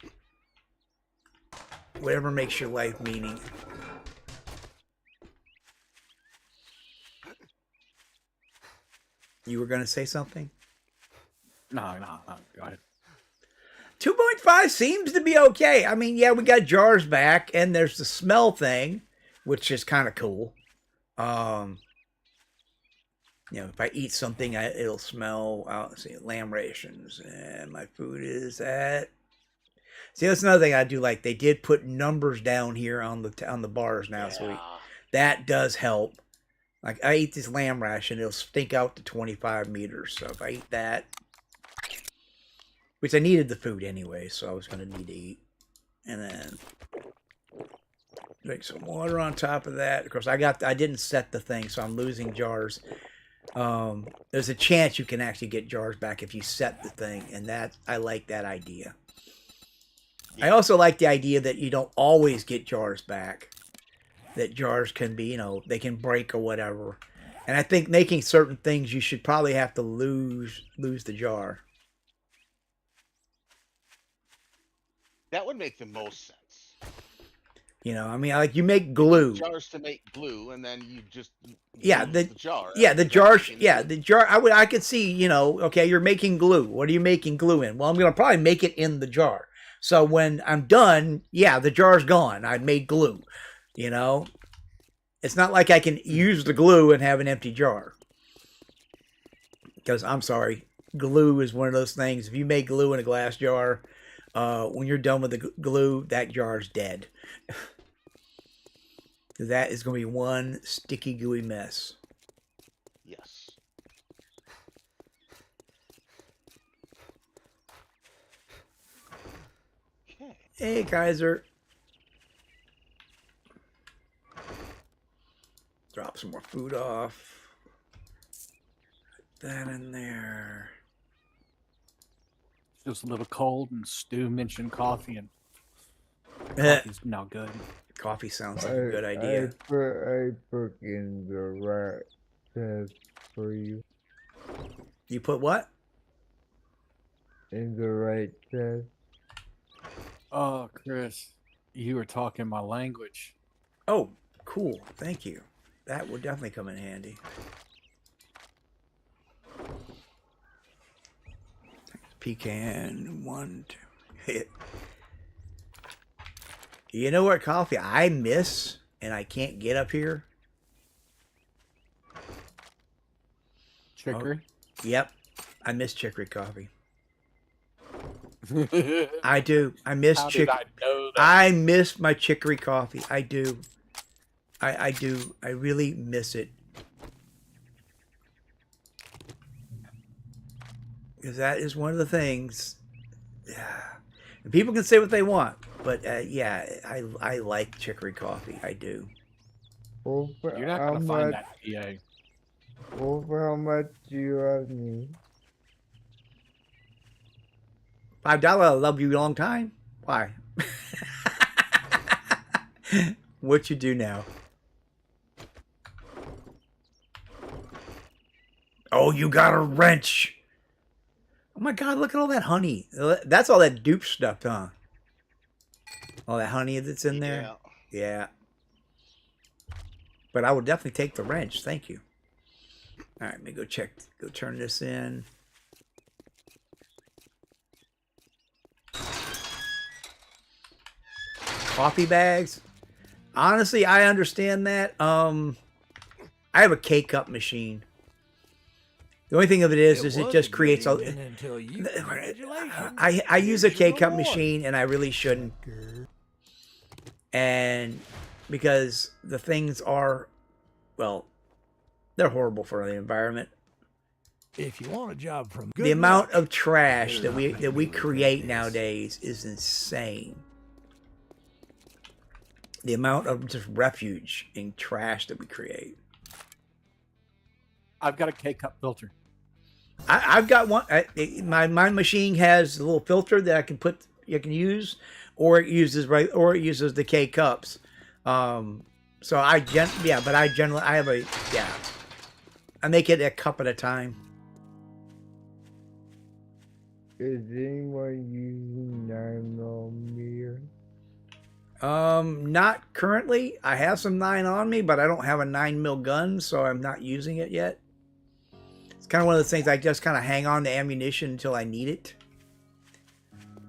Whatever makes your life meaning. You were going to say something? No. Go ahead. 2.5 seems to be okay. I mean, yeah, we got jars back, and there's the smell thing, which is kind of cool. You know, if I eat something, it'll smell. Let's see, lamb rations, and my food is at. See, that's another thing I do like. They did put numbers down here on the bars now, so that does help. Like I eat this lamb ration, it'll stink out to 25 meters. So if I eat that, which I needed the food anyway, so I was going to need to eat, and then drink some water on top of that. Of course, I didn't set the thing, so I'm losing jars. There's a chance you can actually get jars back if you set the thing, and that I like that idea. I also like the idea that you don't always get jars back. That jars can be, you know, they can break or whatever. And I think making certain things, you should probably have to lose the jar. That would make the most sense. You know, I mean, like you make glue. Jars to make glue, and then you just the jar. Yeah, the jars. Yeah, the jar. I could see. You know, okay, you're making glue. What are you making glue in? Well, I'm gonna probably make it in the jar. So when I'm done, yeah, the jar's gone. I made glue. You know, it's not like I can use the glue and have an empty jar. Because I'm sorry, glue is one of those things. If you make glue in a glass jar, when you're done with the glue, that jar's dead. That is going to be one sticky, gooey mess. Yes. Okay. Hey, Kaiser. Drop some more food off. Put that in there. Feels a little cold, and Stu mentioned coffee, and coffee's now good. Coffee sounds like a good idea. I put in the right test for you. You put what? In the right test. Oh, Chris, you were talking my language. Oh, cool. Thank you. That would definitely come in handy. Pecan 1, 2. You know what coffee I miss and I can't get up here? Chicory. Yep. I miss chicory coffee. I do. I miss How did chicory. I know that? I miss my chicory coffee. I do. I do. I really miss it. Because that is one of the things. Yeah. And people can say what they want, but yeah, I like chicory coffee. I do. Over You're not how gonna find much? that in Over how much do you have me? $5. I love you a long time. Why? What you do now? Oh, you got a wrench. Oh my God, look at all that honey. That's all that dupe stuff, huh? All that honey that's in there. Yeah. But I would definitely take the wrench. Thank you. All right, let me go check. Go turn this in. Coffee bags. Honestly, I understand that. I have a K-cup machine. The only thing of it is it was just a creates good a. evening until you. Congratulations. I use a Here's your K-cup reward. machine, and I really shouldn't. And because the things are, well, they're horrible for the environment. If you want a job from The amount of trash Better that not we make me regret create this. nowadays is insane. The amount of just refuge and trash that we create. I've got a K-cup filter. I've got one. My machine has a little filter that I can put. You can use, or it uses the K cups. So I generally I have a I make it a cup at a time. Is anyone using 9mm? Not currently. I have some 9 on me, but I don't have a 9mm gun, so I'm not using it yet. It's kind of one of those things I just kind of hang on to ammunition until I need it.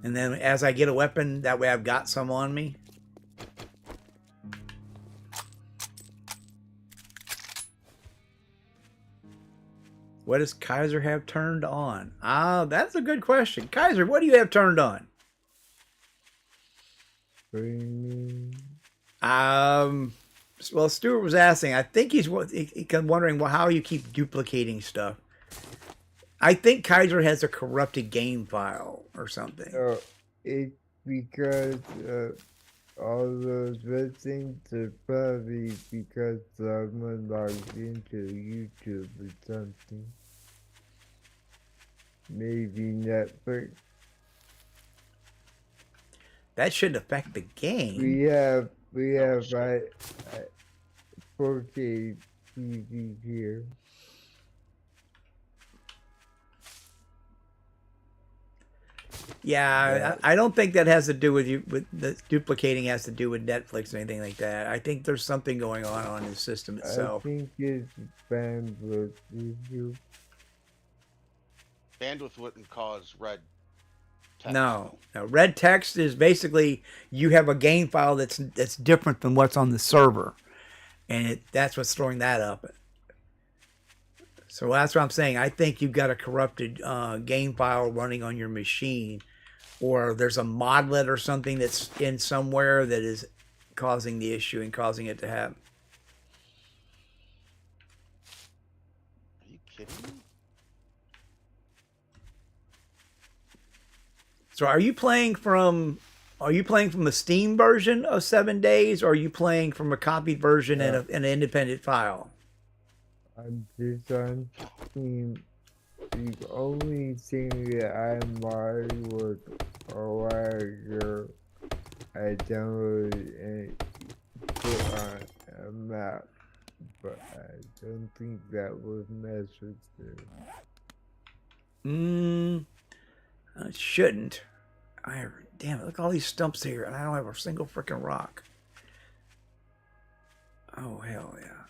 And then as I get a weapon, that way I've got some on me. What does Kaiser have turned on? Ah, that's a good question. Kaiser, what do you have turned on? What do you mean? Well, Stuart was asking. I think he's wondering how you keep duplicating stuff. I think Kaiser has a corrupted game file or something. It's because all those red things are probably because someone logged into YouTube or something. Maybe Netflix. That shouldn't affect the game. We have 4K TV here. Yeah, I don't think that has to do with you. With the duplicating has to do with Netflix or anything like that. I think there's something going on the system itself. I think it's bandwidth issue. Bandwidth wouldn't cause red text. No, red text is basically you have a game file that's different than what's on the server, and that's what's throwing that up. So that's what I'm saying. I think you've got a corrupted game file running on your machine, or there's a modlet or something that's in somewhere that is causing the issue and causing it to happen. Are you kidding me? So are you playing from the Steam version of 7 Days, or are you playing from a copied version and an independent file? I'm just on Steam. The only thing that I modded was a while ago. I downloaded and put on a map, but I don't think that would mess with it. It shouldn't. Damn it, look at all these stumps here, and I don't have a single freaking rock. Oh, hell yeah.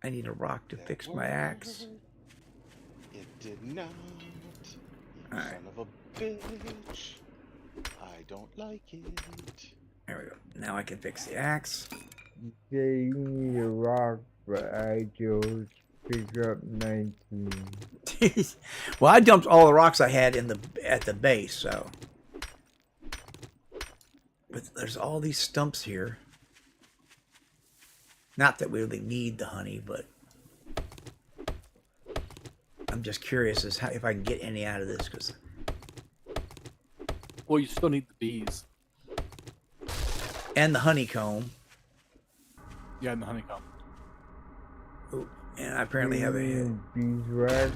I need a rock to That fix my axe. word, it did not. You All right. son of a bitch. I don't like it. There we go. Now I can fix the axe. Yeah, you need a rock, but I chose pick up 19. Well, I dumped all the rocks I had at the base, so. But there's all these stumps here. Not that we really need the honey, but I'm just curious as how if I can get any out of this, because Well, you still need the bees. and the honeycomb. Yeah, and the honeycomb. Ooh, and I apparently have a beeswax.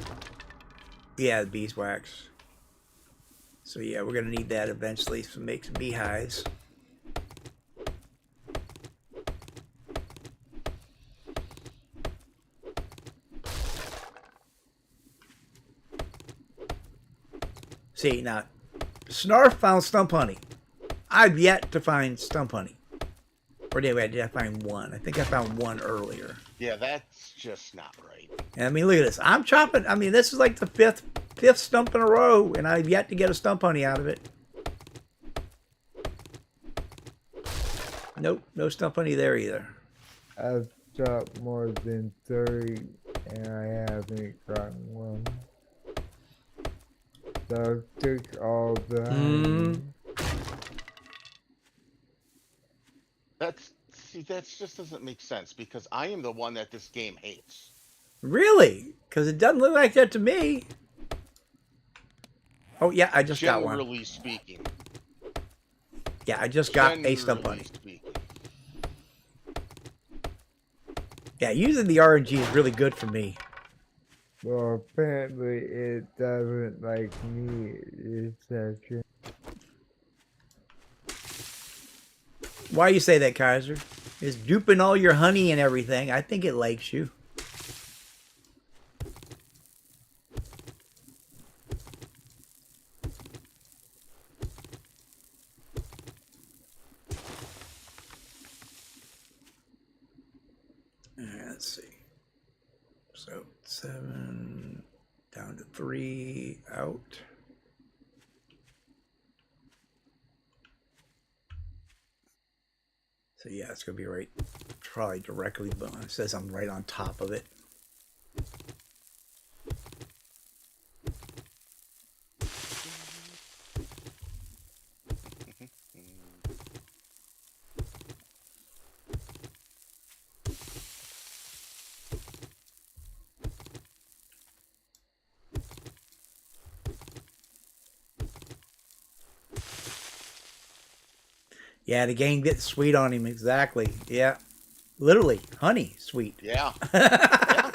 yeah, the beeswax. So yeah, we're gonna need that eventually to make some beehives. See, now, Snarf found stump honey. I've yet to find stump honey. Or did I find one? I think I found one earlier. Yeah, that's just not right. And I mean, look at this. I'm chopping. I mean, this is like the fifth stump in a row, and I've yet to get a stump honey out of it. Nope, no stump honey there either. I've chopped more than 30 and I haven't gotten one. So I took all the honey. That just doesn't make sense because I am the one that this game hates. Really? Because it doesn't look like that to me. Oh yeah, I just got one. Generally speaking. Yeah, I just got a stump Generally honey. speaking. Yeah, using the RNG is really good for me. Well, apparently it doesn't like me. It's actually. Why you say that, Kaiser? It's duping all your honey and everything. I think it likes you. Let's see. So 7 down to 3 out. So yeah, it's gonna be right, probably directly. But it says I'm right on top of it. Yeah, the game gets sweet on him, exactly. Yeah. Literally, honey sweet. Yeah. Yeah.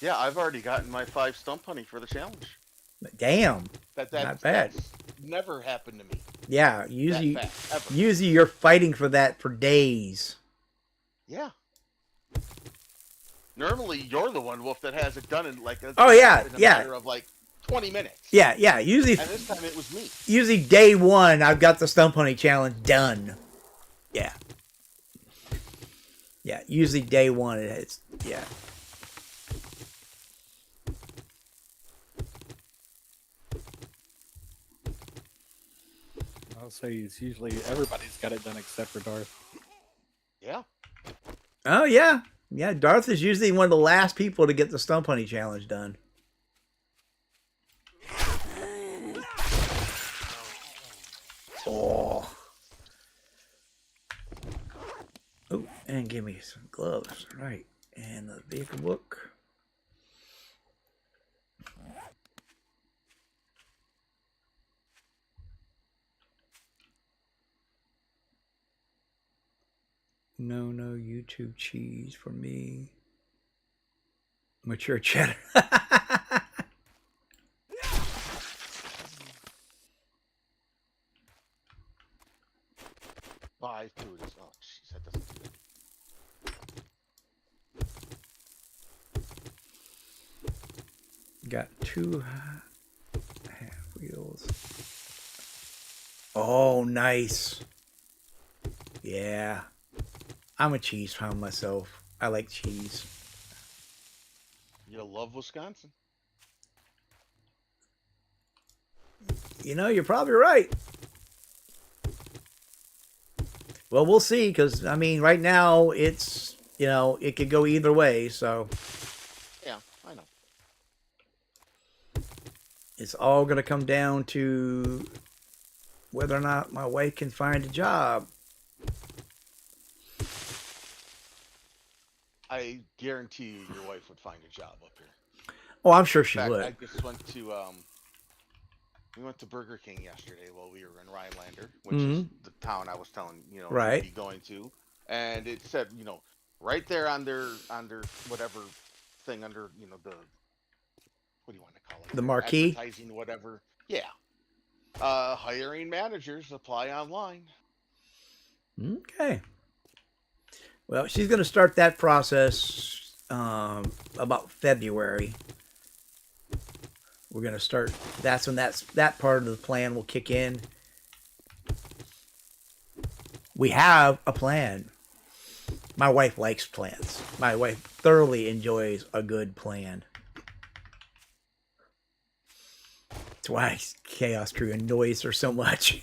Yeah, I've already gotten my 5 stump honey for the challenge. Damn. Not bad. That's never happened to me. Yeah, That usually fast, ever. usually you're fighting for that for days. Yeah. Normally, you're the one, Wolf, that has it done in like a, Oh, yeah, in a yeah. matter of like 20 minutes. Yeah, usually And this time it was me. usually day one I've got the stump honey challenge done. Yeah. Yeah, usually day one it's yeah. I'll say it's usually everybody's got it done except for Darth. Yeah. Oh yeah. Yeah, Darth is usually one of the last people to get the stump honey challenge done. Oh. Oh, and give me some gloves. Right. And the vehicle book. No YouTube cheese for me. Mature cheddar. Buy food. Oh, jeez, that doesn't do that. Got 2 half wheels. Oh, nice. Yeah. I'm a cheese fan myself. I like cheese. You love Wisconsin. You know, you're probably right. Well, we'll see, because, I mean, right now, it's, you know, it could go either way, so. Yeah, I know. It's all going to come down to whether or not my wife can find a job. I guarantee you your wife would find a job up here. Oh, I'm sure In she fact, would. I just went to we went to Burger King yesterday while we were in Rhinelander, which is the town I was telling you'd Right. be going to, and it said right there on their whatever thing under the what do you want to call it? The Their marquee? advertising, whatever. Yeah. Hiring managers, apply online. Okay. Well, she's going to start that process about February. We're going to start. That's when that part of the plan will kick in. We have a plan. My wife likes plans. My wife thoroughly enjoys a good plan. That's why Chaos Crew annoys her so much.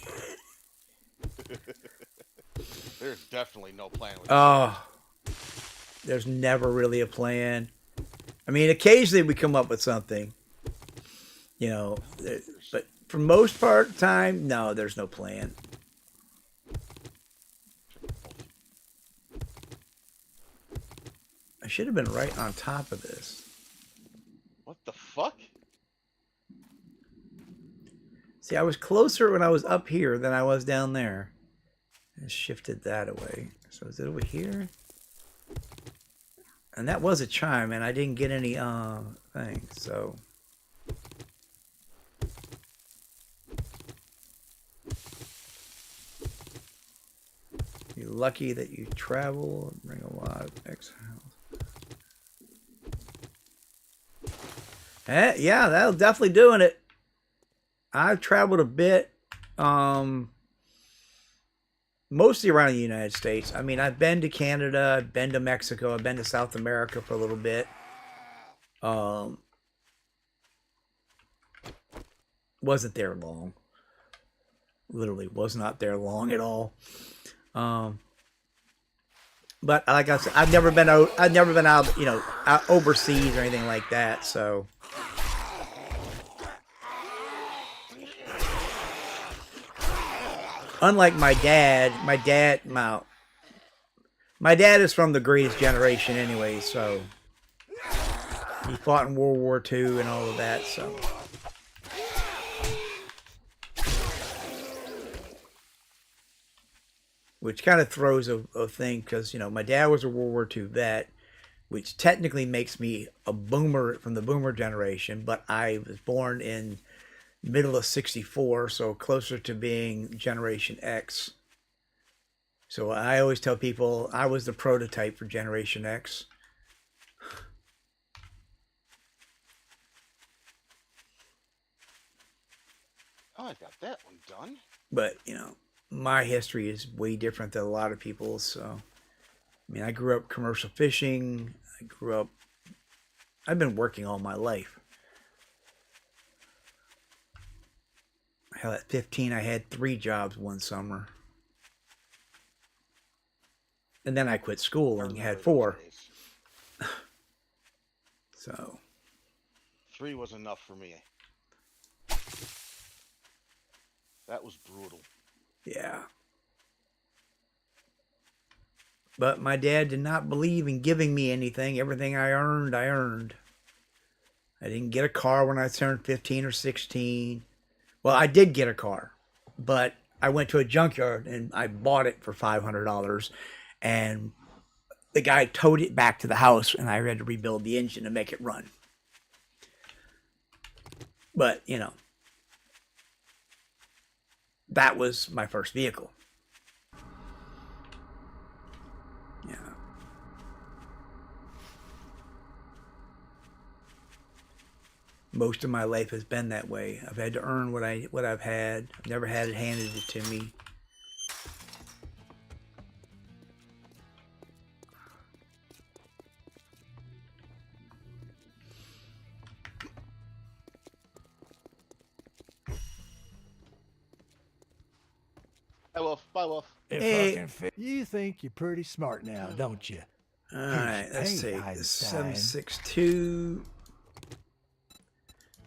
There's definitely no plan with Oh, there's never really a plan. I mean, occasionally we come up with something, but for most part of the time, no, there's no plan. I should have been right on top of this. What the fuck? See, I was closer when I was up here than I was down there. I shifted that away. So is it over here? And that was a chime, and I didn't get any things, so. You're lucky that you travel and bring a lot of exiles. Yeah, that'll definitely doing it. I've traveled a bit, mostly around the United States. I mean, I've been to Canada, I've been to Mexico, I've been to South America for a little bit. Wasn't there long. Literally was not there long at all. But like I said, I've never been out, out overseas or anything like that, so. Unlike my dad is from the greatest generation anyway, so he fought in World War II and all of that, so. Which kind of throws a thing, because, my dad was a World War II vet, which technically makes me a boomer from the boomer generation, but I was born in middle of 64, so closer to being Generation X. So I always tell people I was the prototype for Generation X. Oh, I got that one done. But, my history is way different than a lot of people's. So, I mean, I grew up commercial fishing. I've been working all my life. Hell, at 15, I had 3 jobs one summer. And then I quit school and had 4. So. 3 was enough for me. That was brutal. Yeah. But my dad did not believe in giving me anything. Everything I earned, I earned. I didn't get a car when I turned 15 or 16. Well, I did get a car, but I went to a junkyard and I bought it for $500, and the guy towed it back to the house, and I had to rebuild the engine to make it run. But, that was my first vehicle. Yeah. Most of my life has been that way. I've had to earn what I've had. I've never had it handed to me. Bye, Wolf. Bye, Wolf. Hey. You think you're pretty smart now, don't you? All right, let's see. Einstein. 762.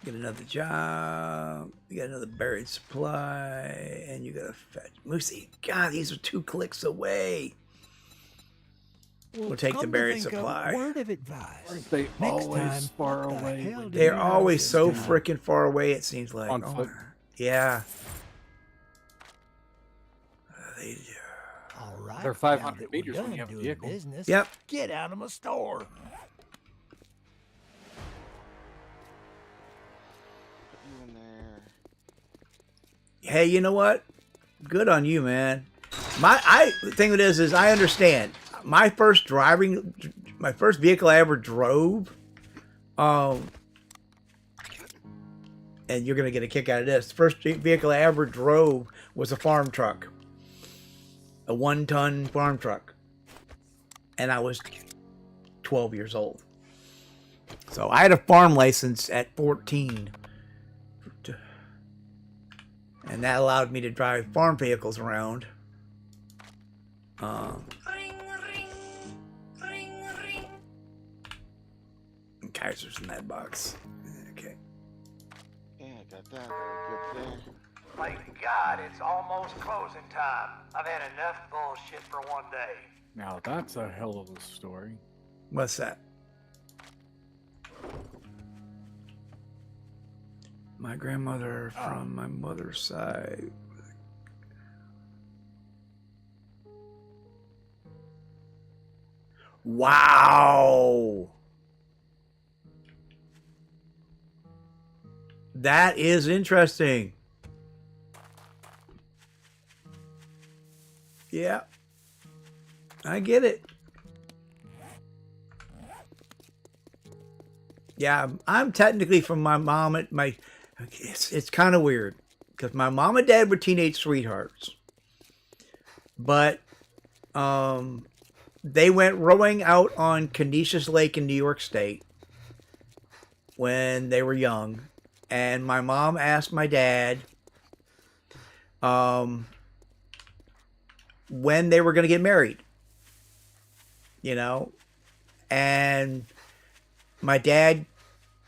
Get another job. You got another buried supply, and you got a fetch. Moosey, God, these are 2 clicks away. We'll take the come to buried think of, supply. word of advice. Aren't they Next always time, far what the away? hell do They're you always guys so do? freaking far away. It seems like. On foot. Yeah. They, All right. They're now 500 that we're meters when done you have a doing vehicle. business, Yep. get out of my store. Put you in there. Hey, you know what? Good on you, man. The thing with it is I understand. My first vehicle I ever drove, and you're gonna get a kick out of this. The first vehicle I ever drove was a farm truck, a 1-ton farm truck, and I was 12 years old. So I had a farm license at 14. And that allowed me to drive farm vehicles around. And Kaiser's in that box. Okay. Yeah, I got that. Very good there. Thank God, it's almost closing time. I've had enough bullshit for one day. Now that's a hell of a story. What's that? My grandmother from my mother's side. Wow. That is interesting. Yeah. I get it. Yeah, I'm technically from my mom and my. It's kind of weird because my mom and dad were teenage sweethearts, but they went rowing out on Canisius Lake in New York State when they were young, and my mom asked my dad when they were going to get married, you know, and my dad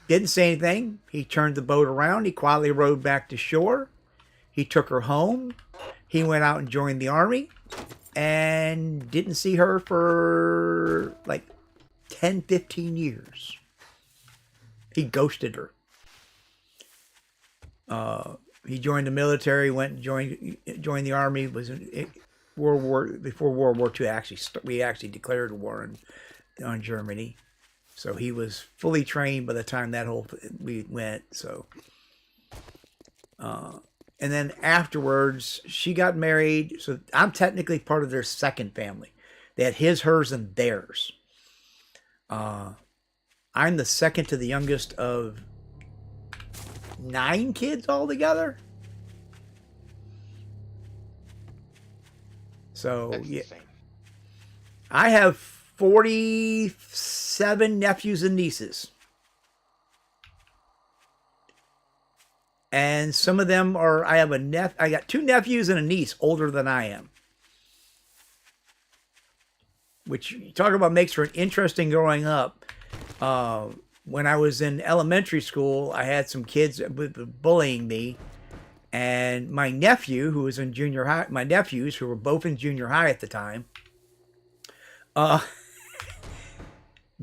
didn't say anything. He turned the boat around. He quietly rowed back to shore. He took her home. He went out and joined the army and didn't see her for like 10, 15 years. He ghosted her. He joined the military, went and joined the army, was in before World War II. We actually declared war on Germany. So he was fully trained by the time we went. So, and then afterwards, she got married. So I'm technically part of their second family. They had his, hers, and theirs. I'm the second to the youngest of 9 kids altogether. So That's yeah, insane. I have 47 nephews and nieces. And some of them are, I got 2 nephews and a niece older than I am. Which, you talk about, makes for an interesting growing up. When I was in elementary school, I had some kids bullying me. And my nephew, who was in junior high, my nephews, who were both in junior high at the time,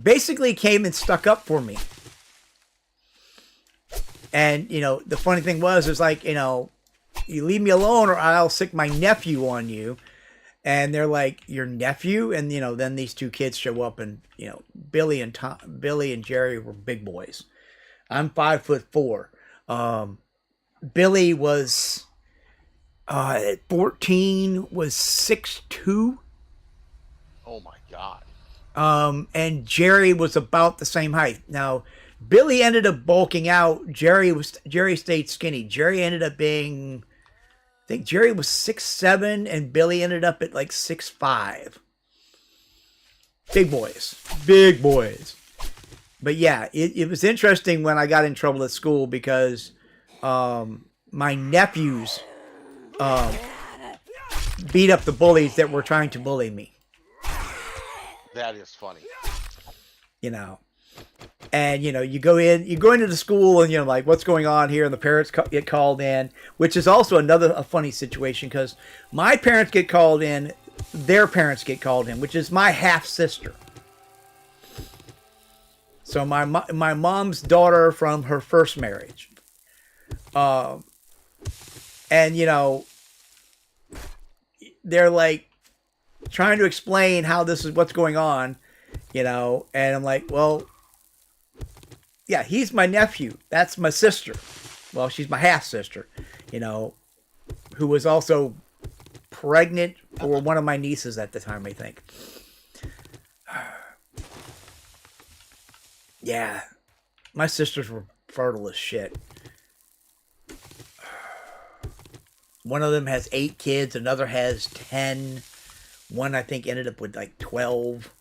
basically came and stuck up for me. And, you know, the funny thing was like, you know, you leave me alone or I'll sick my nephew on you. And they're like, your nephew? And, you know, then these 2 kids show up and, you know, Billy and Jerry were big boys. I'm 5'4". Billy was, at 14, was 6'2". Oh my God. And Jerry was about the same height. Now, Billy ended up bulking out. Jerry stayed skinny. Jerry ended up being, I think Jerry was 6'7", and Billy ended up at like 6'5". Big boys. Big boys. But yeah, it was interesting when I got in trouble at school because my nephews beat up the bullies that were trying to bully me. That is funny. You know, and you go into the school and like, what's going on here, and the parents get called in, which is also a funny situation because my parents get called in, their parents get called in, which is my half sister. So my mom's daughter from her first marriage, and they're like trying to explain how this is what's going on, and I'm like, well, yeah, he's my nephew. That's my sister. Well, she's my half sister, who was also pregnant for one of my nieces at the time, I think. Yeah, my sisters were fertile as shit. One of them has 8 kids. Another has 10. One, I think, ended up with like 12.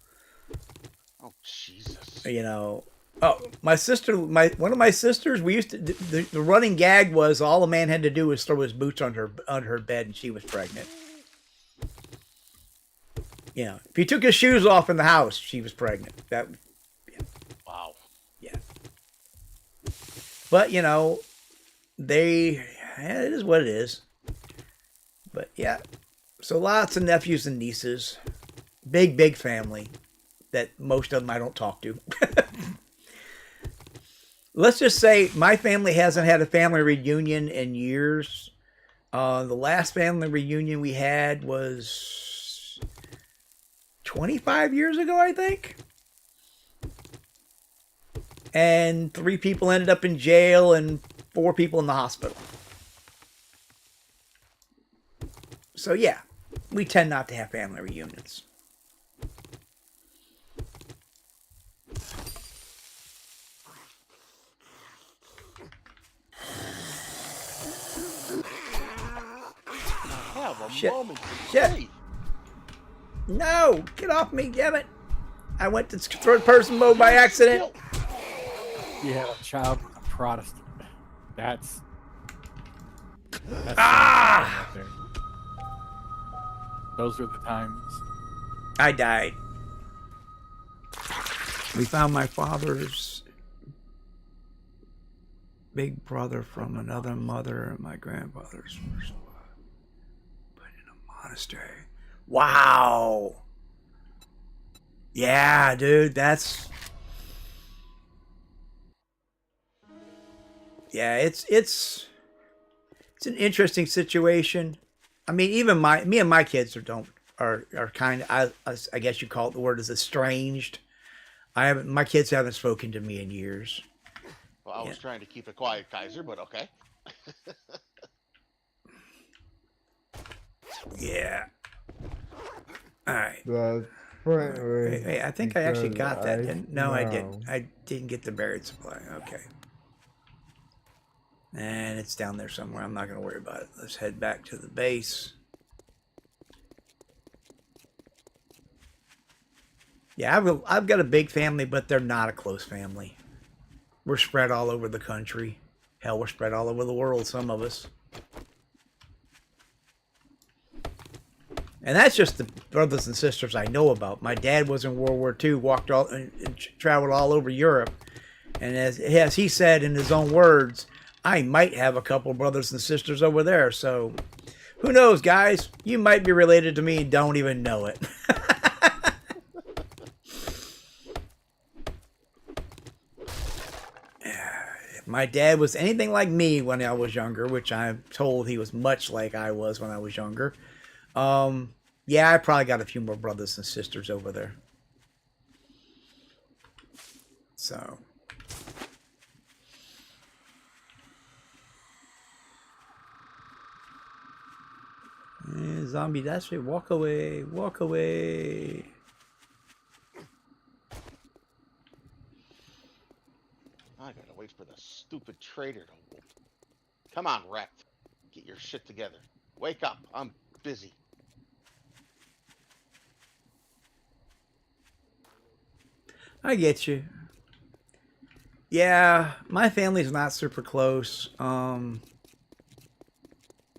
Oh, Jesus. Oh, my sister, one of my sisters, we used to, the running gag was all a man had to do was throw his boots on her bed and she was pregnant. If he took his shoes off in the house, she was pregnant. Wow. Yeah. But, it is what it is. But, yeah. So lots of nephews and nieces. Big family that most of them I don't talk to. Let's just say my family hasn't had a family reunion in years. The last family reunion we had was 25 years ago, I think. And 3 people ended up in jail and 4 people in the hospital. So yeah, we tend not to have family reunions. Have a Shit. moment. Shit. Hey, No, get off me, damn it! I went to third-person mode by accident. You have a child with a Protestant. That's Ah! right there. Those were the times. I died. We found my father's big brother from another mother and my grandfather's first wife, but in a monastery. Wow. Yeah, dude, that's... Yeah, it's an interesting situation. I mean, even me and my kids are kind of, I guess you call it, the word is estranged. My kids haven't spoken to me in years. well, I was trying to keep it quiet, Kaiser, but okay. Yeah. All right. The point was Hey, I think I actually because got that. No, I know. didn't. I didn't get the buried supply. Okay. And it's down there somewhere. I'm not going to worry about it. Let's head back to the base. Yeah, I've got a big family, but they're not a close family. We're spread all over the country. Hell, we're spread all over the world, some of us. And that's just the brothers and sisters I know about. My dad was in World War II, walked all and traveled all over Europe. And as he said in his own words, I might have a couple brothers and sisters over there. So who knows, guys? You might be related to me and don't even know it. If my dad was anything like me when I was younger, which I'm told he was much like I was when I was younger, yeah, I probably got a few more brothers and sisters over there. So. Zombie, that's it. Walk away. Walk away. for the stupid traitor to whoop. Come on, Wrecked. Get your shit together. Wake up. I'm busy. I get you. Yeah, my family's not super close.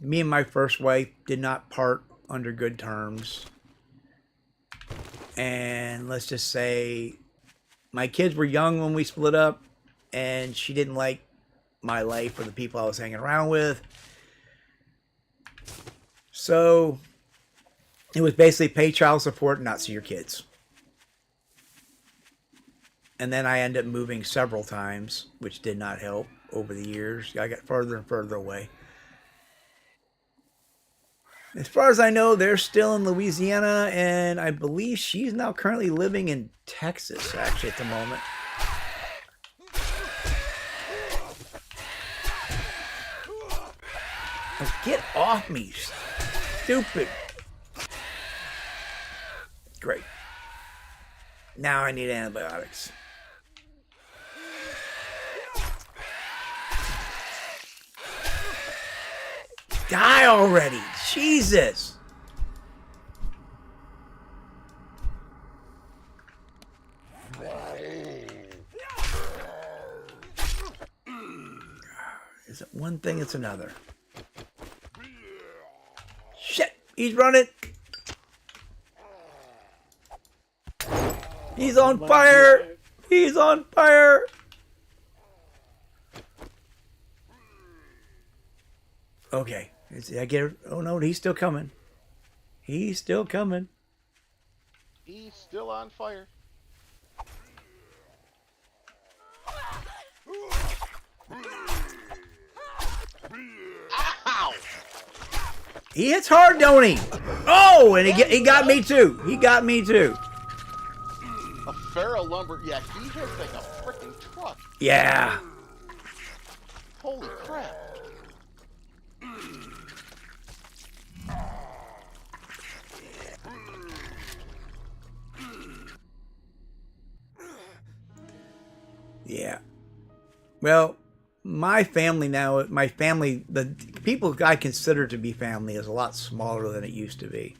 Me and my first wife did not part under good terms. And let's just say my kids were young when we split up, and she didn't like my life or the people I was hanging around with. So it was basically pay child support and not see your kids. And then I ended up moving several times, which did not help over the years. I got further and further away. As far as I know, they're still in Louisiana, and I believe she's now currently living in Texas, actually, at the moment. Oh, get off me, stupid. Great. Now I need antibiotics. Die already! Jesus! Is it one thing? It's another. Shit! He's running! He's on fire! He's on fire! Okay. I get it. Oh no, he's still coming. He's still coming. He's still on fire. Ow! He hits hard, don't he? Oh, and he got me too. He got me too. A feral lumber. Yeah, he hits like a freaking truck. Yeah. Holy crap. Yeah. Well, my family now, the people I consider to be family is a lot smaller than it used to be.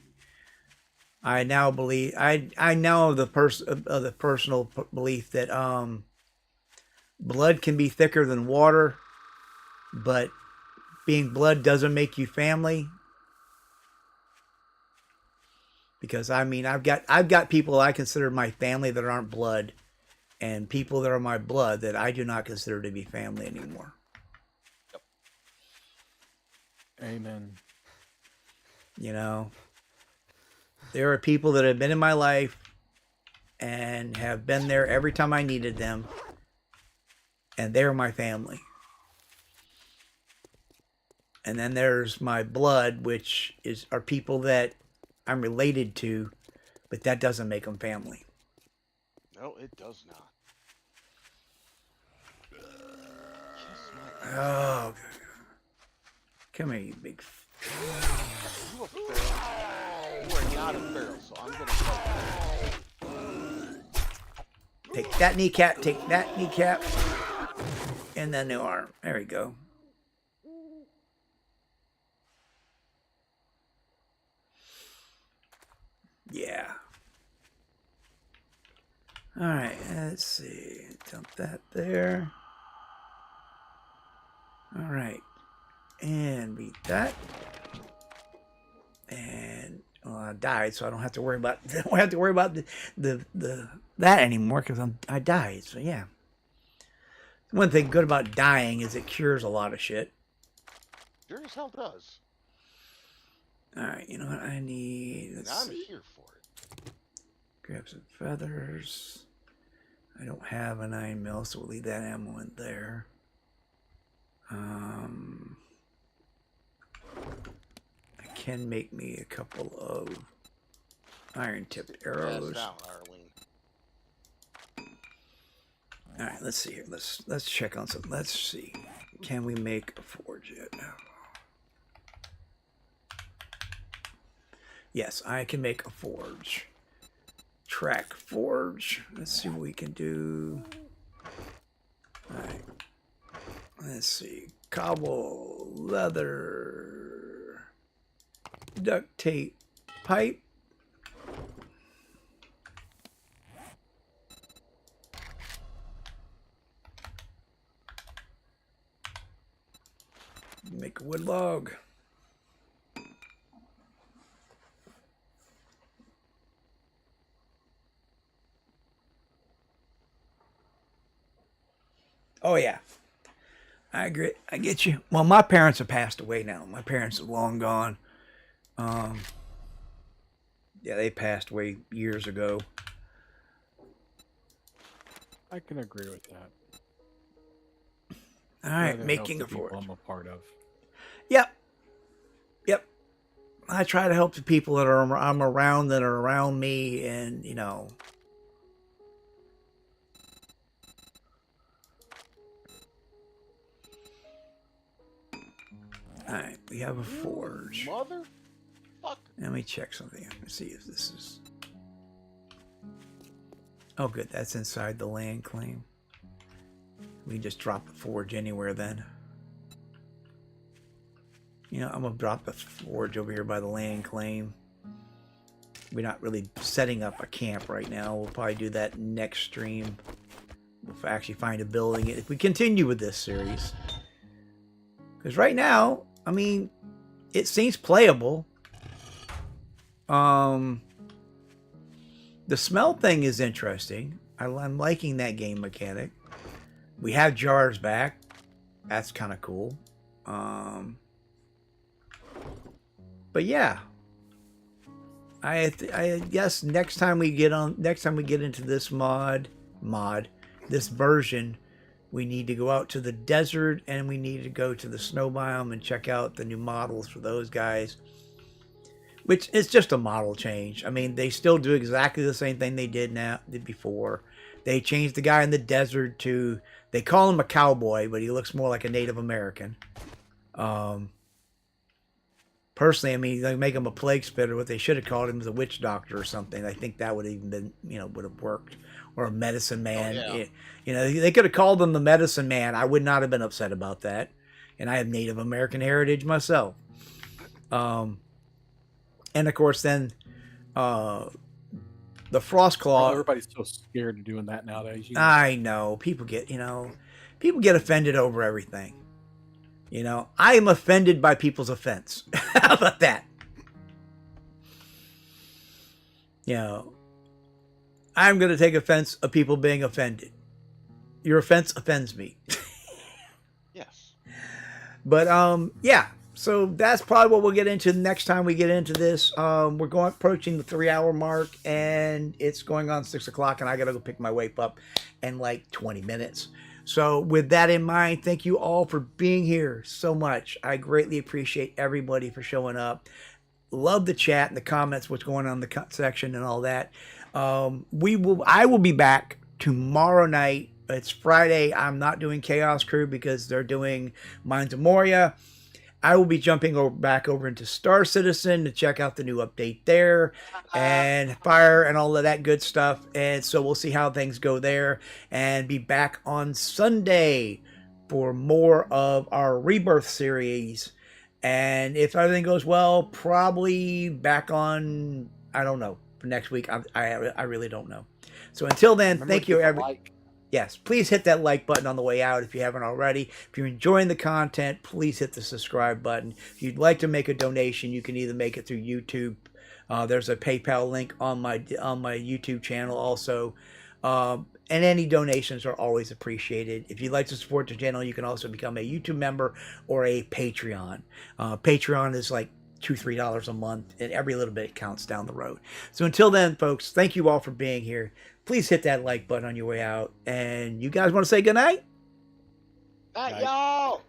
I now believe, I now have the personal belief that blood can be thicker than water, but being blood doesn't make you family. Because I mean, I've got people I consider my family that aren't blood, and people that are my blood that I do not consider to be family anymore. Yep. Amen. You know, there are people that have been in my life and have been there every time I needed them, and they're my family. And then there's my blood, which are people that I'm related to, but that doesn't make them family. No, it does not. Oh, come here, you big. You a feral? You are not a feral, so I'm gonna fight. Take that kneecap, take that kneecap, and then the arm. There we go. Yeah. All right, let's see. Dump that there. All right, and beat that. And well, I died, so I don't have to worry about that anymore because I died. So yeah. One thing good about dying is it cures a lot of shit. Sure as hell does. All right, you know what I need? And I'm here for it. Grab some feathers. I don't have a 9mm, so we'll leave that ammo in there. I can make me a couple of iron-tipped arrows. Pass down, Arlene. All right, let's see here. Let's check on some. Let's see. Can we make a forge yet? Yes, I can make a forge. Track forge. Let's see what we can do. All right. Let's see. Cobble, leather, duct tape, pipe. Make a wood log. Oh yeah, I agree. I get you. Well, my parents have passed away now. My parents are long gone. Yeah, they passed away years ago. I can agree with that. All right, Rather help making the a people forge. I'm a part of. Yep. Yep. I try to help the people that I'm around that are around me, and you know. All right, we have a forge. Motherfucker. Let me check something. Let me see if this is. Oh, good. That's inside the land claim. We can just drop the forge anywhere then. You know, I'm going to drop the forge over here by the land claim. We're not really setting up a camp right now. We'll probably do that next stream. We'll actually find a building if we continue with this series. Because right now, I mean, it seems playable. The smell thing is interesting. I'm liking that game mechanic. We have jars back. That's kind of cool. But yeah, I guess next time we get into this this version, we need to go out to the desert and we need to go to the snow biome and check out the new models for those guys. Which is just a model change. I mean, they still do exactly the same thing they did before. They changed the guy in the desert to, they call him a cowboy, but he looks more like a Native American. Personally, I mean, they make him a plague spitter. What they should have called him is a witch doctor or something. I think that would have even been, would have worked. Or a medicine man. Oh, yeah. They could have called him the medicine man. I would not have been upset about that. And I have Native American heritage myself. And of course, then the Frost Claw. Everybody's so scared of doing that nowadays. I know people get offended over everything. I am offended by people's offense. How about that? I'm going to take offense of people being offended. Your offense offends me. Yes. But yeah. So that's probably what we'll get into next time we get into this. We're approaching the 3-hour mark, and it's going on 6 o'clock, and I got to go pick my wife up in like 20 minutes. So with that in mind, thank you all for being here so much. I greatly appreciate everybody for showing up. Love the chat and the comments, what's going on in the section and all that. I will be back tomorrow night. It's Friday. I'm not doing Chaos Crew because they're doing Mines of Moria. I will be jumping back over into Star Citizen to check out the new update there and Fire and all of that good stuff. And so we'll see how things go there and be back on Sunday for more of our Rebirth series. And if everything goes well, probably back on, I don't know, for next week. I really don't know. So until then, thank you, everybody. Yes, please hit that like button on the way out if you haven't already. If you're enjoying the content, please hit the subscribe button. If you'd like to make a donation, you can either make it through YouTube. There's a PayPal link on my YouTube channel also. And any donations are always appreciated. If you'd like to support the channel, you can also become a YouTube member or a Patreon. Patreon is like $2-3 a month, and every little bit counts down the road. So until then, folks, thank you all for being here. Please hit that like button on your way out. And you guys want to say goodnight? Night, y'all.